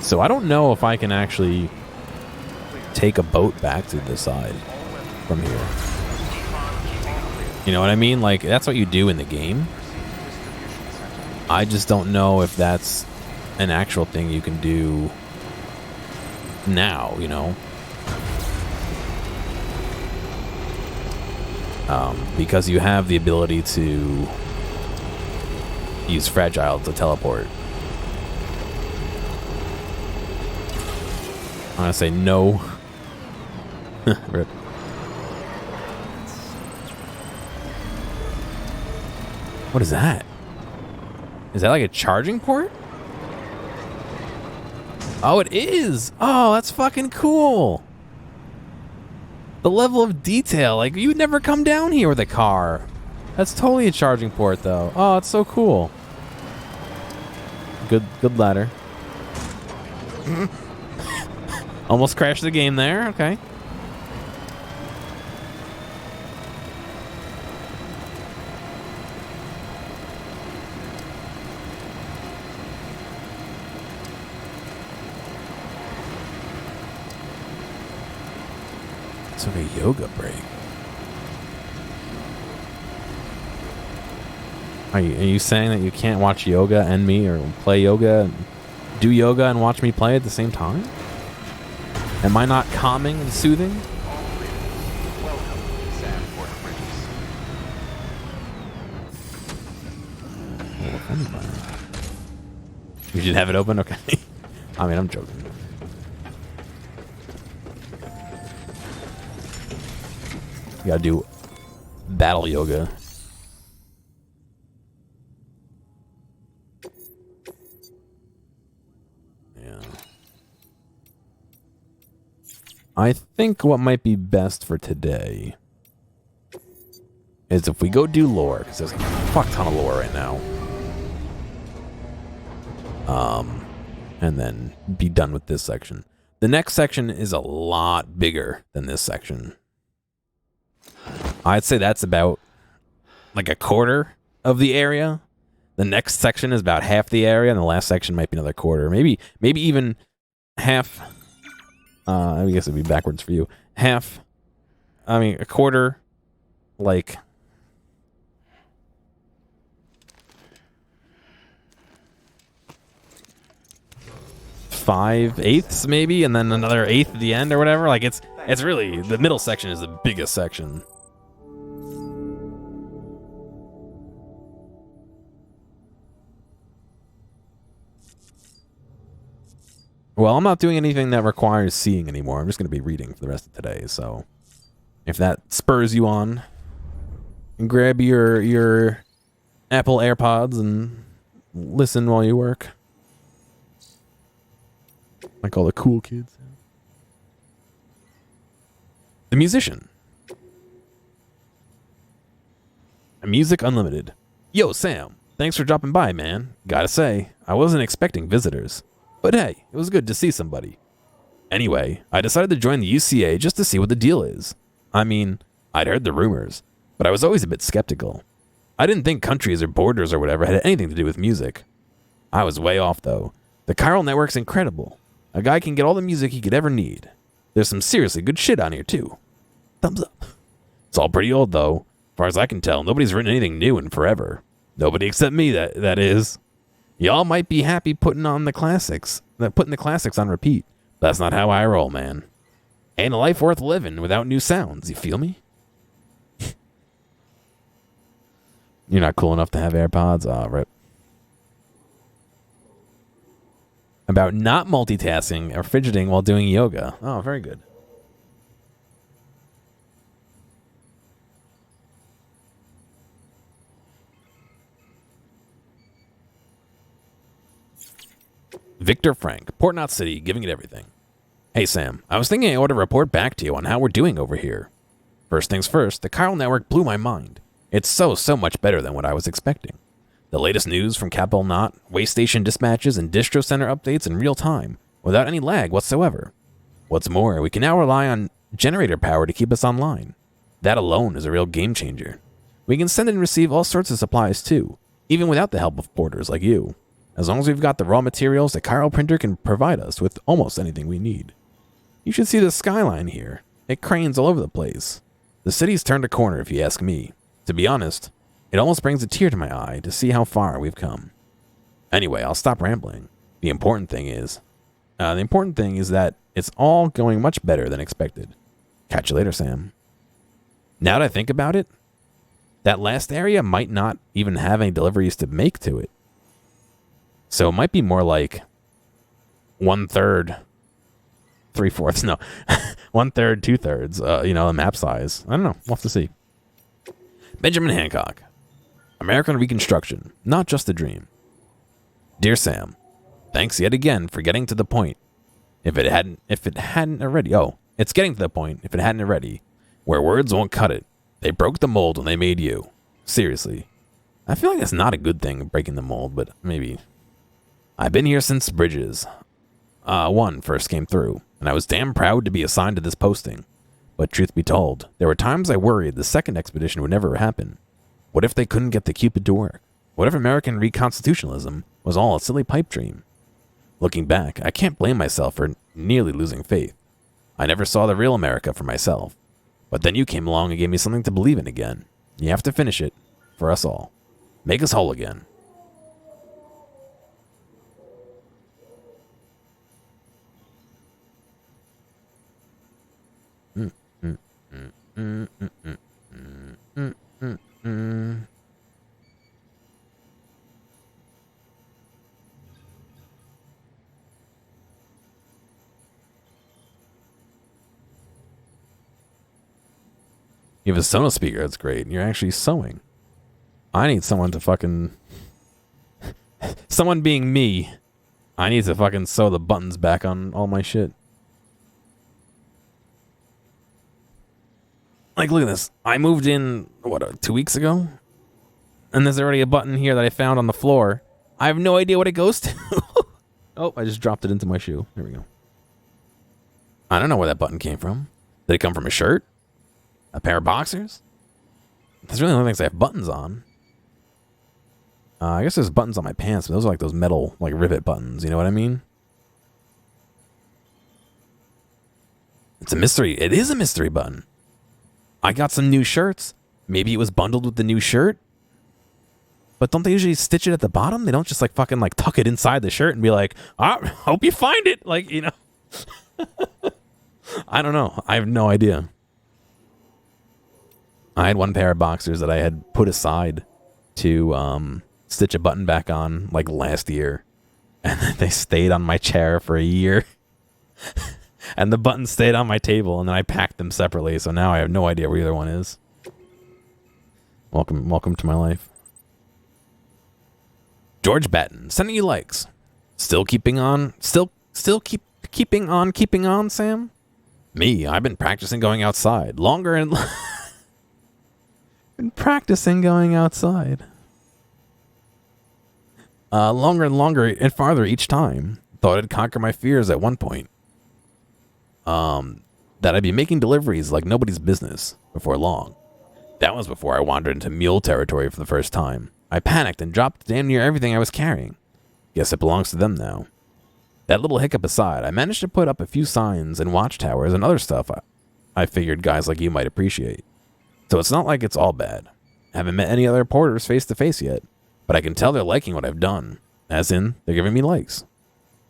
So I don't know if I can actually take a boat back to the side from here. You know what I mean? Like, that's what you do in the game. I just don't know if that's an actual thing you can do now, you know? Because you have the ability to use Fragile to teleport. I'm gonna say no. Rip. What is that? Is that like a charging port? Oh, it is. Oh, that's fucking cool. The level of detail. Like, you would never come down here with a car. That's totally a charging port, though. Oh, it's so cool. Good ladder. Almost crashed the game there. Okay. Took a yoga break. Are you saying that you can't watch yoga and me, or play yoga, do yoga and watch me play at the same time? Am I not calming and soothing? You should have it open? Okay. I mean, I'm joking. You gotta do battle yoga. Yeah. I think what might be best for today is if we go do lore, because there's a fuck ton of lore right now. And then be done with this section. The next section is a lot bigger than this section. I'd say that's about like a quarter of the area. The next section is about half the area, and the last section might be another quarter. Maybe even half. I guess it'd be backwards for you. Half. I mean, a quarter. Like 5/8 maybe, and then another eighth at the end or whatever. Like it's really, the middle section is the biggest section. Well, I'm not doing anything that requires seeing anymore. I'm just going to be reading for the rest of today. So if that spurs you on, grab your Apple AirPods and listen while you work. Like all the cool kids. The Musician. Music Unlimited. Yo, Sam. Thanks for dropping by, man. Gotta say, I wasn't expecting visitors. But hey, it was good to see somebody. Anyway, I decided to join the UCA just to see what the deal is. I mean, I'd heard the rumors, but I was always a bit skeptical. I didn't think countries or borders or whatever had anything to do with music. I was way off, though. The chiral network's incredible. A guy can get all the music he could ever need. There's some seriously good shit on here, too. Thumbs up. It's all pretty old, though. As far as I can tell, nobody's written anything new in forever. Nobody except me, that is. Y'all might be happy putting the classics on repeat. But that's not how I roll, man. Ain't a life worth living without new sounds, you feel me? You're not cool enough to have AirPods? Ah, rip. About not multitasking or fidgeting while doing yoga. Oh, very good. Victor Frank, Port Knot City, giving it everything. Hey, Sam, I was thinking I ought to report back to you on how we're doing over here. First things first, the chiral network blew my mind. It's so much better than what I was expecting. The latest news from Capital Knot, way station dispatches, and distro center updates in real time, without any lag whatsoever. What's more, we can now rely on generator power to keep us online. That alone is a real game changer. We can send and receive all sorts of supplies too, even without the help of porters like you. As long as we've got the raw materials, the chiral printer can provide us with almost anything we need. You should see the skyline here. It cranes all over the place. The city's turned a corner, if you ask me. To be honest, it almost brings a tear to my eye to see how far we've come. Anyway, I'll stop rambling. The important thing is that it's all going much better than expected. Catch you later, Sam. Now that I think about it, that last area might not even have any deliveries to make to it. So it might be more like 1/3, 3/4. No, 1/3, 2/3. The map size. I don't know. We'll have to see. Benjamin Hancock. American Reconstruction, not just a dream. Dear Sam, thanks yet again for getting to the point. If it hadn't already, it's getting to the point, if it hadn't already, where words won't cut it. They broke the mold when they made you. Seriously. I feel like that's not a good thing, breaking the mold, but maybe. I've been here since Bridges 1 first came through, and I was damn proud to be assigned to this posting. But truth be told, there were times I worried the second expedition would never happen. What if they couldn't get the Cupid to work? What if American reconstitutionalism was all a silly pipe dream? Looking back, I can't blame myself for nearly losing faith. I never saw the real America for myself. But then you came along and gave me something to believe in again. You have to finish it, for us all. Make us whole again. You have a Sonos speaker, that's great. You're actually sewing. I need someone to fucking... someone being me. I need to fucking sew the buttons back on all my shit. Like, look at this. I moved in, 2 weeks ago? And there's already a button here that I found on the floor. I have no idea what it goes to. Oh, I just dropped it into my shoe. There we go. I don't know where that button came from. Did it come from a shirt? A pair of boxers? That's really the only things I have buttons on. I guess there's buttons on my pants, but those are like those metal, like rivet buttons. You know what I mean? It's a mystery. It is a mystery button. I got some new shirts. Maybe it was bundled with the new shirt. But don't they usually stitch it at the bottom? They don't just like fucking like tuck it inside the shirt and be like, hope you find it. Like, you know. I don't know. I have no idea. I had one pair of boxers that I had put aside to stitch a button back on like last year. And then they stayed on my chair for a year. And the buttons stayed on my table, and then I packed them separately, so now I have no idea where either one is. Welcome to my life. George Batten, sending you likes. Still keeping on, keeping on, Sam? Me, I've been practicing going outside. Been practicing going outside. Longer and longer and farther each time. Thought I'd conquer my fears at one point. That I'd be making deliveries like nobody's business before long. That was before I wandered into mule territory for the first time. I panicked and dropped damn near everything I was carrying. Guess it belongs to them now. That little hiccup aside, I managed to put up a few signs and watchtowers and other stuff I figured guys like you might appreciate. So it's not like it's all bad. I haven't met any other porters face to face yet, but I can tell they're liking what I've done. As in, they're giving me likes.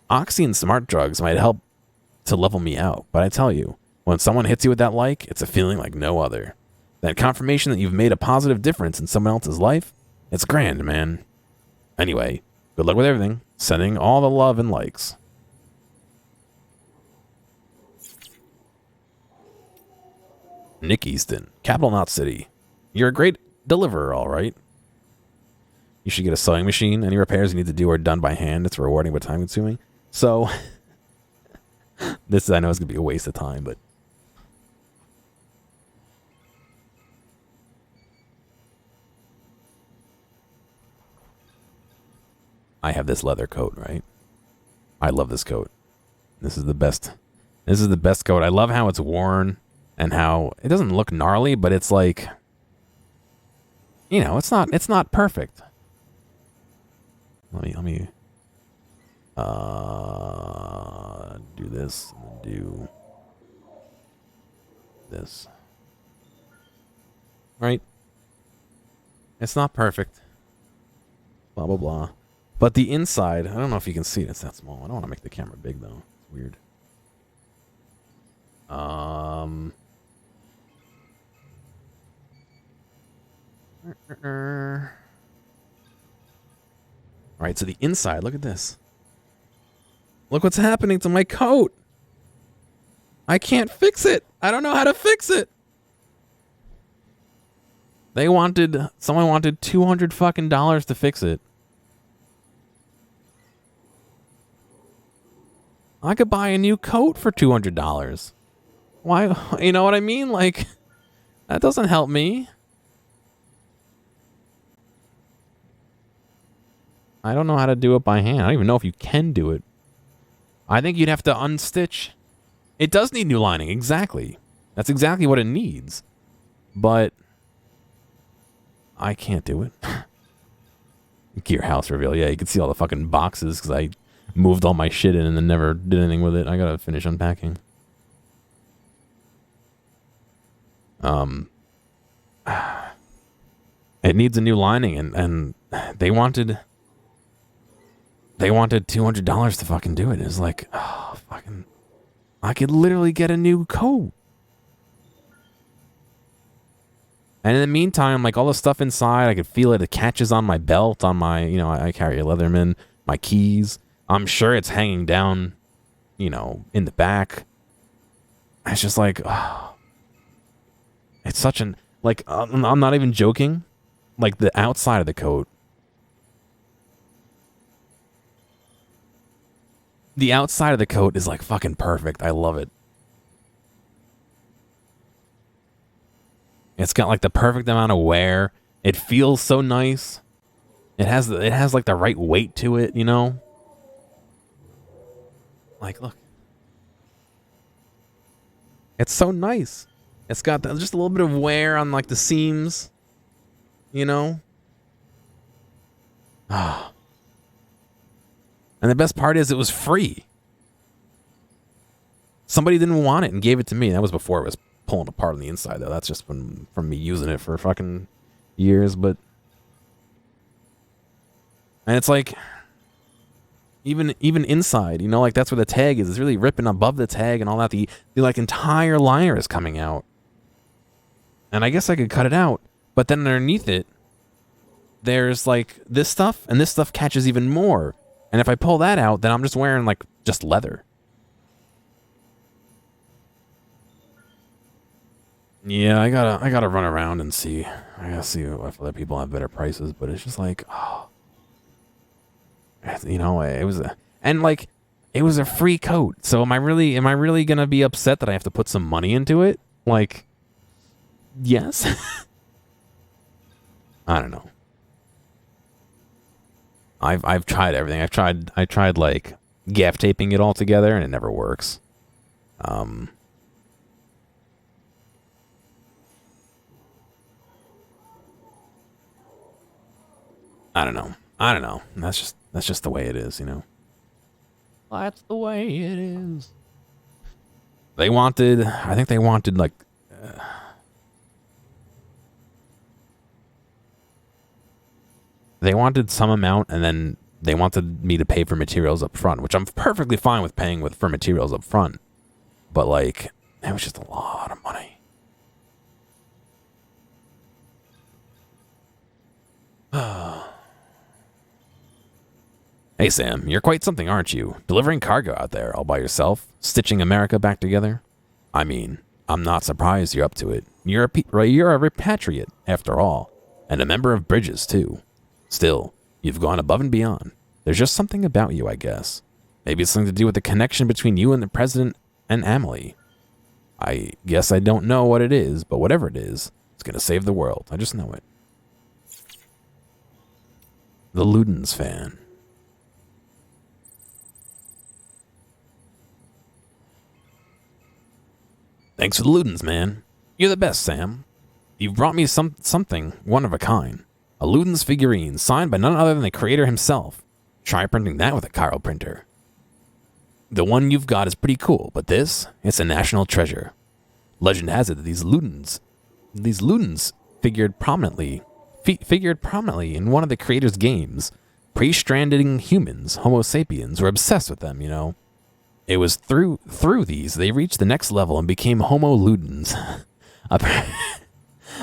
Oxy and smart drugs might help to level me out, but I tell you, when someone hits you with that like, it's a feeling like no other. That confirmation that you've made a positive difference in someone else's life, it's grand, man. Anyway, good luck with everything. Sending all the love and likes. Nick Easton, Capital Knot City. You're a great deliverer, all right. You should get a sewing machine. Any repairs you need to do are done by hand. It's rewarding but time consuming. So, this I know is going to be a waste of time, but I have this leather coat, right? I love this coat. This is the best. This is the best coat. I love how it's worn and how it doesn't look gnarly, but it's like, you know, it's not perfect. Let me do this and do this. Right? It's not perfect. Blah blah blah. But the inside, I don't know if you can see it. It's that small. I don't want to make the camera big though. It's weird. All right, so the inside, look at this. Look what's happening to my coat. I can't fix it. I don't know how to fix it. Someone wanted $200 fucking dollars to fix it. I could buy a new coat for $200. Why? You know what I mean? Like, that doesn't help me. I don't know how to do it by hand. I don't even know if you can do it. I think you'd have to unstitch. It does need new lining, exactly. That's exactly what it needs. But I can't do it. Gear house reveal. Yeah, you can see all the fucking boxes because I moved all my shit in and then never did anything with it. I gotta finish unpacking. It needs a new lining, and they wanted $200 to fucking do it. It was like, oh, fucking, I could literally get a new coat. And in the meantime, like, all the stuff inside, I could feel it. It catches on my belt, on my, you know, I carry a Leatherman, my keys. I'm sure it's hanging down, you know, in the back. It's just like, oh, it's such an, like, I'm not even joking. Like, the outside of the coat. The outside of the coat is like fucking perfect. I love it. It's got like the perfect amount of wear. It feels so nice. It has like the right weight to it, you know? Like, look. It's so nice. It's got just a little bit of wear on like the seams, you know? Ah. And the best part is it was free. Somebody didn't want it and gave it to me. That was before it was pulling apart on the inside, though. That's just from me using it for fucking years. But, and it's like, even inside, you know, like that's where the tag is. It's really ripping above the tag and all that. The like entire liner is coming out. And I guess I could cut it out. But then underneath it, there's like this stuff, and this stuff catches even more. And if I pull that out, then I'm just wearing, like, just leather. Yeah, I gotta run around and see. I gotta see if other people have better prices, but it's just like, oh. You know, it was a free coat. So am I really gonna be upset that I have to put some money into it? Like, yes. I don't know. I've tried everything. I tried like gaff taping it all together and it never works. I don't know. That's just the way it is, you know. That's the way it is. I think they wanted like they wanted some amount, and then they wanted me to pay for materials up front, which I'm perfectly fine with paying for materials up front. But like, it was just a lot of money. Hey Sam, you're quite something, aren't you? Delivering cargo out there all by yourself, stitching America back together? I mean, I'm not surprised you're up to it. You're a repatriate, after all, and a member of Bridges, too. Still, you've gone above and beyond. There's just something about you, I guess. Maybe it's something to do with the connection between you and the president and Emily. I guess I don't know what it is, but whatever it is, it's gonna save the world. I just know it. The Ludens fan. Thanks for the Ludens, man. You're the best, Sam. You've brought me something one of a kind. A Ludens figurine signed by none other than the creator himself. Try printing that with a Chiral printer. The one you've got is pretty cool, but this, it's a national treasure. Legend has it that these Ludens figured prominently in one of the creator's games. Pre-stranding humans, Homo sapiens, were obsessed with them, you know. It was through these they reached the next level and became Homo Ludens.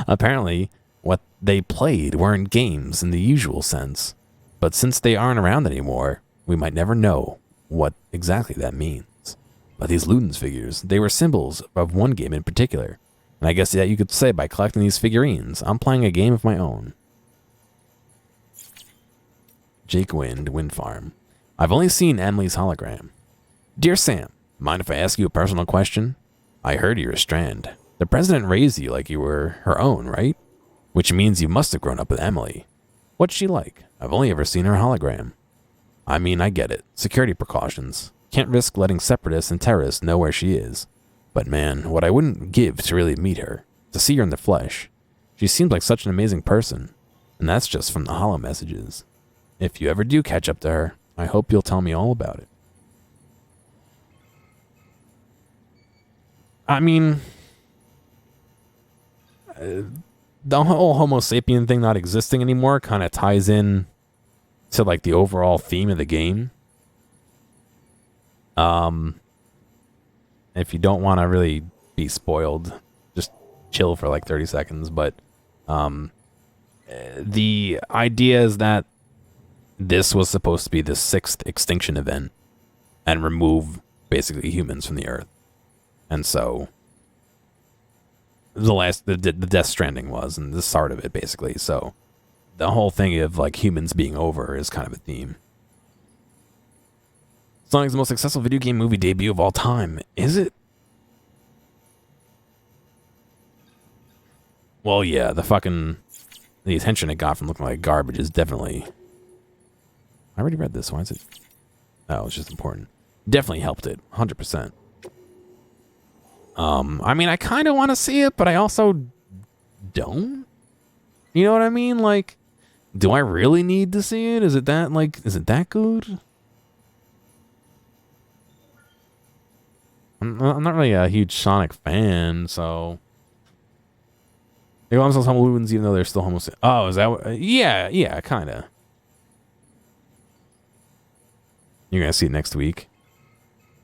Apparently, what they played weren't games in the usual sense. But since they aren't around anymore, we might never know what exactly that means. But these Ludens figures, they were symbols of one game in particular. And I guess that you could say by collecting these figurines, I'm playing a game of my own. Jake Wind Farm. I've only seen Emily's hologram. Dear Sam, mind if I ask you a personal question? I heard you're a Strand. The president raised you like you were her own, right? Which means you must have grown up with Emily. What's she like? I've only ever seen her hologram. I mean, I get it. Security precautions. Can't risk letting separatists and terrorists know where she is. But man, what I wouldn't give to really meet her, to see her in the flesh. She seems like such an amazing person. And that's just from the holo messages. If you ever do catch up to her, I hope you'll tell me all about it. I mean, the whole Homo sapien thing not existing anymore kind of ties in to like the overall theme of the game. If you don't want to really be spoiled, just chill for like 30 seconds. But the idea is that this was supposed to be the 6th extinction event and remove basically humans from the Earth. And so the Death Stranding was, and the start of it basically. So the whole thing of like humans being over is kind of a theme. Sonic's the most successful video game movie debut of all time. Is it? Well, yeah, the attention it got from looking like garbage is definitely... I already read this. Why is it? Oh, it's just important. Definitely helped it. 100%. I mean, I kind of want to see it, but I also don't. You know what I mean? Like, do I really need to see it? Is it that good? I'm not really a huge Sonic fan, so... They call themselves Homo Ludens even though they're still Homo... Oh, is that what... Yeah, kind of. You're going to see it next week.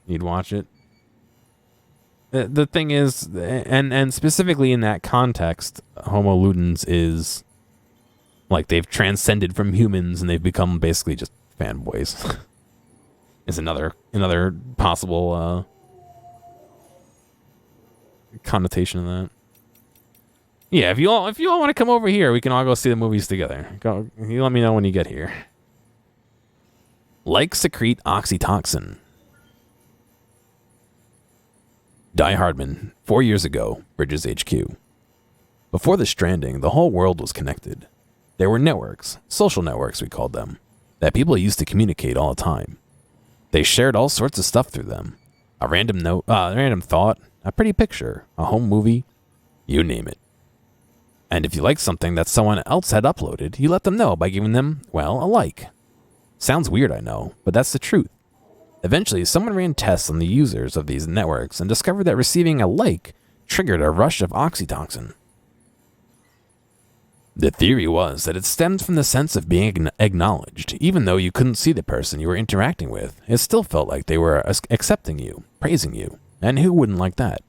You'd watch it. The thing is, and specifically in that context, Homo Ludens is... Like, they've transcended from humans and they've become basically just fanboys. is another possible connotation of that. Yeah, if you all want to come over here, we can all go see the movies together. You let me know when you get here. Like secrete oxytocin. Die Hardman, 4 years ago, Bridges HQ. Before the Stranding, the whole world was connected. There were networks, social networks we called them, that people used to communicate all the time. They shared all sorts of stuff through them. A random note, a random thought, a pretty picture, a home movie, you name it. And if you liked something that someone else had uploaded, you let them know by giving them, well, a like. Sounds weird, I know, but that's the truth. Eventually, someone ran tests on the users of these networks and discovered that receiving a like triggered a rush of oxytocin. The theory was that it stemmed from the sense of being acknowledged. Even though you couldn't see the person you were interacting with, it still felt like they were accepting you, praising you, and who wouldn't like that?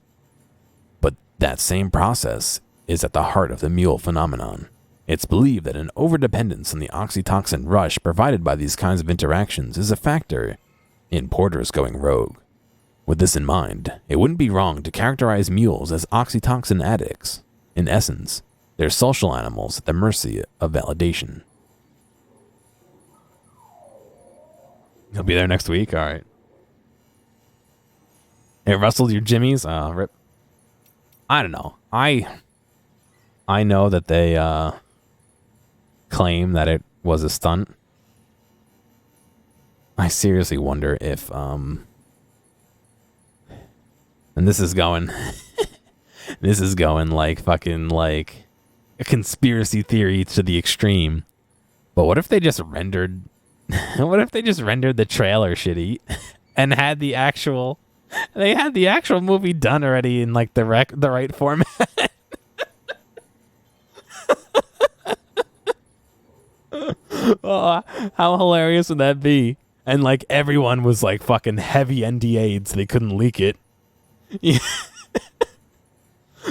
But that same process is at the heart of the mule phenomenon. It's believed that an overdependence on the oxytocin rush provided by these kinds of interactions is a factor in porters going rogue. With this in mind, it wouldn't be wrong to characterize mules as oxytocin addicts. In essence, they're social animals at the mercy of validation. He'll be there next week? All right. Hey, rustled your jimmies? Rip. I don't know. I know that they claim that it was a stunt. I seriously wonder if and this is going this is going like fucking like a conspiracy theory to the extreme. But what if they just rendered the trailer shitty and had the actual movie done already in like the right format? Oh, how hilarious would that be? And like everyone was like fucking heavy NDA'd so they couldn't leak it. Yeah.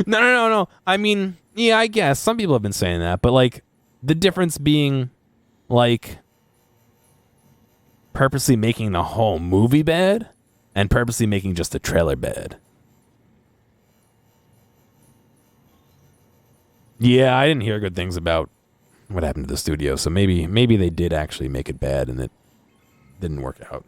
No. I mean, yeah, I guess some people have been saying that, but like the difference being like purposely making the whole movie bad and purposely making just the trailer bad. Yeah, I didn't hear good things about what happened to the studio, so maybe they did actually make it bad and it didn't work out.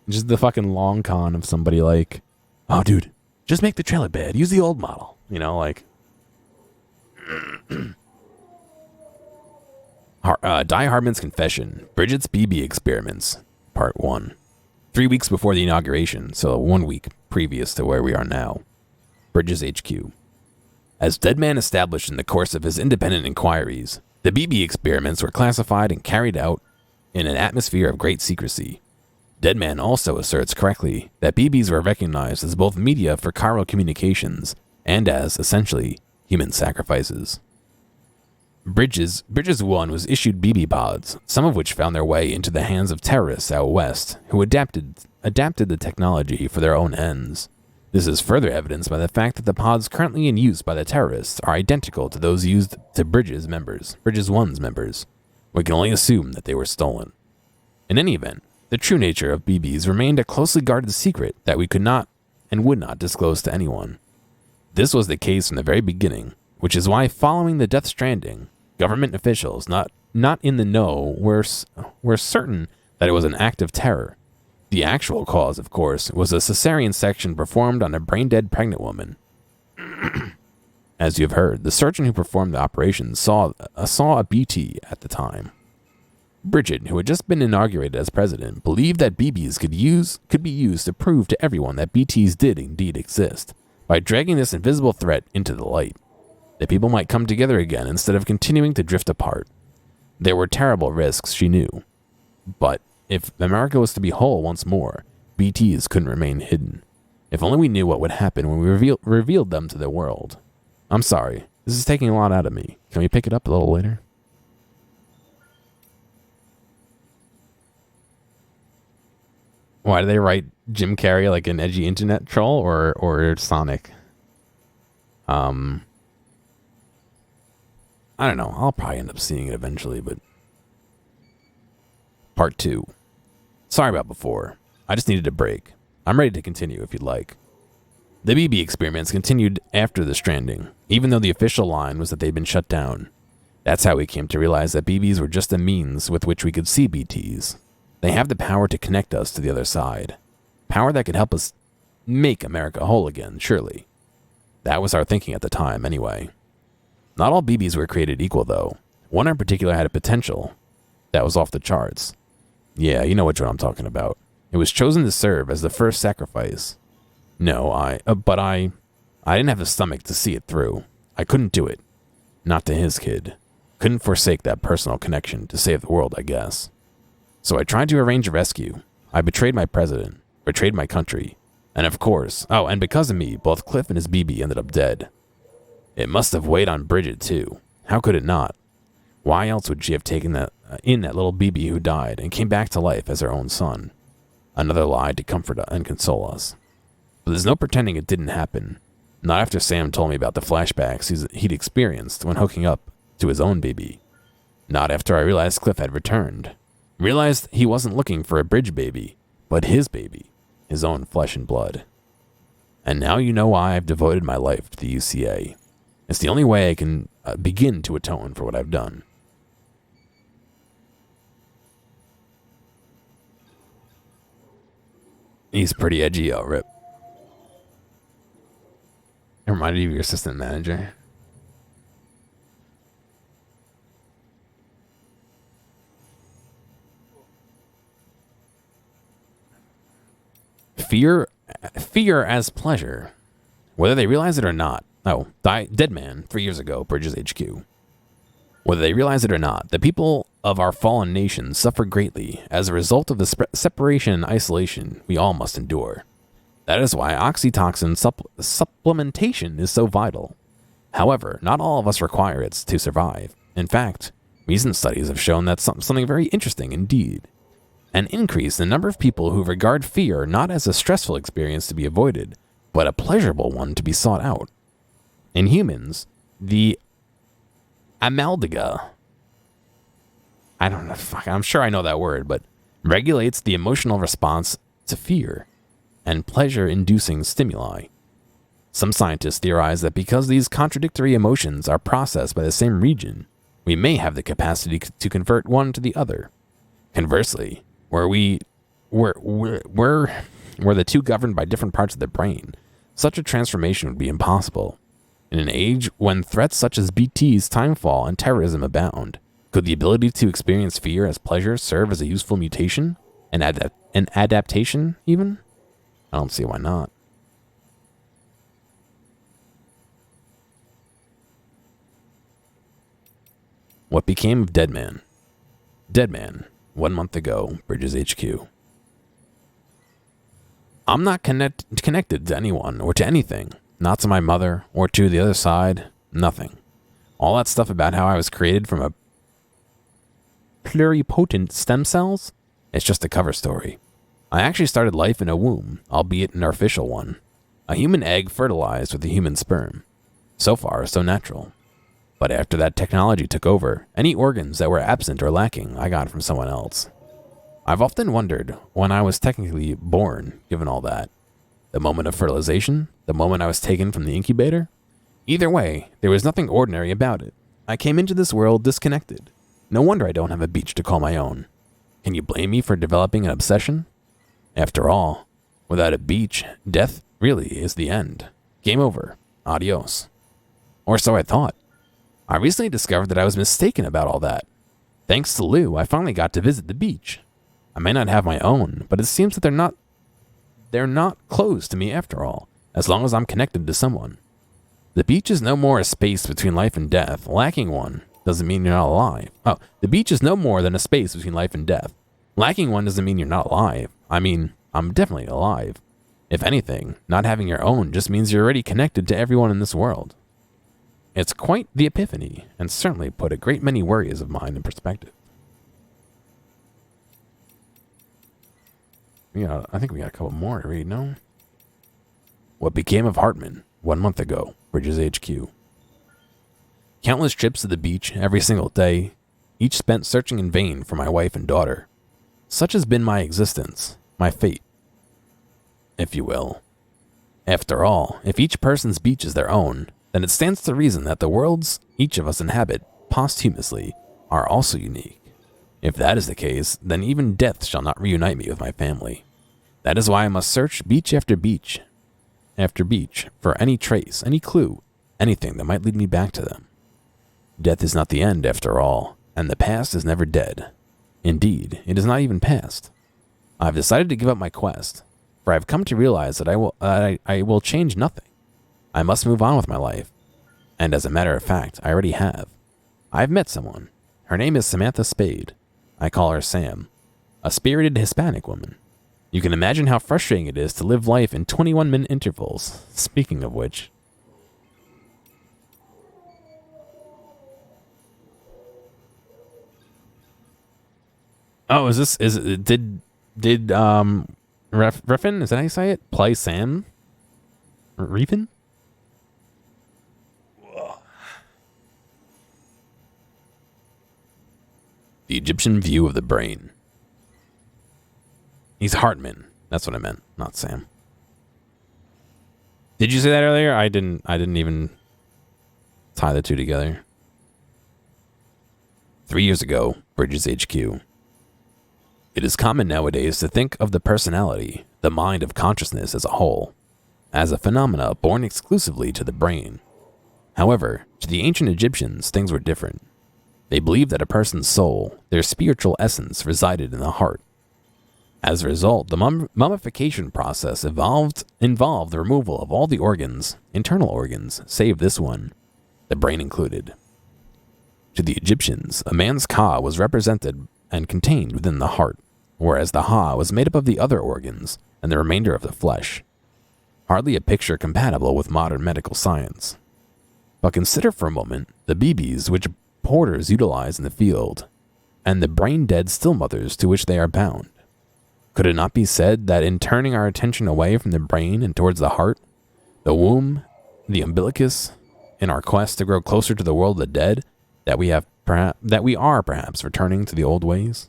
Just the fucking long con of somebody like, oh dude, just make the trailer bad. Use the old model. You know, like Die Hardman's Confession, Bridget's BB Experiments, Part 1. 3 weeks before the inauguration, so 1 week previous to where we are now. Bridges HQ. As Deadman established in the course of his independent inquiries, the BB experiments were classified and carried out in an atmosphere of great secrecy. Deadman also asserts correctly that BBs were recognized as both media for chiral communications and as, essentially, human sacrifices. Bridges 1 was issued BB pods, some of which found their way into the hands of terrorists out west, who adapted the technology for their own ends. This is further evidenced by the fact that the pods currently in use by the terrorists are identical to those used to Bridges 1's members. We can only assume that they were stolen. In any event, the true nature of BBs remained a closely guarded secret that we could not and would not disclose to anyone. This was the case from the very beginning, which is why following the Death Stranding, government officials not in the know were certain that it was an act of terror. The actual cause, of course, was a cesarean section performed on a brain-dead pregnant woman. As you have heard, the surgeon who performed the operation saw a BT at the time. Bridget, who had just been inaugurated as president, believed that BBs could be used to prove to everyone that BTs did indeed exist, by dragging this invisible threat into the light. That people might come together again instead of continuing to drift apart. There were terrible risks, she knew. But if America was to be whole once more, BTs couldn't remain hidden. If only we knew what would happen when we revealed them to the world. I'm sorry, this is taking a lot out of me. Can we pick it up a little later? Why do they write Jim Carrey like an edgy internet troll or Sonic? I don't know. I'll probably end up seeing it eventually, but... Part 2. Sorry about before. I just needed a break. I'm ready to continue if you'd like. The BB experiments continued after the Stranding, even though the official line was that they'd been shut down. That's how we came to realize that BBs were just a means with which we could see BTs. They have the power to connect us to the other side. Power that could help us make America whole again, surely. That was our thinking at the time, anyway. Not all BBs were created equal, though. One in particular had a potential that was off the charts. Yeah, you know which one I'm talking about. It was chosen to serve as the first sacrifice. No, but I didn't have the stomach to see it through. I couldn't do it. Not to his kid. Couldn't forsake that personal connection to save the world, I guess. So I tried to arrange a rescue. I betrayed my president, betrayed my country, and of course, and because of me, both Cliff and his BB ended up dead. It must have weighed on Bridget, too. How could it not? Why else would she have taken that little BB who died and came back to life as her own son? Another lie to comfort and console us. But there's no pretending it didn't happen. Not after Sam told me about the flashbacks he'd experienced when hooking up to his own baby. Not after I realized Cliff had returned. Realized he wasn't looking for a bridge baby, but his baby, his own flesh and blood. And now you know why I've devoted my life to the UCA. It's the only way I can begin to atone for what I've done. He's pretty edgy, Rip. It reminded you of your assistant manager. Fear as pleasure. Whether they realize it or not. Oh, dead man 3 years ago, Bridges HQ. Whether they realize it or not, the people of our fallen nation suffer greatly as a result of the separation and isolation we all must endure. That is why oxytocin supplementation is so vital. However, not all of us require it to survive. In fact, recent studies have shown that something very interesting indeed. An increase in the number of people who regard fear not as a stressful experience to be avoided, but a pleasurable one to be sought out. In humans, the amalgama, I don't know, I'm sure I know that word, but regulates the emotional response to fear and pleasure-inducing stimuli. Some scientists theorize that because these contradictory emotions are processed by the same region, we may have the capacity to convert one to the other. Conversely, were the two governed by different parts of the brain, such a transformation would be impossible. In an age when threats such as BTs, timefall, and terrorism abound, could the ability to experience fear as pleasure serve as a useful mutation? An adaptation, even? I don't see why not. What became of Dead Man? Dead Man, 1 month ago, Bridges HQ. I'm not connected to anyone or to anything. Not to my mother or to the other side. Nothing. All that stuff about how I was created from a pluripotent stem cells? It's just a cover story. I actually started life in a womb, albeit an artificial one. A human egg fertilized with a human sperm. So far, so natural. But after that technology took over, any organs that were absent or lacking, I got from someone else. I've often wondered when I was technically born, given all that. The moment of fertilization? The moment I was taken from the incubator? Either way, there was nothing ordinary about it. I came into this world disconnected. No wonder I don't have a beach to call my own. Can you blame me for developing an obsession? After all, without a beach, death really is the end. Game over. Adios. Or so I thought. I recently discovered that I was mistaken about all that. Thanks to Lou, I finally got to visit the beach. I may not have my own, but it seems that they're not closed to me after all, as long as I'm connected to someone. The beach is no more a space between life and death. Lacking one doesn't mean you're not alive. Oh, the beach is no more than a space between life and death. Lacking one doesn't mean you're not alive. I mean, I'm definitely alive. If anything, not having your own just means you're already connected to everyone in this world. It's quite the epiphany, and certainly put a great many worries of mine in perspective. I think we got a couple more to read, no? What became of Hartman? 1 month ago, Bridges HQ. Countless trips to the beach every single day, each spent searching in vain for my wife and daughter. Such has been my existence, my fate, if you will. After all, if each person's beach is their own, then it stands to reason that the worlds each of us inhabit posthumously are also unique. If that is the case, then even death shall not reunite me with my family. That is why I must search beach after beach for any trace, any clue, anything that might lead me back to them. Death is not the end, after all, and the past is never dead. Indeed, it is not even past. I have decided to give up my quest, for I have come to realize that I will change nothing. I must move on with my life. And as a matter of fact, I already have. I have met someone. Her name is Samantha Spade. I call her Sam. A spirited Hispanic woman. You can imagine how frustrating it is to live life in 21-minute intervals. Speaking of which... Oh, did Refin, is that how you say it? Play Sam? Refin? The Egyptian view of the brain. He's Hartman. That's what I meant, not Sam. Did you say that earlier? I didn't even tie the two together. 3 years ago, Bridges HQ. It is common nowadays to think of the personality, the mind of consciousness as a whole, as a phenomena born exclusively to the brain. However, to the ancient Egyptians, things were different. They believed that a person's soul, their spiritual essence, resided in the heart. As a result, the mummification process involved the removal of all the organs, internal organs, save this one, the brain included. To the Egyptians, a man's ka was represented and contained within the heart, whereas the ha was made up of the other organs and the remainder of the flesh. Hardly a picture compatible with modern medical science. But consider for a moment the BBs which porters utilize in the field, and the brain-dead still-mothers to which they are bound. Could it not be said that in turning our attention away from the brain and towards the heart, the womb, the umbilicus, in our quest to grow closer to the world of the dead, that we are perhaps returning to the old ways?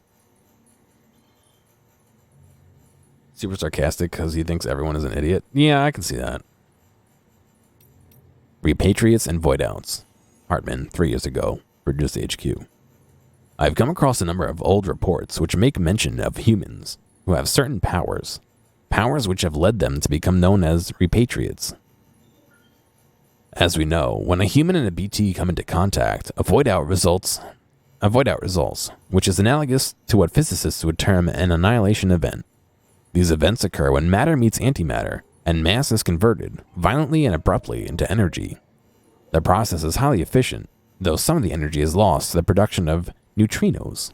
Super sarcastic because he thinks everyone is an idiot. Yeah, I can see that. Repatriates and void outs. Hartman, 3 years ago. Bridges HQ. I've come across a number of old reports which make mention of humans who have certain powers which have led them to become known as repatriates. As we know, when a human and a BT come into contact, a void out results, which is analogous to what physicists would term an annihilation event. These events occur when matter meets antimatter, and mass is converted, violently and abruptly, into energy. The process is highly efficient, though some of the energy is lost to the production of neutrinos.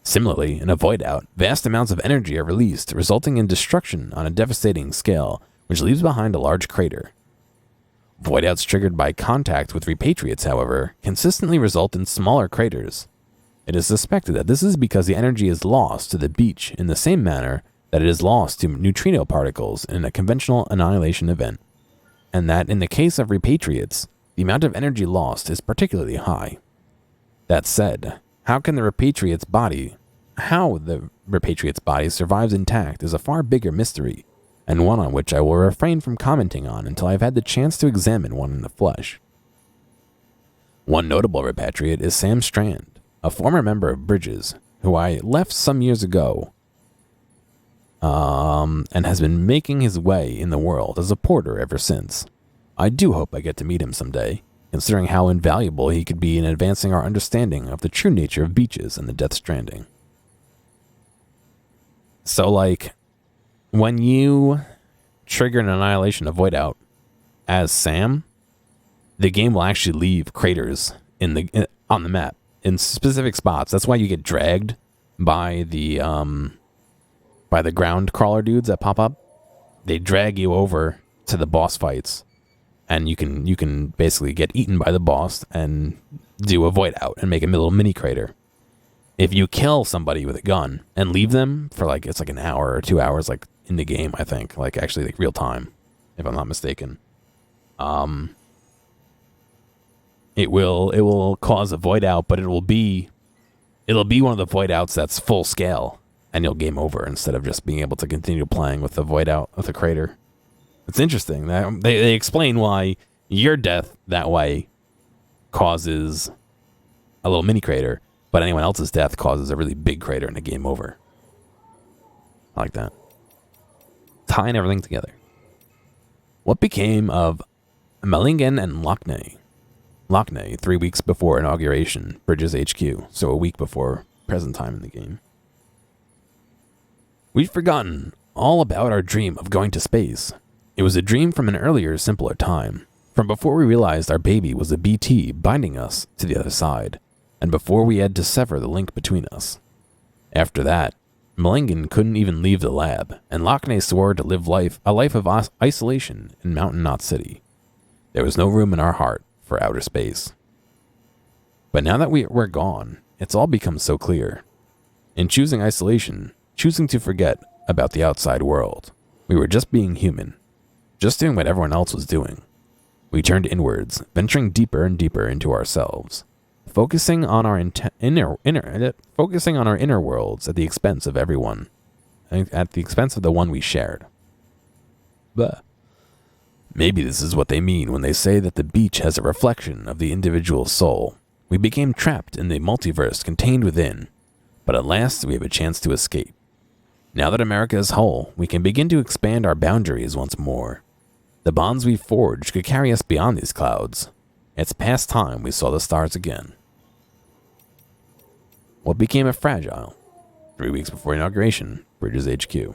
Similarly, in a void out, vast amounts of energy are released, resulting in destruction on a devastating scale, which leaves behind a large crater. Void outs triggered by contact with repatriates, however, consistently result in smaller craters. It is suspected that this is because the energy is lost to the beach in the same manner that it is lost to neutrino particles in a conventional annihilation event, and that in the case of repatriates, the amount of energy lost is particularly high. That said, how the repatriate's body survives intact is a far bigger mystery, and one on which I will refrain from commenting on until I've had the chance to examine one in the flesh. One notable repatriate is Sam Strand, a former member of Bridges, who I left some years ago, and has been making his way in the world as a porter ever since. I do hope I get to meet him someday, considering how invaluable he could be in advancing our understanding of the true nature of beaches and the Death Stranding. So, like, when you trigger an annihilation of void out as Sam, the game will actually leave craters on the map in specific spots. That's why you get dragged by the ground crawler dudes that pop up. They drag you over to the boss fights, and you can basically get eaten by the boss and do a void out and make a little mini crater. If you kill somebody with a gun and leave them for it's like an hour or 2 hours, like in the game, I think, actually real time, if I'm not mistaken, it will cause a void out, but it'll be one of the void outs that's full scale, and you'll game over instead of just being able to continue playing with the void out of the crater. It's interesting. They explain why your death that way causes a little mini crater, but anyone else's death causes a really big crater and a game over. I like that. Tying everything together. What became of Mellingen and Lockney? Lockney, 3 weeks before inauguration, Bridges HQ, so a week before present time in the game. We've forgotten all about our dream of going to space. It was a dream from an earlier, simpler time, from before we realized our baby was a BT binding us to the other side, and before we had to sever the link between us. After that, Mellingen couldn't even leave the lab, and Lockney swore to live a life of isolation in Mountain Knot City. There was no room in our heart for outer space. But now that we're gone, it's all become so clear. In choosing isolation, choosing to forget about the outside world, we were just being human, just doing what everyone else was doing. We turned inwards, venturing deeper and deeper into ourselves, focusing on our inner worlds at the expense of everyone, at the expense of the one we shared. But maybe this is what they mean when they say that the beach has a reflection of the individual soul. We became trapped in the multiverse contained within, but at last we have a chance to escape. Now that America is whole, we can begin to expand our boundaries once more. The bonds we've forged could carry us beyond these clouds. It's past time we saw the stars again. What became of Fragile? 3 weeks before inauguration, Bridges HQ.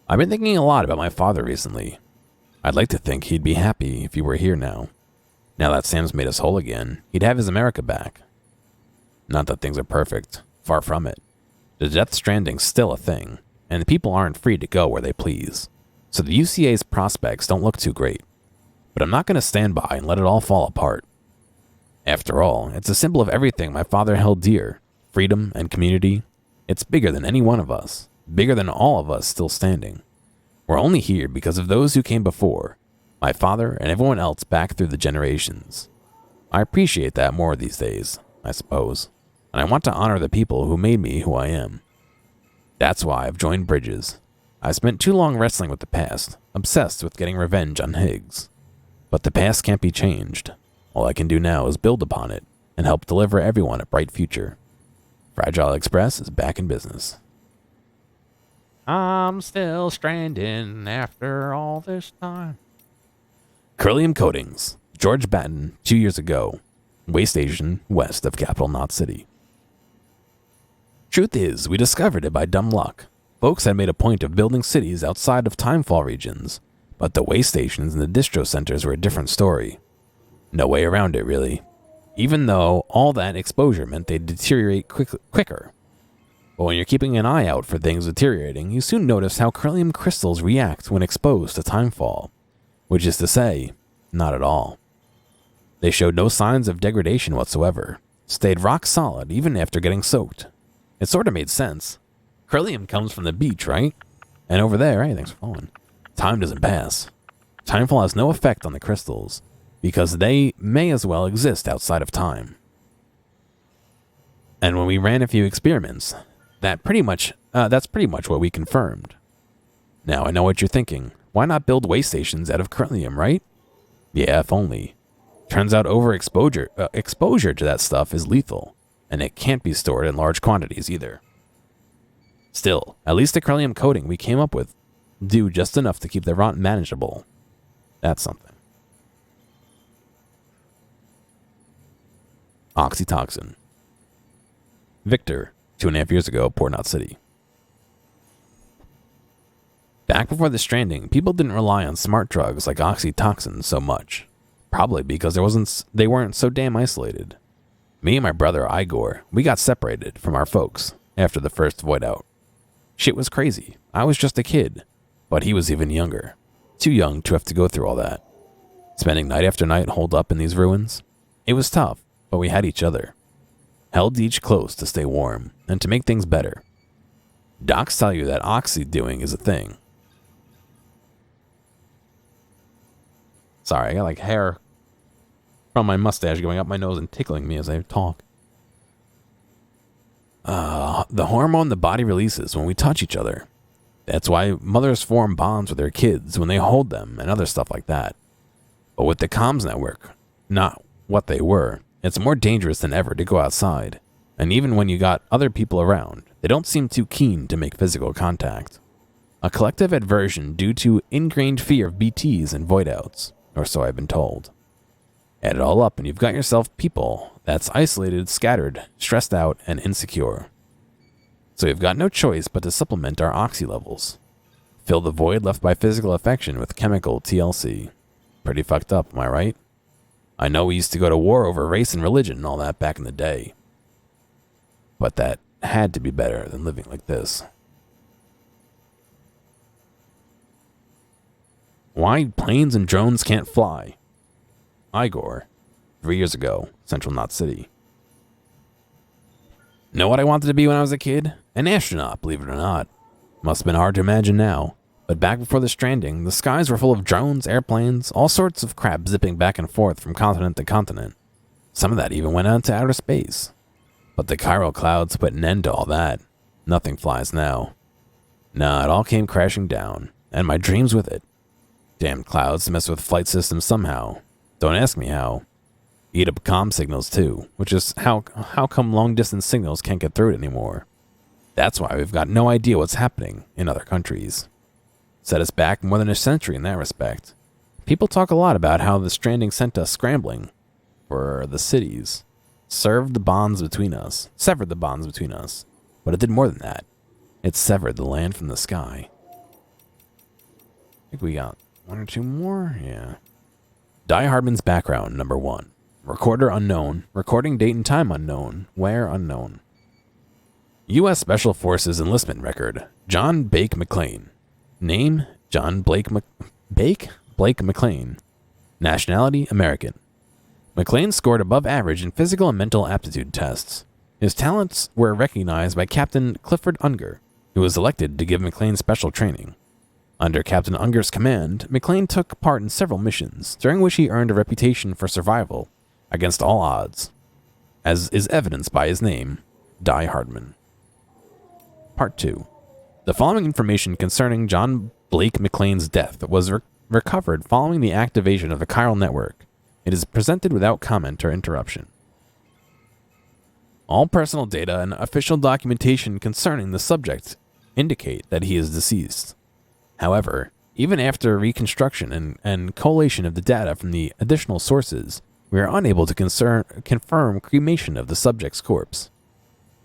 I've been thinking a lot about my father recently. I'd like to think he'd be happy if he were here now. Now that Sam's made us whole again, he'd have his America back. Not that things are perfect. Far from it. The Death Stranding's still a thing, and the people aren't free to go where they please. So the UCA's prospects don't look too great. But I'm not going to stand by and let it all fall apart. After all, it's a symbol of everything my father held dear. Freedom and community. It's bigger than any one of us. Bigger than all of us still standing. We're only here because of those who came before. My father and everyone else back through the generations. I appreciate that more these days, I suppose. And I want to honor the people who made me who I am. That's why I've joined Bridges. I spent too long wrestling with the past, obsessed with getting revenge on Higgs. But the past can't be changed. All I can do now is build upon it and help deliver everyone a bright future. Fragile Express is back in business. I'm still stranding after all this time. Curlium Coatings, George Batten, 2 years ago. Way station west of Capital Knot City. Truth is, we discovered it by dumb luck. Folks had made a point of building cities outside of timefall regions, but the way stations and the distro centers were a different story. No way around it, really. Even though all that exposure meant they'd deteriorate quicker. But when you're keeping an eye out for things deteriorating, you soon notice how Curlium crystals react when exposed to timefall. Which is to say, not at all. They showed no signs of degradation whatsoever, stayed rock solid even after getting soaked. It sort of made sense. Curlium comes from the beach, right? And over there, hey, thanks for following. Time doesn't pass. Timefall has no effect on the crystals, because they may as well exist outside of time. And when we ran a few experiments, that's pretty much what we confirmed. Now I know what you're thinking. Why not build way stations out of Curlium, right? Yeah, if only. Turns out exposure to that stuff is lethal, and it can't be stored in large quantities either. Still, at least the Curlium coating we came up with do just enough to keep the rot manageable. That's something. Oxytocin. Victor, 2.5 years ago, Port Knot City. Back before the Stranding, people didn't rely on smart drugs like oxytocin so much. Probably because they weren't so damn isolated. Me and my brother Igor, we got separated from our folks after the first void out. Shit was crazy. I was just a kid, but he was even younger. Too young to have to go through all that. Spending night after night holed up in these ruins. It was tough, but we had each other. Held each close to stay warm and to make things better. Docs tell you that oxy-doing is a thing. Sorry, I got like hair from my mustache going up my nose and tickling me as I talk. The hormone the body releases when we touch each other. That's why mothers form bonds with their kids when they hold them and other stuff like that. But with the comms network, not what they were, it's more dangerous than ever to go outside. And even when you got other people around, they don't seem too keen to make physical contact. A collective aversion due to ingrained fear of BTs and voidouts, or so I've been told. Add it all up and you've got yourself people that's isolated, scattered, stressed out, and insecure. So we've got no choice but to supplement our oxy levels. Fill the void left by physical affection with chemical TLC. Pretty fucked up, am I right? I know we used to go to war over race and religion and all that back in the day. But that had to be better than living like this. Why planes and drones can't fly? Igor, 3 years ago, Central Knot City. Know what I wanted to be when I was a kid? An astronaut, believe it or not. Must have been hard to imagine now. But back before the Stranding, the skies were full of drones, airplanes, all sorts of crap zipping back and forth from continent to continent. Some of that even went out to outer space. But the chiral clouds put an end to all that. Nothing flies now. Nah, it all came crashing down, and my dreams with it. Damn clouds mess with flight systems somehow. Don't ask me how. Eat up comm signals too, which is how come long-distance signals can't get through it anymore. That's why we've got no idea what's happening in other countries. Set us back more than a century in that respect. People talk a lot about how the Stranding sent us scrambling for the cities, severed the bonds between us, but it did more than that. It severed the land from the sky. I think we got one or two more, yeah. Die Hardman's background, number 1. Recorder unknown, recording date and time unknown, where unknown. U.S. Special Forces enlistment record, John Blake McClane. Name, John Blake McClane. Nationality, American. McClane scored above average in physical and mental aptitude tests. His talents were recognized by Captain Clifford Unger, who was elected to give McClane special training. Under Captain Unger's command, McClane took part in several missions, during which he earned a reputation for survival against all odds, as is evidenced by his name, Die Hardman. Part 2. The following information concerning John Blake McClane's death was recovered following the activation of the chiral network. It is presented without comment or interruption. All personal data and official documentation concerning the subject indicate that he is deceased. However, even after reconstruction and collation of the data from the additional sources, we are unable to confirm cremation of the subject's corpse.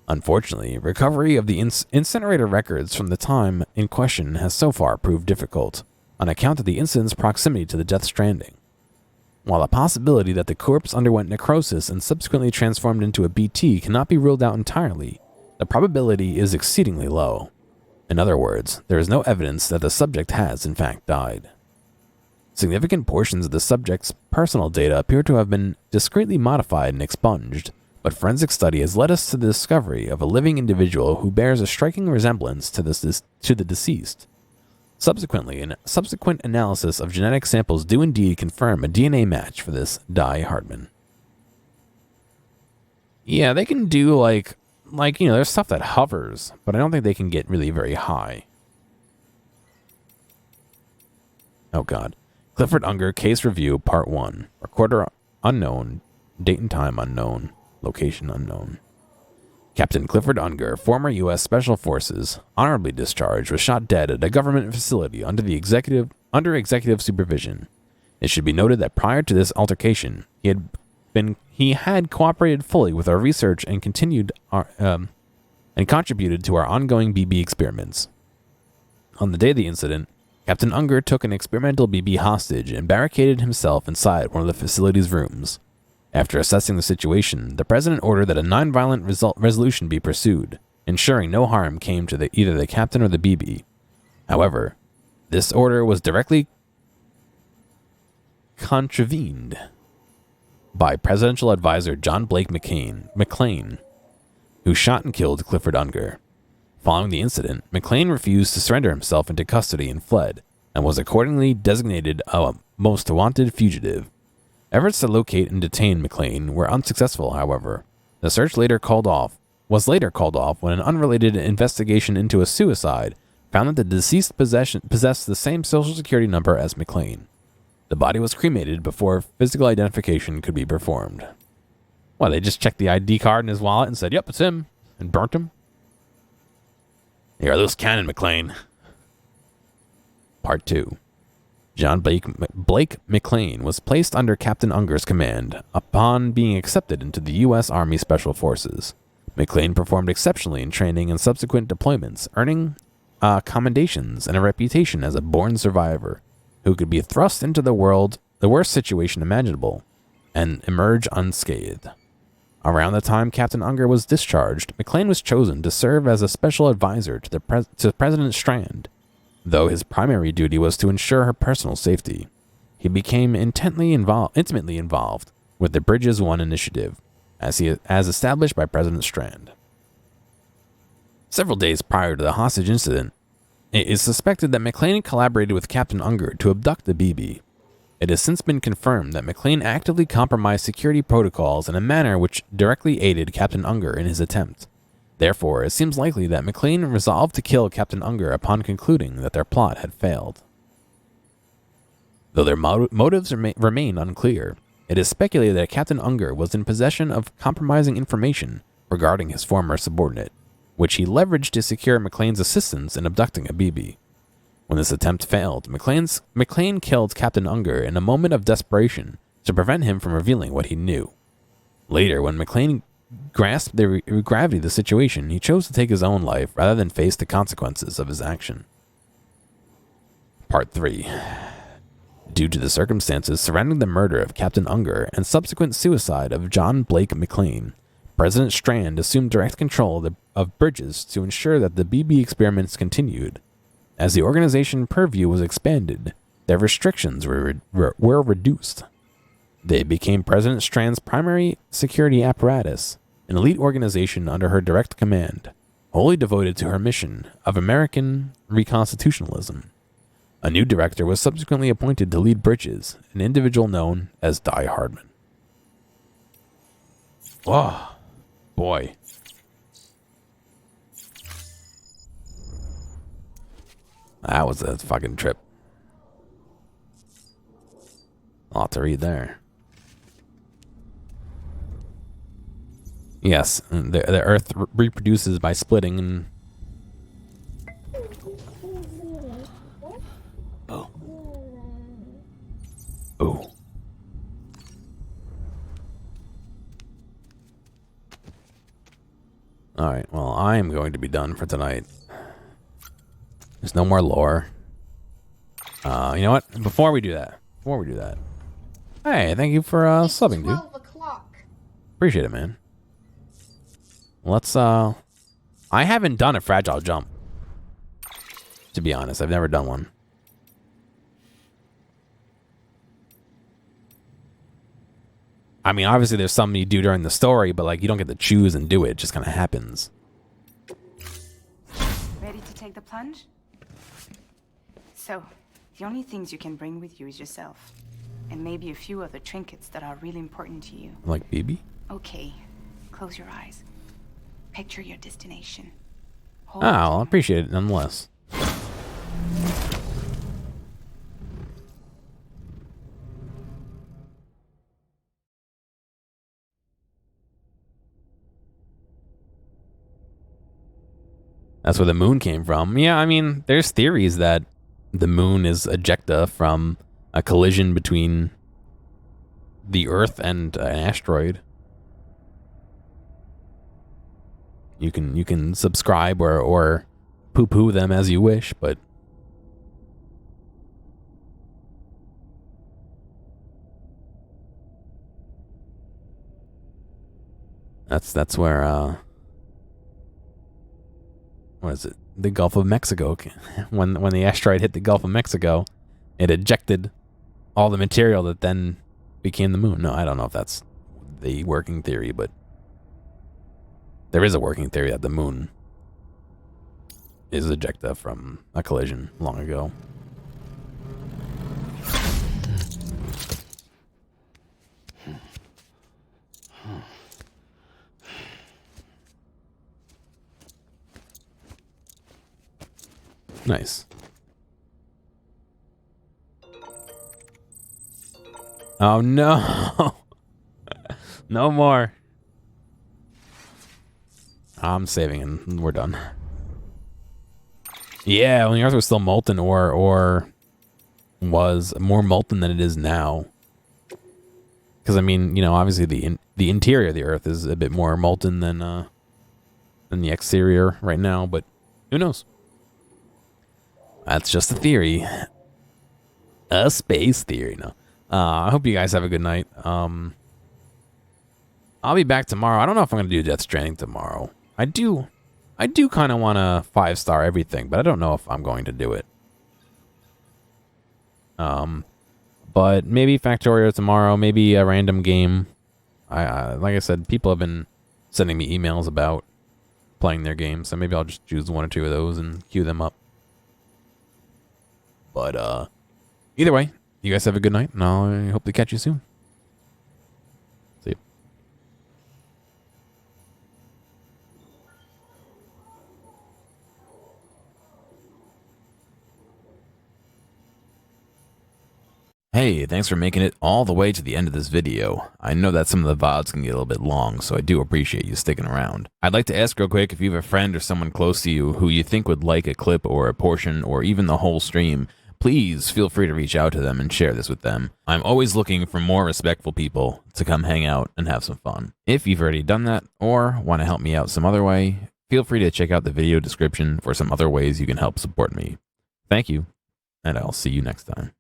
Unfortunately, recovery of the incinerator records from the time in question has so far proved difficult, on account of the incident's proximity to the Death Stranding. While the possibility that the corpse underwent necrosis and subsequently transformed into a BT cannot be ruled out entirely, the probability is exceedingly low. In other words, there is no evidence that the subject has in fact died. Significant portions of the subject's personal data appear to have been discreetly modified and expunged, but forensic study has led us to the discovery of a living individual who bears a striking resemblance to the deceased. Subsequently, a subsequent analysis of genetic samples do indeed confirm a DNA match for this Die Hardman. Yeah, they can do like, there's stuff that hovers, but I don't think they can get really very high. Oh god. Clifford Unger, Case Review, Part 1. Recorder unknown, date and time unknown, location unknown. Captain Clifford Unger, former U.S. Special Forces, honorably discharged, was shot dead at a government facility under executive supervision. It should be noted that prior to this altercation, he had cooperated fully with our research and contributed to our ongoing BB experiments. On the day of the incident, Captain Unger took an experimental BB hostage and barricaded himself inside one of the facility's rooms. After assessing the situation, the President ordered that a non-violent resolution be pursued, ensuring no harm came to either the captain or the BB. However, this order was directly contravened by Presidential Advisor John Blake McClane, who shot and killed Clifford Unger. Following the incident, McClane refused to surrender himself into custody and fled, and was accordingly designated a most wanted fugitive. Efforts to locate and detain McClane were unsuccessful, however. The search later called off was later called off when an unrelated investigation into a suicide found that the deceased possessed the same social security number as McLean. The body was cremated before physical identification could be performed. Well, they just checked the ID card in his wallet and said, yep, it's him, and burnt him. You're a loose cannon, McLean. Part 2. John Blake McLean was placed under Captain Unger's command upon being accepted into the U.S. Army Special Forces. McLean performed exceptionally in training and subsequent deployments, earning commendations and a reputation as a born survivor who could be thrust into the worst situation imaginable, and emerge unscathed. Around the time Captain Unger was discharged, McLean was chosen to serve as a special advisor to President Strand, though his primary duty was to ensure her personal safety. He became intimately involved with the Bridges 1 initiative, as established by President Strand. Several days prior to the hostage incident, it is suspected that McLean collaborated with Captain Unger to abduct the BB. It has since been confirmed that McLean actively compromised security protocols in a manner which directly aided Captain Unger in his attempt. Therefore, it seems likely that McLean resolved to kill Captain Unger upon concluding that their plot had failed. Though their motives remain unclear, it is speculated that Captain Unger was in possession of compromising information regarding his former subordinate, which he leveraged to secure McLean's assistance in abducting a BB. When this attempt failed, McLean killed Captain Unger in a moment of desperation to prevent him from revealing what he knew. Later, when McLean grasped the gravity of the situation, he chose to take his own life rather than face the consequences of his action. Part 3. Due to the circumstances surrounding the murder of Captain Unger and subsequent suicide of John Blake McLean, President Strand assumed direct control of Bridges to ensure that the BB experiments continued. As the organization purview was expanded, their restrictions were reduced. They became President Strand's primary security apparatus, an elite organization under her direct command, wholly devoted to her mission of American reconstitutionalism. A new director was subsequently appointed to lead Bridges, an individual known as Die Hardman. Oh, boy. That was a fucking trip. A lot to read there. Yes, the Earth reproduces by splitting and...
Oh.
Ooh. Alright, well, I am going to be done for tonight. There's no more lore. You know what? Before we do that. Hey, thank you for subbing, dude.
12 o'clock.
Appreciate it, man. Let's, I haven't done a fragile jump. To be honest, I've never done one. I mean, obviously there's something you do during the story, but like you don't get to choose and do it. It just kind of happens.
Ready to take the plunge? So, the only things you can bring with you is yourself. And maybe a few other trinkets that are really important to you.
Like BB?
Okay. Close your eyes. Picture your destination.
Oh, I appreciate it nonetheless. That's where the moon came from. Yeah, I mean, there's theories that the moon is ejecta from a collision between the Earth and an asteroid. You can subscribe or poo-poo them as you wish, but that's where what is it? The Gulf of Mexico. When the asteroid hit the Gulf of Mexico, it ejected all the material that then became the moon. No, I don't know if that's the working theory, but there is a working theory that the moon is ejecta from a collision long ago. Nice. Oh no. No more. I'm saving and we're done. Yeah, when the earth was still molten or was more molten than it is now. Because I mean, you know, obviously the interior of the earth is a bit more molten than the exterior right now, but who knows? That's just a theory. A space theory, no. I hope you guys have a good night. I'll be back tomorrow. I don't know if I'm going to do Death Stranding tomorrow. I do kind of want to 5-star everything, but I don't know if I'm going to do it. But maybe Factorio tomorrow, maybe a random game. Like I said, people have been sending me emails about playing their games, so maybe I'll just choose 1 or 2 of those and queue them up. But either way, you guys have a good night, and I hope to catch you soon. See you. Hey, thanks for making it all the way to the end of this video. I know that some of the VODs can get a little bit long, so I do appreciate you sticking around. I'd like to ask real quick if you have a friend or someone close to you who you think would like a clip or a portion or even the whole stream, please feel free to reach out to them and share this with them. I'm always looking for more respectful people to come hang out and have some fun. If you've already done that or want to help me out some other way, feel free to check out the video description for some other ways you can help support me. Thank you, and I'll see you next time.